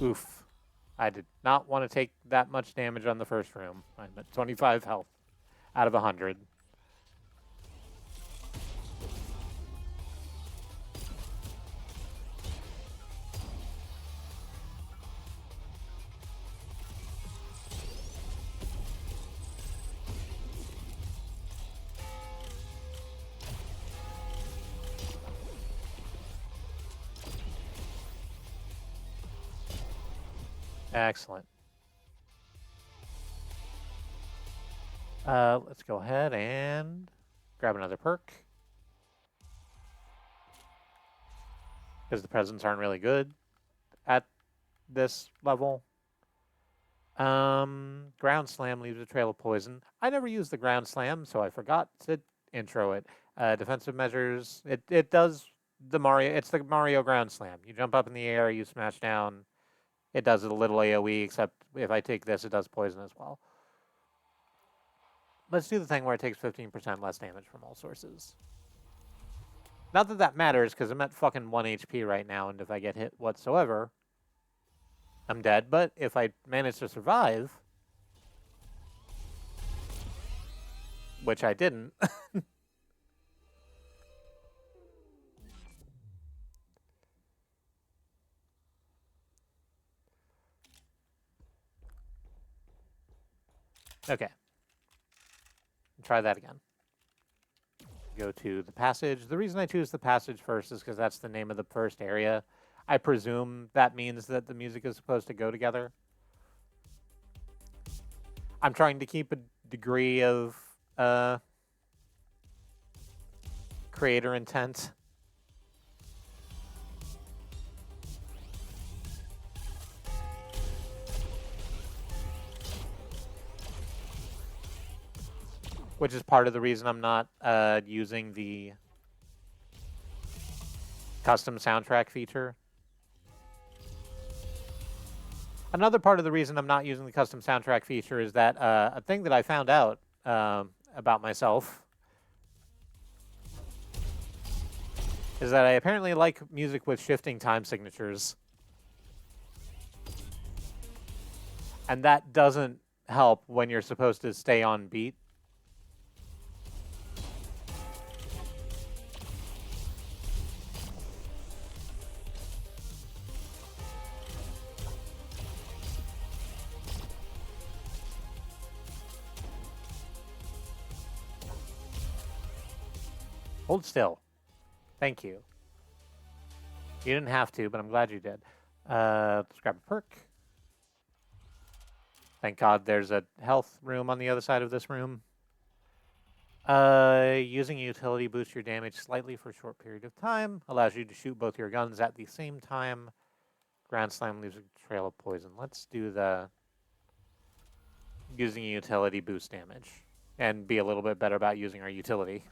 [SPEAKER 1] Oof. I did not want to take that much damage on the first room. I'm at 25 health out of 100. Excellent. Let's go ahead and grab another perk. Because the presents aren't really good at this level. Ground Slam leaves a trail of poison. I never used the Ground Slam, so I forgot to intro it. Defensive measures, it does the Mario, it's the Mario Ground Slam. You jump up in the air, you smash down. It does a little AoE, except if I take this, it does poison as well. Let's do the thing where it takes 15% less damage from all sources. Not that that matters, because I'm at fucking 1 HP right now, and if I get hit whatsoever, I'm dead. But if I manage to survive, which I didn't, okay. Try that again. Go to the passage. The reason I choose the passage first is because that's the name of the first area. I presume that means that the music is supposed to go together. I'm trying to keep a degree of creator intent. Which is part of the reason I'm not using the custom soundtrack feature. Another part of the reason I'm not using the custom soundtrack feature is that a thing that I found out about myself is that I apparently like music with shifting time signatures. And that doesn't help when you're supposed to stay on beat. Hold still. Thank you. You didn't have to, but I'm glad you did. Let's grab a perk. Thank God there's a health room on the other side of this room. Using a utility boosts your damage slightly for a short period of time. Allows you to shoot both your guns at the same time. Ground Slam leaves a trail of poison. Let's do the using a utility boost damage. And be a little bit better about using our utility.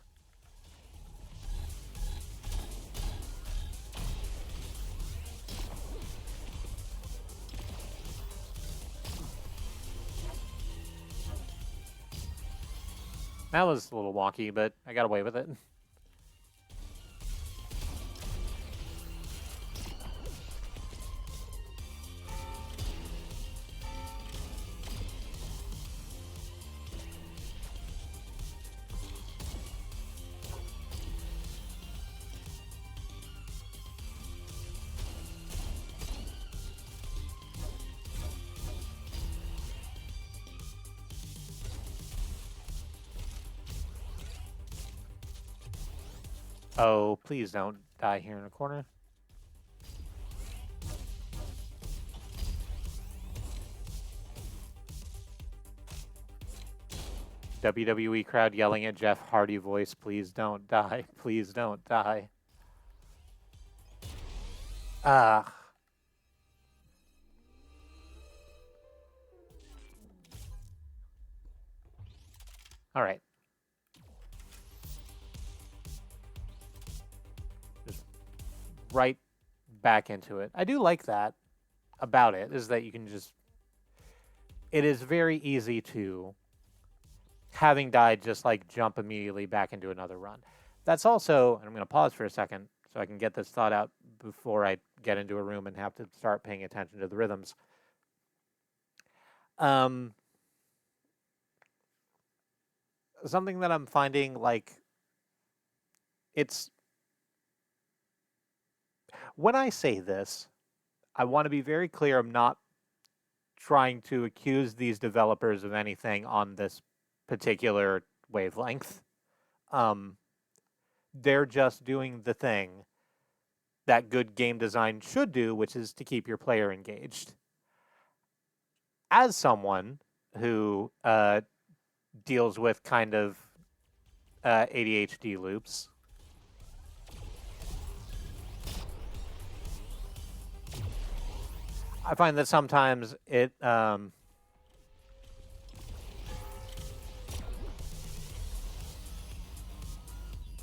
[SPEAKER 1] That was a little wonky, but I got away with it. Oh, please don't die here in a corner. WWE crowd yelling at Jeff Hardy voice, please don't die. Please don't die. Ah. All right. Just right back into it. I do like that about it, is that you can just... It is very easy to, having died, just like jump immediately back into another run. That's also, and I'm going to pause for a second so I can get this thought out before I get into a room and have to start paying attention to the rhythms. Something that I'm finding, like, it's... When I say this, I want to be very clear. I'm not trying to accuse these developers of anything on this particular wavelength. They're just doing the thing that good game design should do, which is to keep your player engaged. As someone who deals with kind of ADHD loops, I find that sometimes it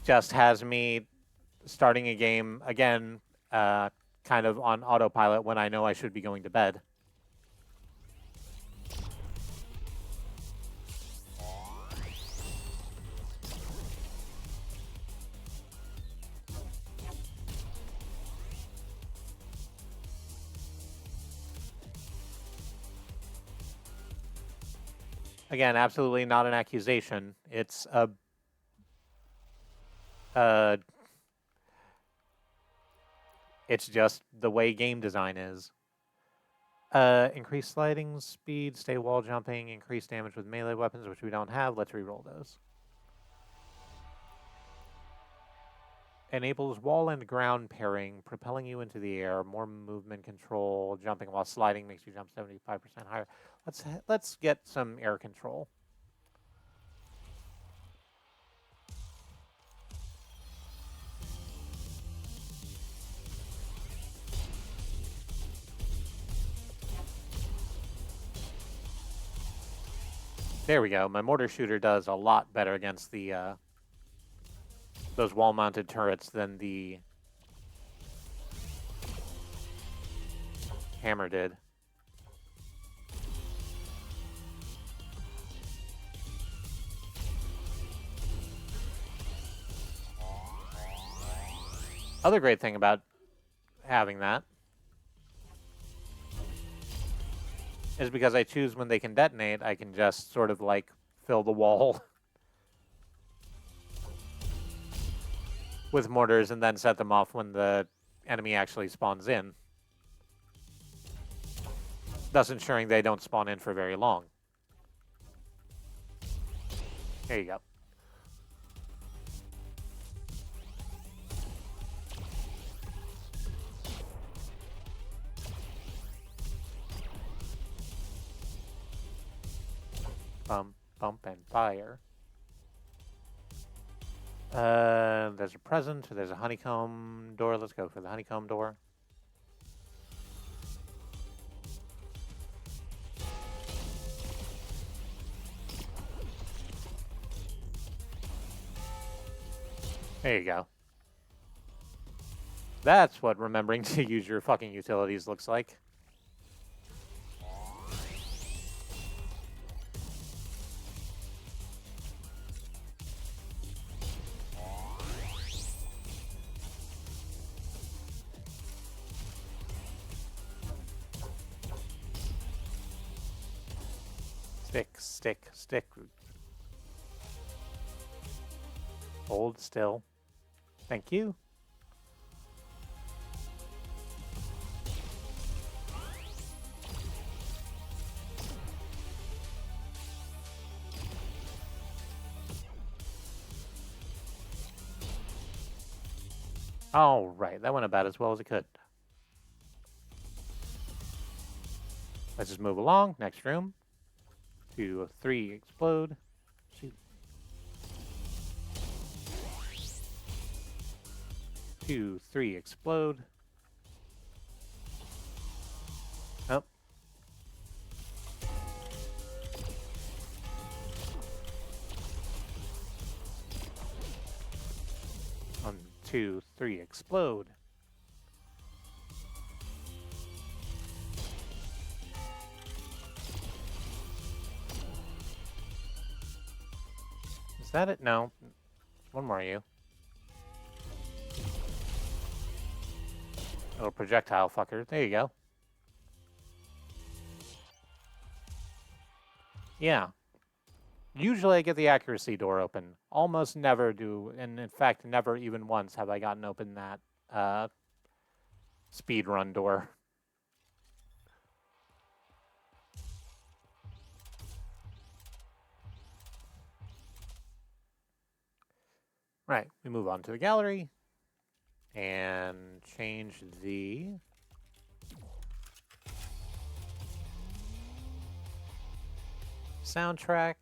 [SPEAKER 1] just has me starting a game again, kind of on autopilot when I know I should be going to bed. Again, absolutely not an accusation. It's a it's just the way game design is. Increase sliding speed, stay wall jumping, increase damage with melee weapons, which we don't have. Let's reroll those. Enables wall and ground pairing, propelling you into the air. More movement control. Jumping while sliding makes you jump 75% higher. Let's get some air control. There we go. My mortar shooter does a lot better against the those wall-mounted turrets than the hammer did. Other great thing about having that is because I choose when they can detonate, I can just sort of like fill the wall with mortars and then set them off when the enemy actually spawns in, thus ensuring they don't spawn in for very long. There you go. Bump, bump, and fire. There's a present. There's a honeycomb door. Let's go for the honeycomb door. There you go. That's what remembering to use your fucking utilities looks like. Stick. Hold still. Thank you. All right, that went about as well as it could. Let's just move along. Next room. 2 of 3, explode. Shoot. 2, 3, explode. Oh. 1, 2, 3, explode. Is that it? No. One more you. Little projectile fucker. There you go. Yeah. Usually I get the accuracy door open. Almost never do, and in fact, never even once have I gotten open that speed run door. Right, we move on to the gallery and change the soundtrack.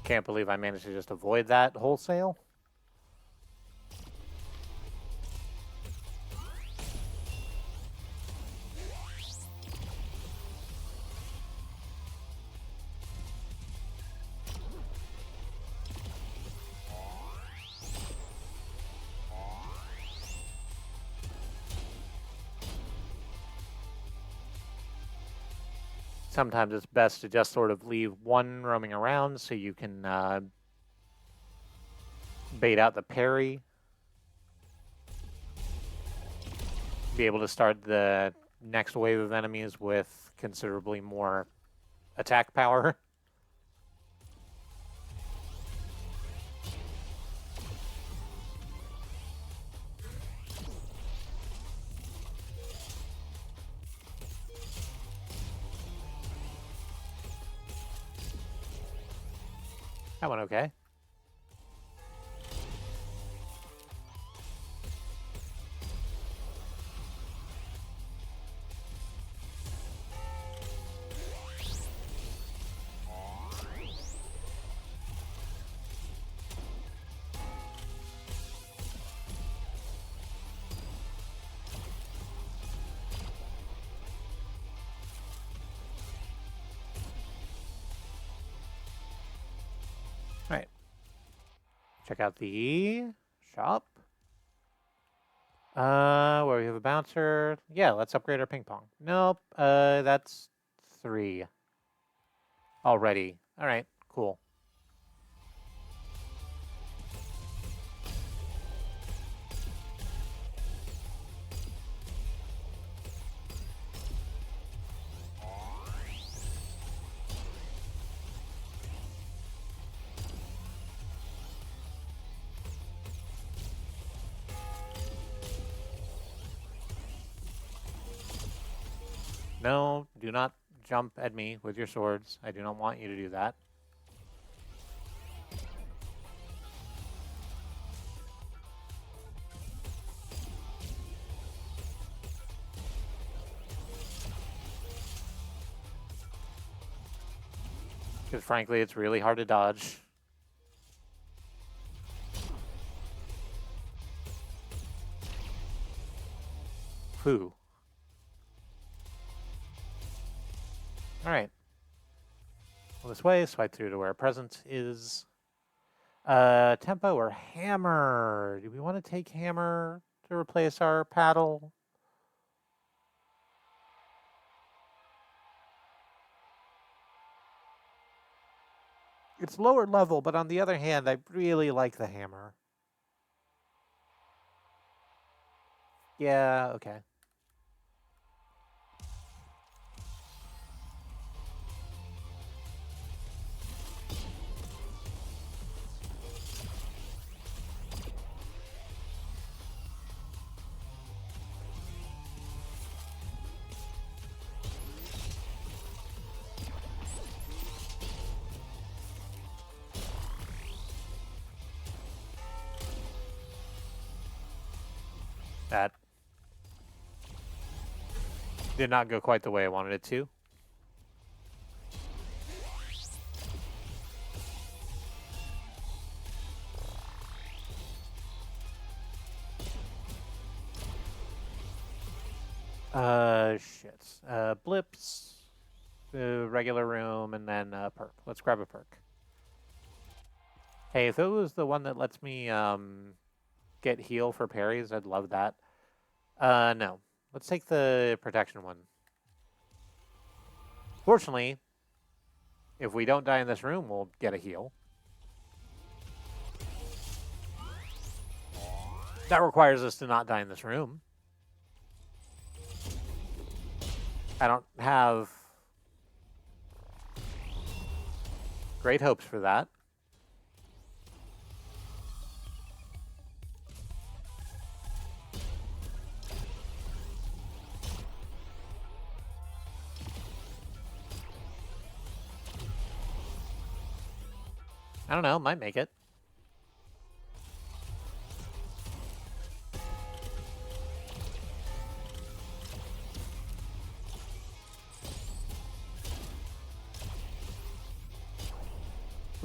[SPEAKER 1] Can't believe I managed to just avoid that wholesale. Sometimes it's best to just sort of leave one roaming around so you can bait out the parry. Be able to start the next wave of enemies with considerably more attack power. That went okay. Right. Check out the shop. Where we have a bouncer. Yeah, let's upgrade our ping pong. Nope. That's 3 already. All right, cool. No, do not jump at me with your swords. I do not want you to do that. Because frankly, it's really hard to dodge. Whew. All right. Well, this way, swipe through to where a present is. Tempo or hammer? Do we want to take hammer to replace our paddle? It's lower level, but on the other hand, I really like the hammer. Yeah, okay. That did not go quite the way I wanted it to. Shit. Blips, regular room, and then perk. Let's grab a perk. Hey, if it was the one that lets me get heal for parries, I'd love that. No. Let's take the protection one. Fortunately, if we don't die in this room, we'll get a heal. That requires us to not die in this room. I don't have great hopes for that. I don't know, might make it.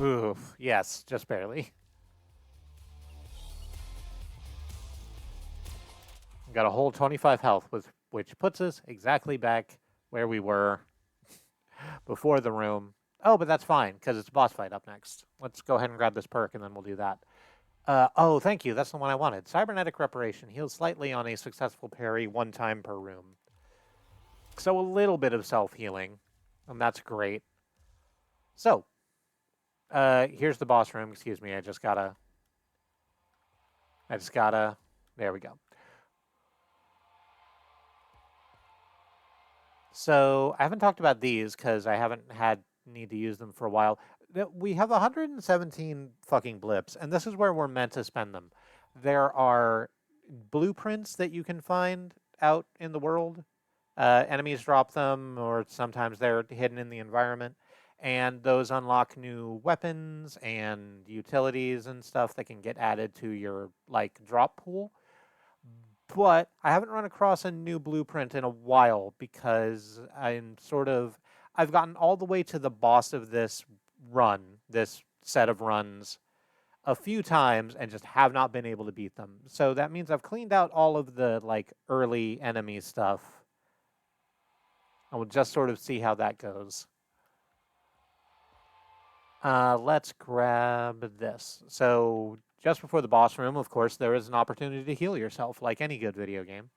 [SPEAKER 1] Oof, yes, just barely. Got a whole 25 health, which puts us exactly back where we were before the room. Oh, but that's fine, because it's a boss fight up next. Let's go ahead and grab this perk, and then we'll do that. Oh, thank you. That's the one I wanted. Cybernetic Reparation. Heals slightly on a successful parry 1 time per room. So a little bit of self-healing, and that's great. So, here's the boss room. Excuse me, I just gotta... There we go. So, I haven't talked about these, because I haven't had need to use them for a while. We have 117 fucking blips, and this is where we're meant to spend them. There are blueprints that you can find out in the world. Enemies drop them, or sometimes they're hidden in the environment. And those unlock new weapons and utilities and stuff that can get added to your, like, drop pool. But I haven't run across a new blueprint in a while because I've gotten all the way to the boss of this run, this set of runs, a few times and just have not been able to beat them. So that means I've cleaned out all of the, like, early enemy stuff. And we'll just sort of see how that goes. Let's grab this. So just before the boss room, of course, there is an opportunity to heal yourself, like any good video game.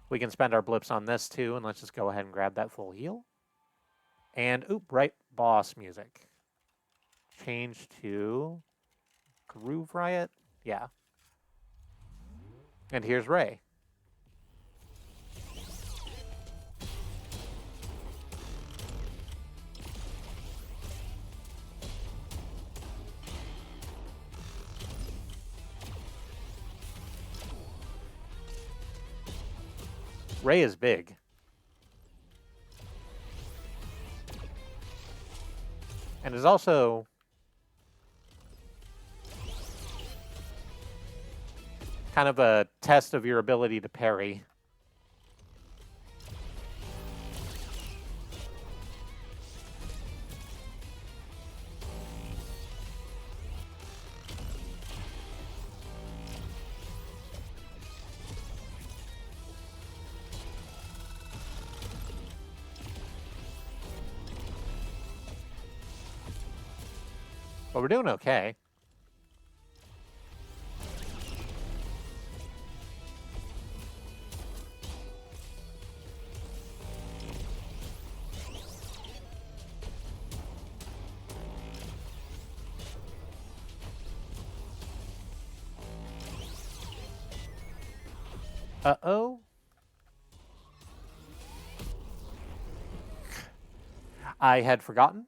[SPEAKER 1] We can spend our blips on this too, and let's just go ahead and grab that full heal. And, oop, right, boss music. Change to Groove Riot? Yeah. And here's Ray. Ray is big. And is also kind of a test of your ability to parry. But we're doing okay. Uh-oh. I had forgotten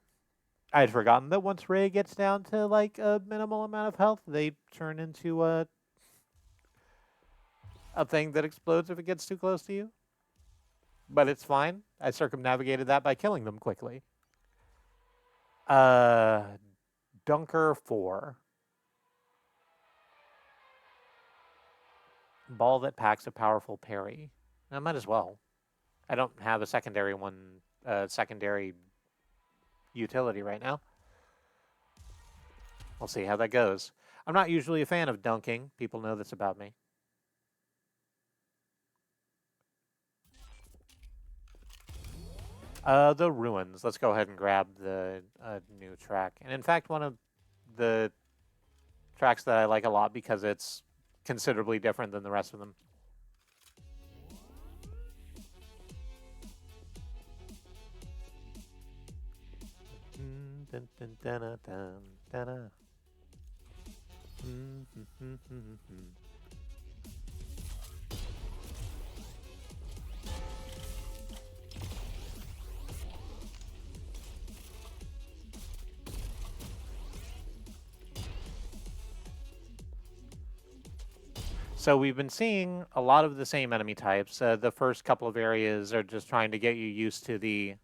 [SPEAKER 1] that once Ray gets down to, like, a minimal amount of health, they turn into a thing that explodes if it gets too close to you. But it's fine. I circumnavigated that by killing them quickly. Dunker 4. Ball that packs a powerful parry. I might as well. I don't have a secondary utility right now. We'll see how that goes. I'm not usually a fan of dunking. People know this about me. The ruins. Let's go ahead and grab the new track. And in fact, one of the tracks that I like a lot because it's considerably different than the rest of them. Dun, dun, dun, dun, dun, dun, dun. So we've been seeing a lot of the same enemy types. The first couple of areas are just trying to get you used to the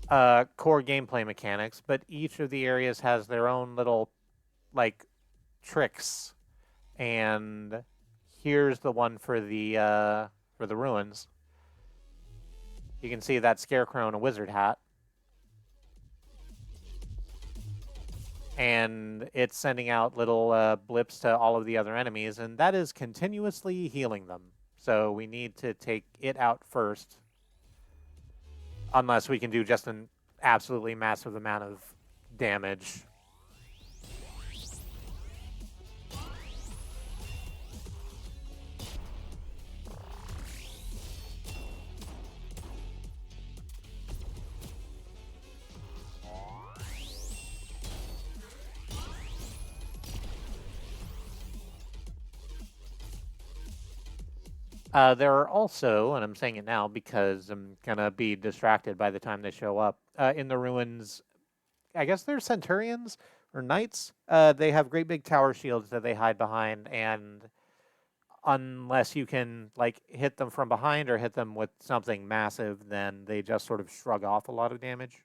[SPEAKER 1] core gameplay mechanics, but each of the areas has their own little, like, tricks. And here's the one for the ruins. You can see that scarecrow in a wizard hat. And it's sending out little blips to all of the other enemies, and that is continuously healing them. So we need to take it out first, unless we can do just an absolutely massive amount of damage. There are also, and I'm saying it now because I'm going to be distracted by the time they show up, in the ruins, I guess they're centurions or knights. They have great big tower shields that they hide behind, and unless you can, like, hit them from behind or hit them with something massive, then they just sort of shrug off a lot of damage.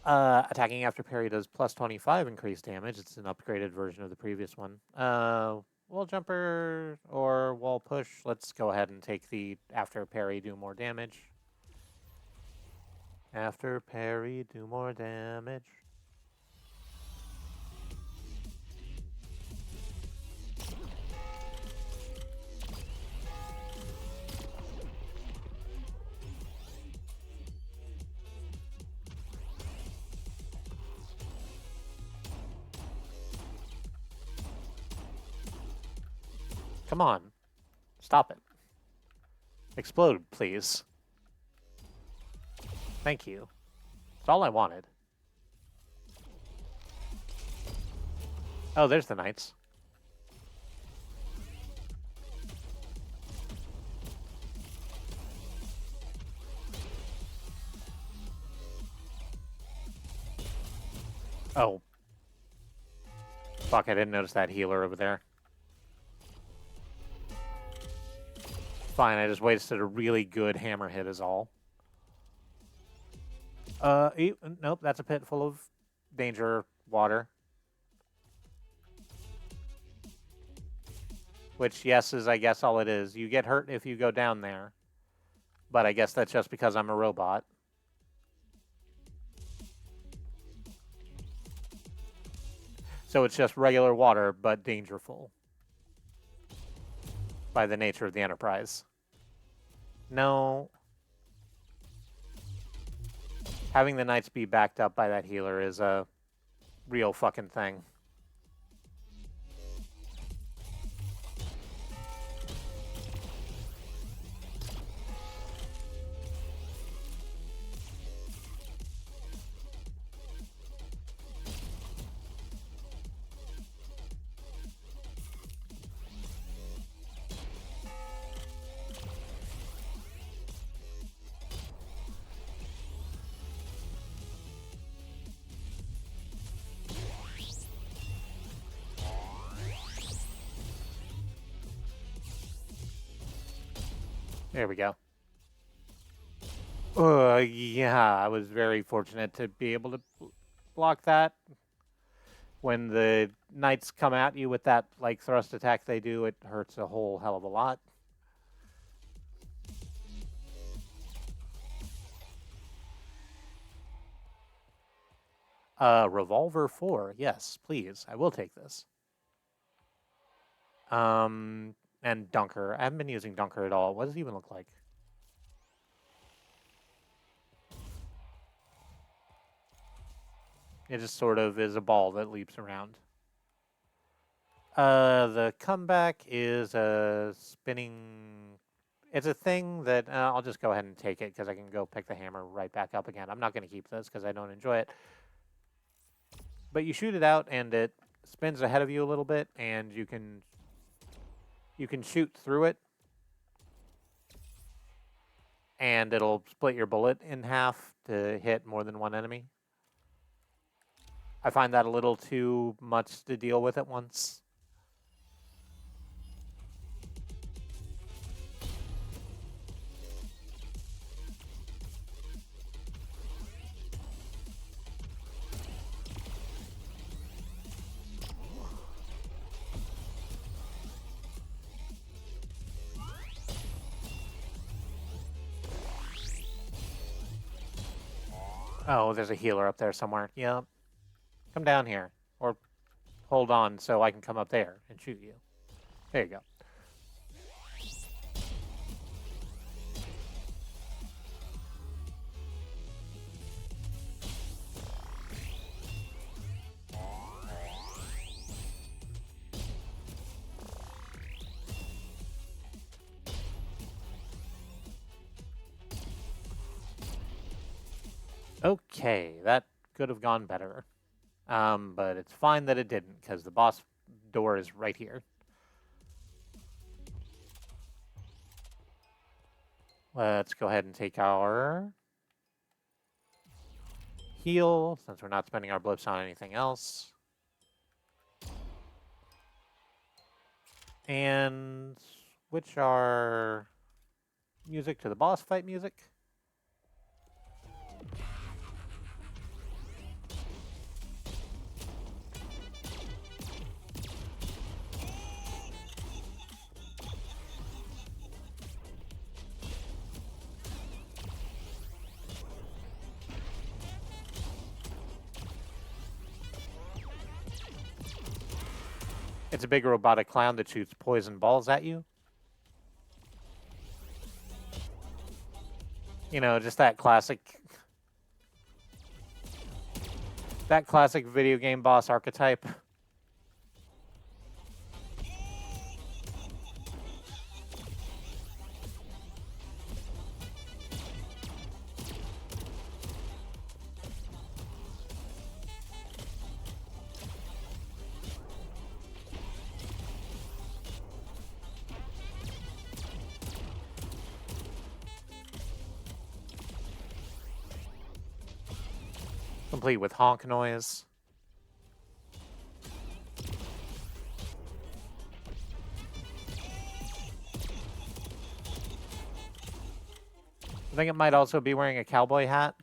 [SPEAKER 1] Attacking after parry does plus 25 increased damage. It's an upgraded version of the previous one. Wall jumper or wall push. Let's go ahead and take the after parry, do more damage. After parry, do more damage. Come on. Stop it. Explode, please. Thank you. That's all I wanted. Oh, there's the knights. Oh. Fuck, I didn't notice that healer over there. Fine, I just wasted a really good hammer hit is all. Nope, that's a pit full of danger water. Which, yes, is I guess all it is. You get hurt if you go down there. But I guess that's just because I'm a robot. So it's just regular water, but dangerful. By the nature of the Enterprise. No. Having the knights be backed up by that healer is a real fucking thing. There we go. Yeah, I was very fortunate to be able to block that. When the knights come at you with that like thrust attack they do, it hurts a whole hell of a lot. Revolver 4, yes, please. I will take this. And Dunker. I haven't been using Dunker at all. What does it even look like? It just sort of is a ball that leaps around. The comeback is a spinning. It's a thing that I'll just go ahead and take it because I can go pick the hammer right back up again. I'm not going to keep this because I don't enjoy it. But you shoot it out and it spins ahead of you a little bit, and you can shoot through it, and it'll split your bullet in half to hit more than one enemy. I find that a little too much to deal with at once. Oh, there's a healer up there somewhere. Yeah. Come down here. Or hold on so I can come up there and shoot you. There you go. Okay, that could have gone better. But it's fine that it didn't, because the boss door is right here. Let's go ahead and take our heal, since we're not spending our blips on anything else. And switch our music to the boss fight music. It's a big robotic clown that shoots poison balls at you. You know, just that classic video game boss archetype. Complete with honk noise. I think it might also be wearing a cowboy hat.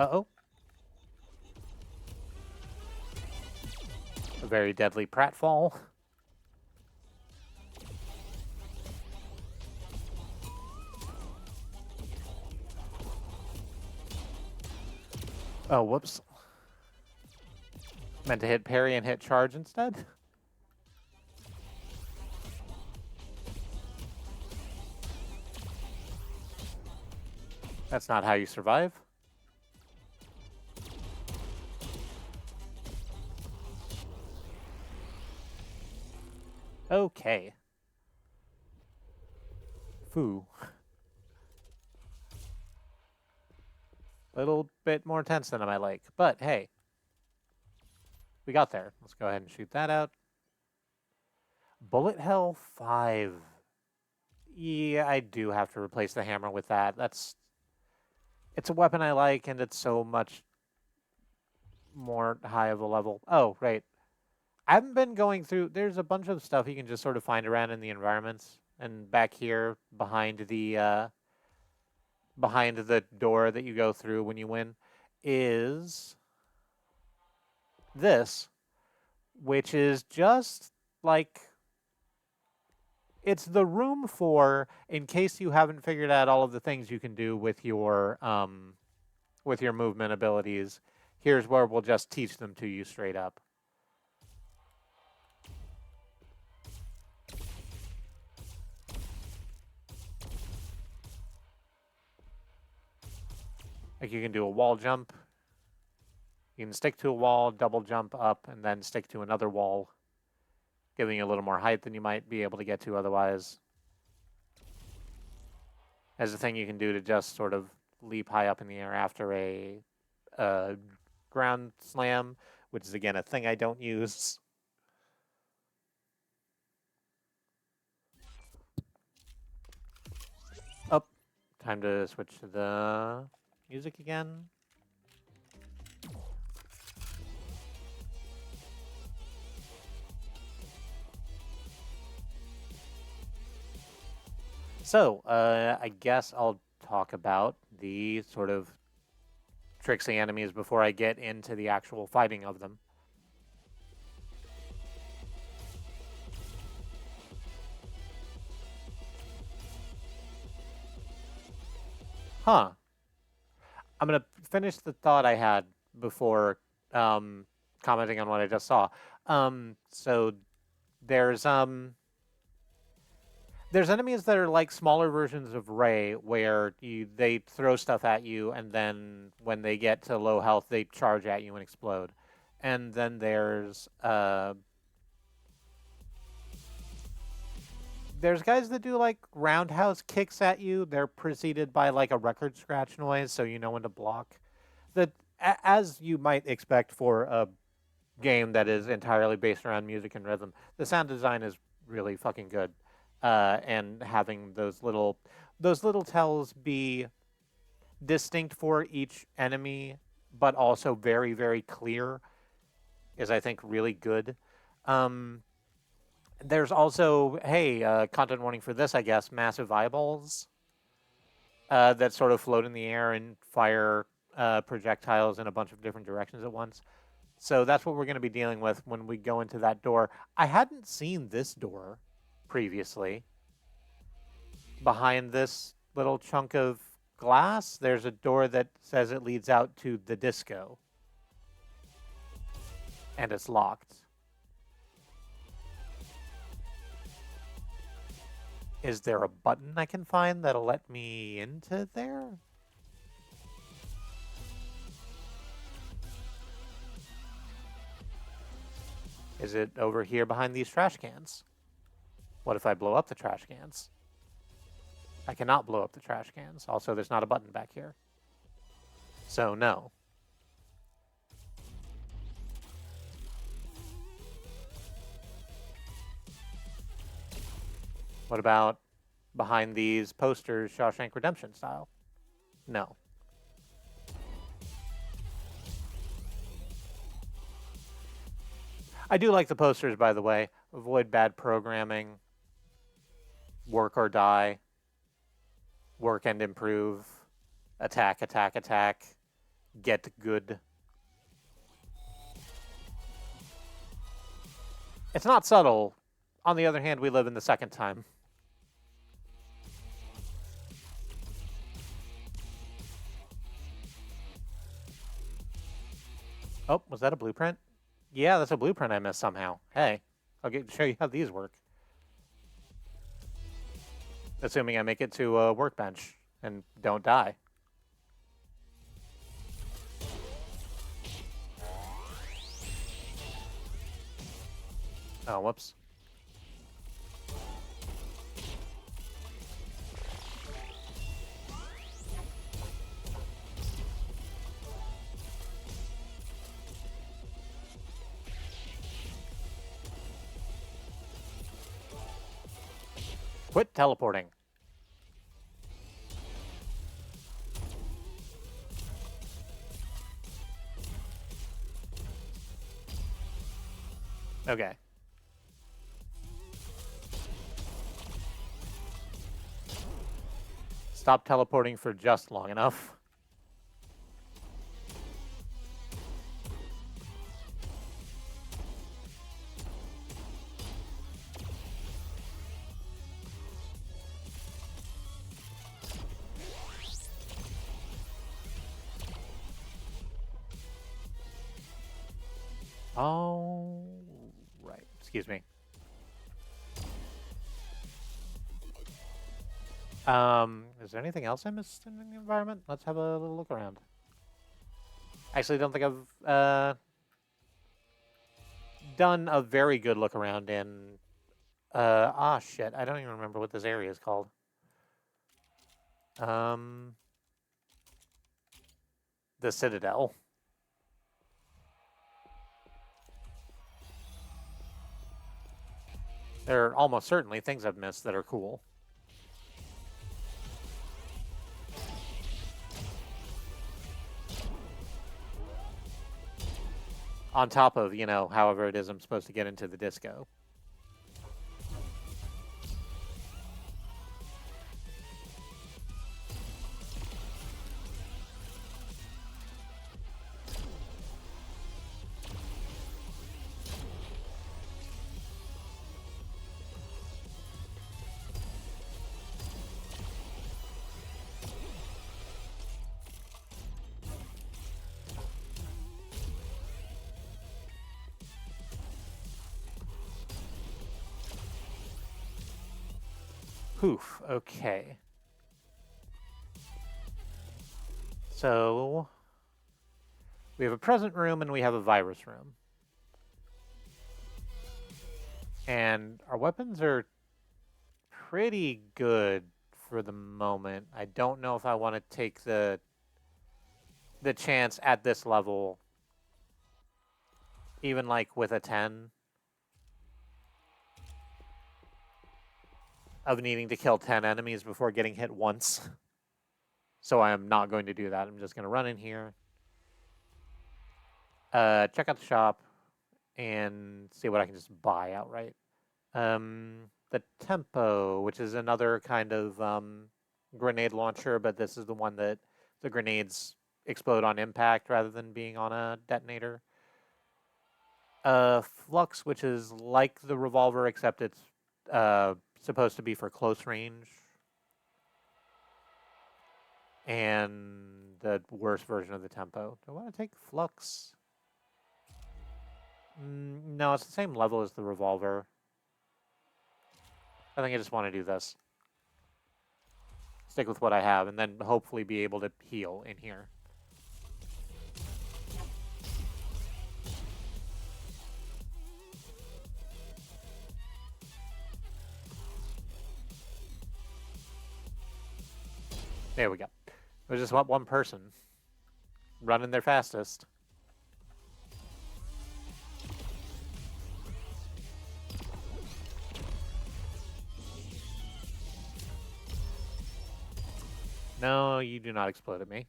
[SPEAKER 1] Uh-oh. A very deadly pratfall. Oh, whoops. Meant to hit parry and hit charge instead. That's not how you survive. Okay. Foo. Little bit more tense than I might like, but hey. We got there. Let's go ahead and shoot that out. Bullet Hell 5. Yeah, I do have to replace the hammer with that. It's a weapon I like, and it's so much more high of a level. Oh, right. I haven't been going through... There's a bunch of stuff you can just sort of find around in the environments and back here behind the door that you go through when you win is this, which is just like it's the room for in case you haven't figured out all of the things you can do with your movement abilities. Here's where we'll just teach them to you straight up. Like you can do a wall jump. You can stick to a wall, double jump up, and then stick to another wall, giving you a little more height than you might be able to get to otherwise. As a thing you can do to just sort of leap high up in the air after a ground slam, which is again a thing I don't use. Oh, time to switch to the music again. So, I guess I'll talk about the sort of tricksy enemies before I get into the actual fighting of them. Huh. I'm going to finish the thought I had before commenting on what I just saw. So there's enemies that are like smaller versions of Ray, where they throw stuff at you, and then when they get to low health, they charge at you and explode. And then there's guys that do like roundhouse kicks at you. They're preceded by like a record scratch noise, so you know when to block. That, as you might expect for a game that is entirely based around music and rhythm, the sound design is really fucking good. And having those little tells be distinct for each enemy, but also very, very clear, is I think really good. There's also, hey, content warning for this, I guess, massive eyeballs that sort of float in the air and fire projectiles in a bunch of different directions at once. So that's what we're going to be dealing with when we go into that door. I hadn't seen this door previously. Behind this little chunk of glass, there's a door that says it leads out to the disco. And it's locked. Is there a button I can find that'll let me into there? Is it over here behind these trash cans? What if I blow up the trash cans? I cannot blow up the trash cans. Also, there's not a button back here. So, no. What about behind these posters, Shawshank Redemption style? No. I do like the posters, by the way. Avoid bad programming. Work or die. Work and improve. Attack, attack, attack. Get good. It's not subtle. On the other hand, we live in the second time. Oh, was that a blueprint? Yeah, that's a blueprint I missed somehow. Hey, I'll show you how these work. Assuming I make it to a workbench and don't die. Oh, whoops. Quit teleporting. Okay. stop teleporting for just long enough. Oh, right. Excuse me. Is there anything else I missed in the environment? Let's have a little look around. Actually, I don't think I've done a very good look around in... shit. I don't even remember what this area is called. The Citadel. There are almost certainly things I've missed that are cool. On top of, you know, however it is I'm supposed to get into the disco. Poof, okay. So, we have a present room and we have a virus room. And our weapons are pretty good for the moment. I don't know if I want to take the chance at this level, even like with a 10, of needing to kill 10 enemies before getting hit once. So I am not going to do that. I'm just going to run in here, check out the shop, and see what I can just buy outright. The Tempo, which is another kind of grenade launcher, but this is the one that the grenades explode on impact rather than being on a detonator. Flux, which is like the revolver, except it's supposed to be for close range. And the worst version of the Tempo. Do I want to take Flux? No, it's the same level as the revolver. I think I just want to do this. Stick with what I have, and then hopefully be able to heal in here. There we go. We just want one person running their fastest. No, you do not explode at me.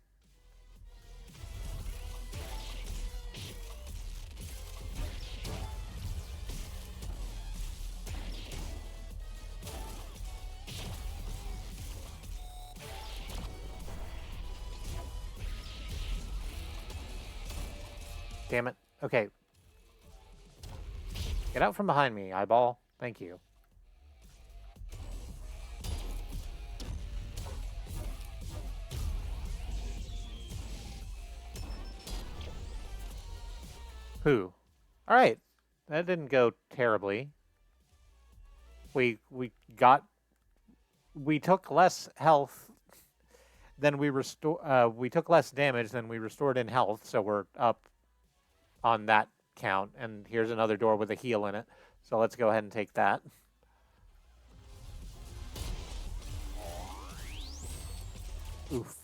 [SPEAKER 1] Damn it. Okay. Get out from behind me, eyeball. Thank you. Who? All right. That didn't go terribly. We took less health than we took less damage than we restored in health, so we're up on that count. And here's another door with a heal in it. So let's go ahead and take that. Oof.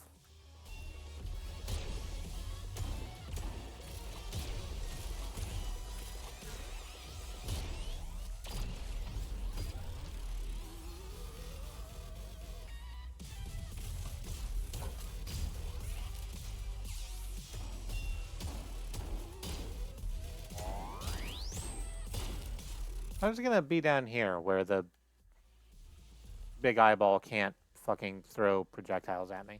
[SPEAKER 1] I was going to be down here where the big eyeball can't fucking throw projectiles at me.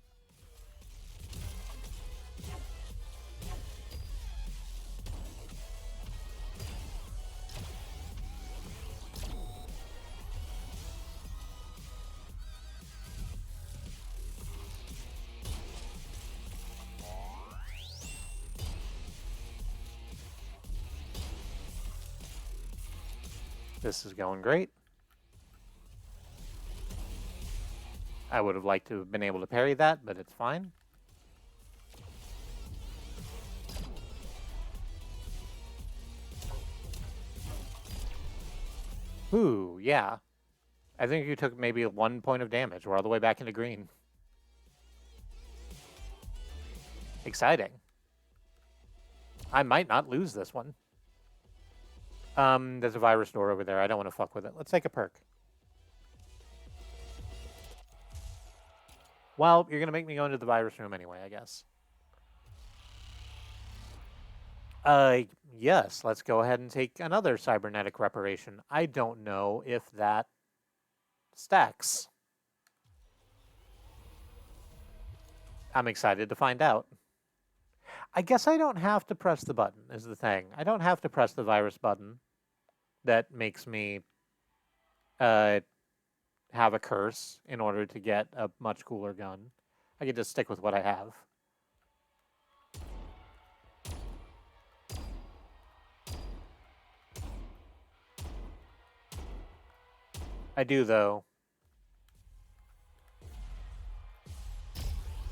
[SPEAKER 1] This is going great. I would have liked to have been able to parry that, but it's fine. Ooh, yeah. I think you took maybe 1 point of damage. We're all the way back into green. Exciting. I might not lose this one. There's a virus door over there. I don't want to fuck with it. Let's take a perk. Well, you're going to make me go into the virus room anyway, I guess. Yes, let's go ahead and take another cybernetic reparation. I don't know if that stacks. I'm excited to find out. I guess I don't have to press the button, is the thing. I don't have to press the virus button that makes me have a curse in order to get a much cooler gun. I can just stick with what I have. I do, though.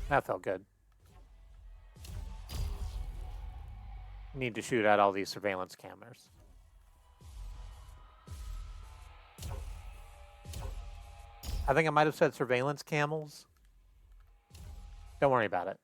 [SPEAKER 1] That felt good. Need to shoot at all these surveillance cameras. I think I might have said surveillance camels. Don't worry about it.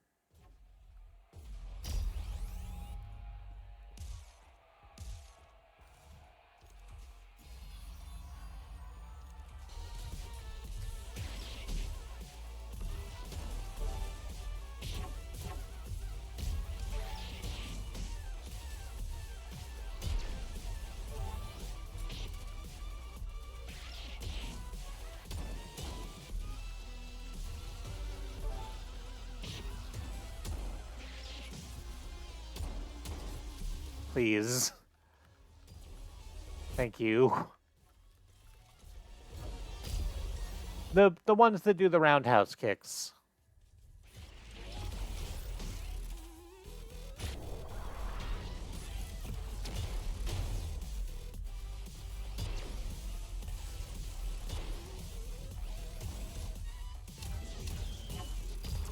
[SPEAKER 1] Please. Thank you. The ones that do the roundhouse kicks.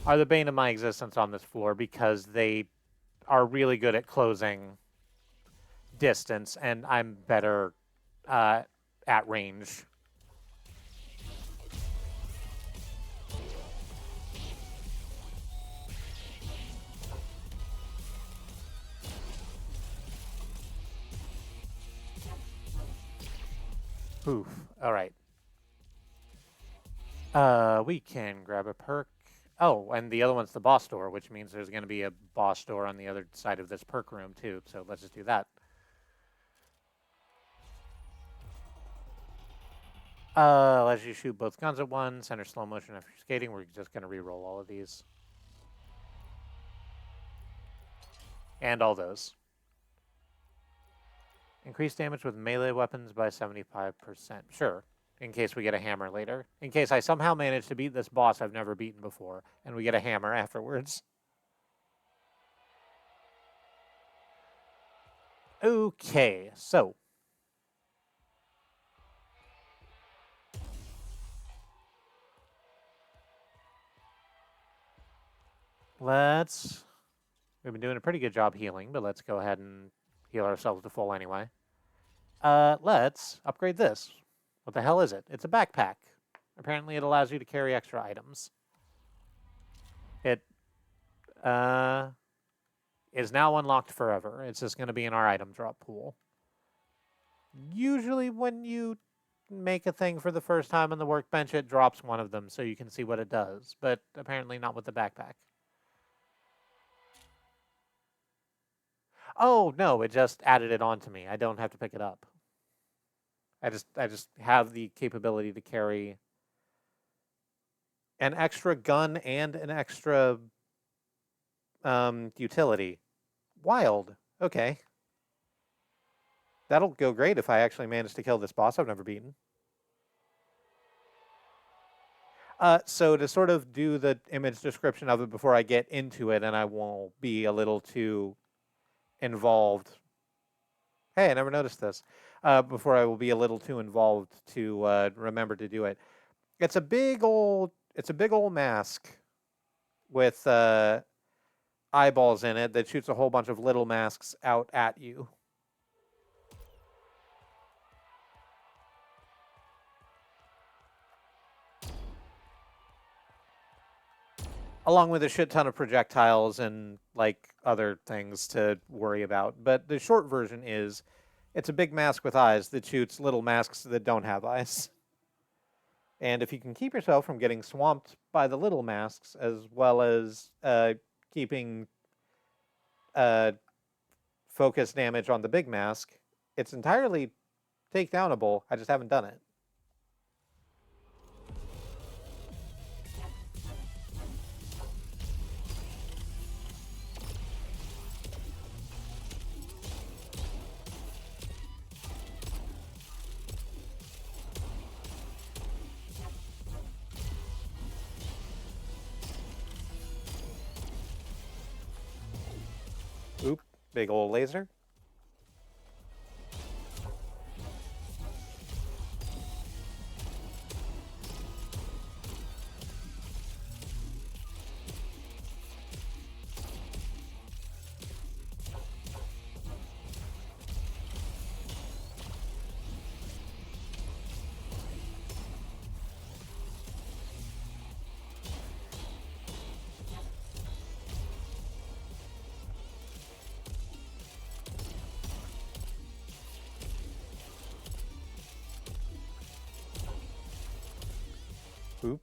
[SPEAKER 1] Are the bane of my existence on this floor because they are really good at closing distance, and I'm better at range. Oof. All right. We can grab a perk. Oh, and the other one's the boss door, which means there's going to be a boss door on the other side of this perk room, too. So let's just do that. Allows you to shoot both guns at once. Center slow motion after skating. We're just going to re-roll all of these. And all those. Increase damage with melee weapons by 75%. Sure. In case we get a hammer later. In case I somehow manage to beat this boss I've never beaten before, and we get a hammer afterwards. Okay, so. We've been doing a pretty good job healing, but let's go ahead and heal ourselves to full anyway. Let's upgrade this. What the hell is it? It's a backpack. Apparently it allows you to carry extra items. It is now unlocked forever. It's just going to be in our item drop pool. Usually when you make a thing for the first time on the workbench, it drops one of them so you can see what it does, but apparently not with the backpack. Oh, no, it just added it on to me. I don't have to pick it up. I just have the capability to carry An extra gun and an extra utility. Wild. Okay. That'll go great if I actually manage to kill this boss I've never beaten. So to sort of do the image description of it before I get into it, and I won't be a little too involved. Hey, I never noticed this. Before I will be a little too involved to remember to do it. It's a big old mask with eyeballs in it that shoots a whole bunch of little masks out at you. Along with a shit ton of projectiles and like other things to worry about. But the short version is it's a big mask with eyes that shoots little masks that don't have eyes. And if you can keep yourself from getting swamped by the little masks, as well as keeping focus damage on the big mask, it's entirely takedownable. I just haven't done it. Oop, big old laser. Oop.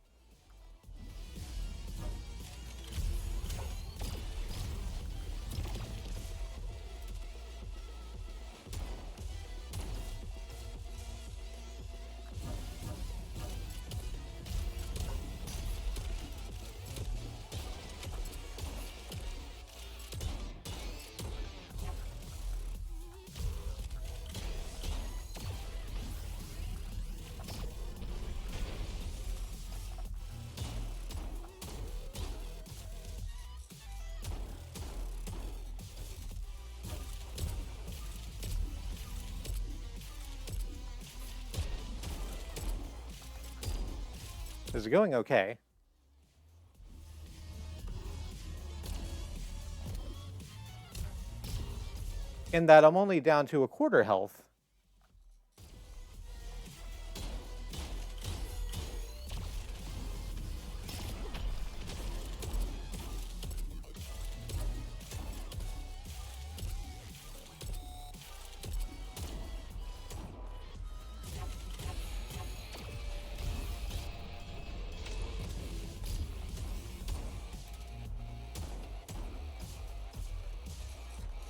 [SPEAKER 1] This is going okay. In that I'm only down to a quarter health.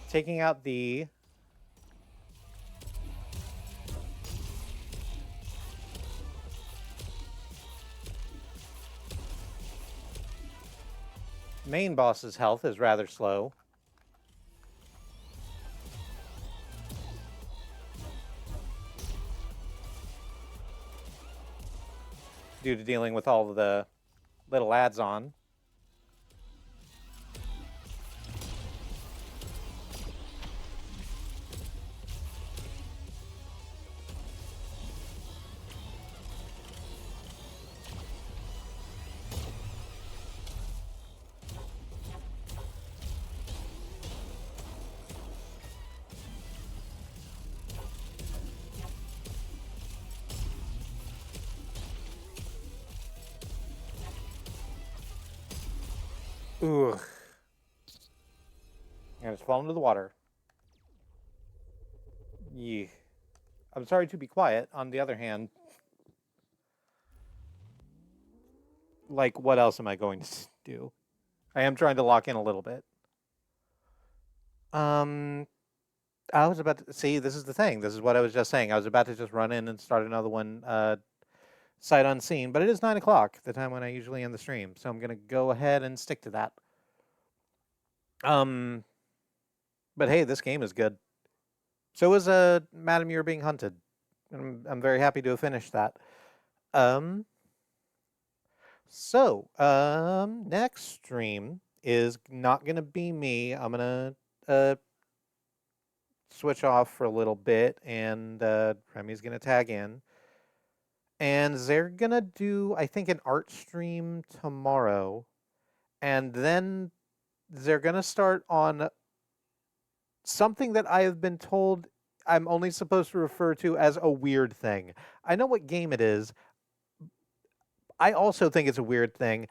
[SPEAKER 1] Taking out the main boss's health is rather slow. Due to dealing with all of the little ads on. Ugh. And it's fallen to the water. Yeah. I'm sorry to be quiet. On the other hand, like, what else am I going to do? I am trying to lock in a little bit. I was about to see. This is the thing. This is what I was just saying. I was about to just run in and start another one sight unseen, but it is 9 o'clock, the time when I usually end the stream, so I'm going to go ahead and stick to that. But hey, this game is good. So is Madam You're Being Hunted. I'm very happy to have finished that. Next stream is not going to be me. I'm going to switch off for a little bit, and Remy's going to tag in. And they're going to do, I think, an art stream tomorrow. And then they're going to start on something that I have been told I'm only supposed to refer to as a weird thing. I know what game it is. I also think it's a weird thing.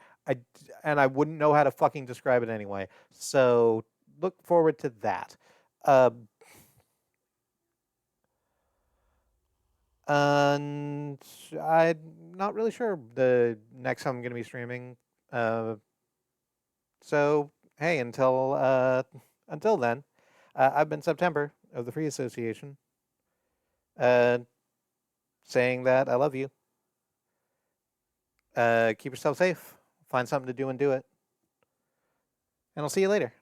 [SPEAKER 1] I wouldn't know how to fucking describe it anyway. So look forward to that. And I'm not really sure the next time I'm going to be streaming. So hey, until then, I've been September of the Free Association, saying that I love you. Keep yourself safe. Find something to do and do it. And I'll see you later.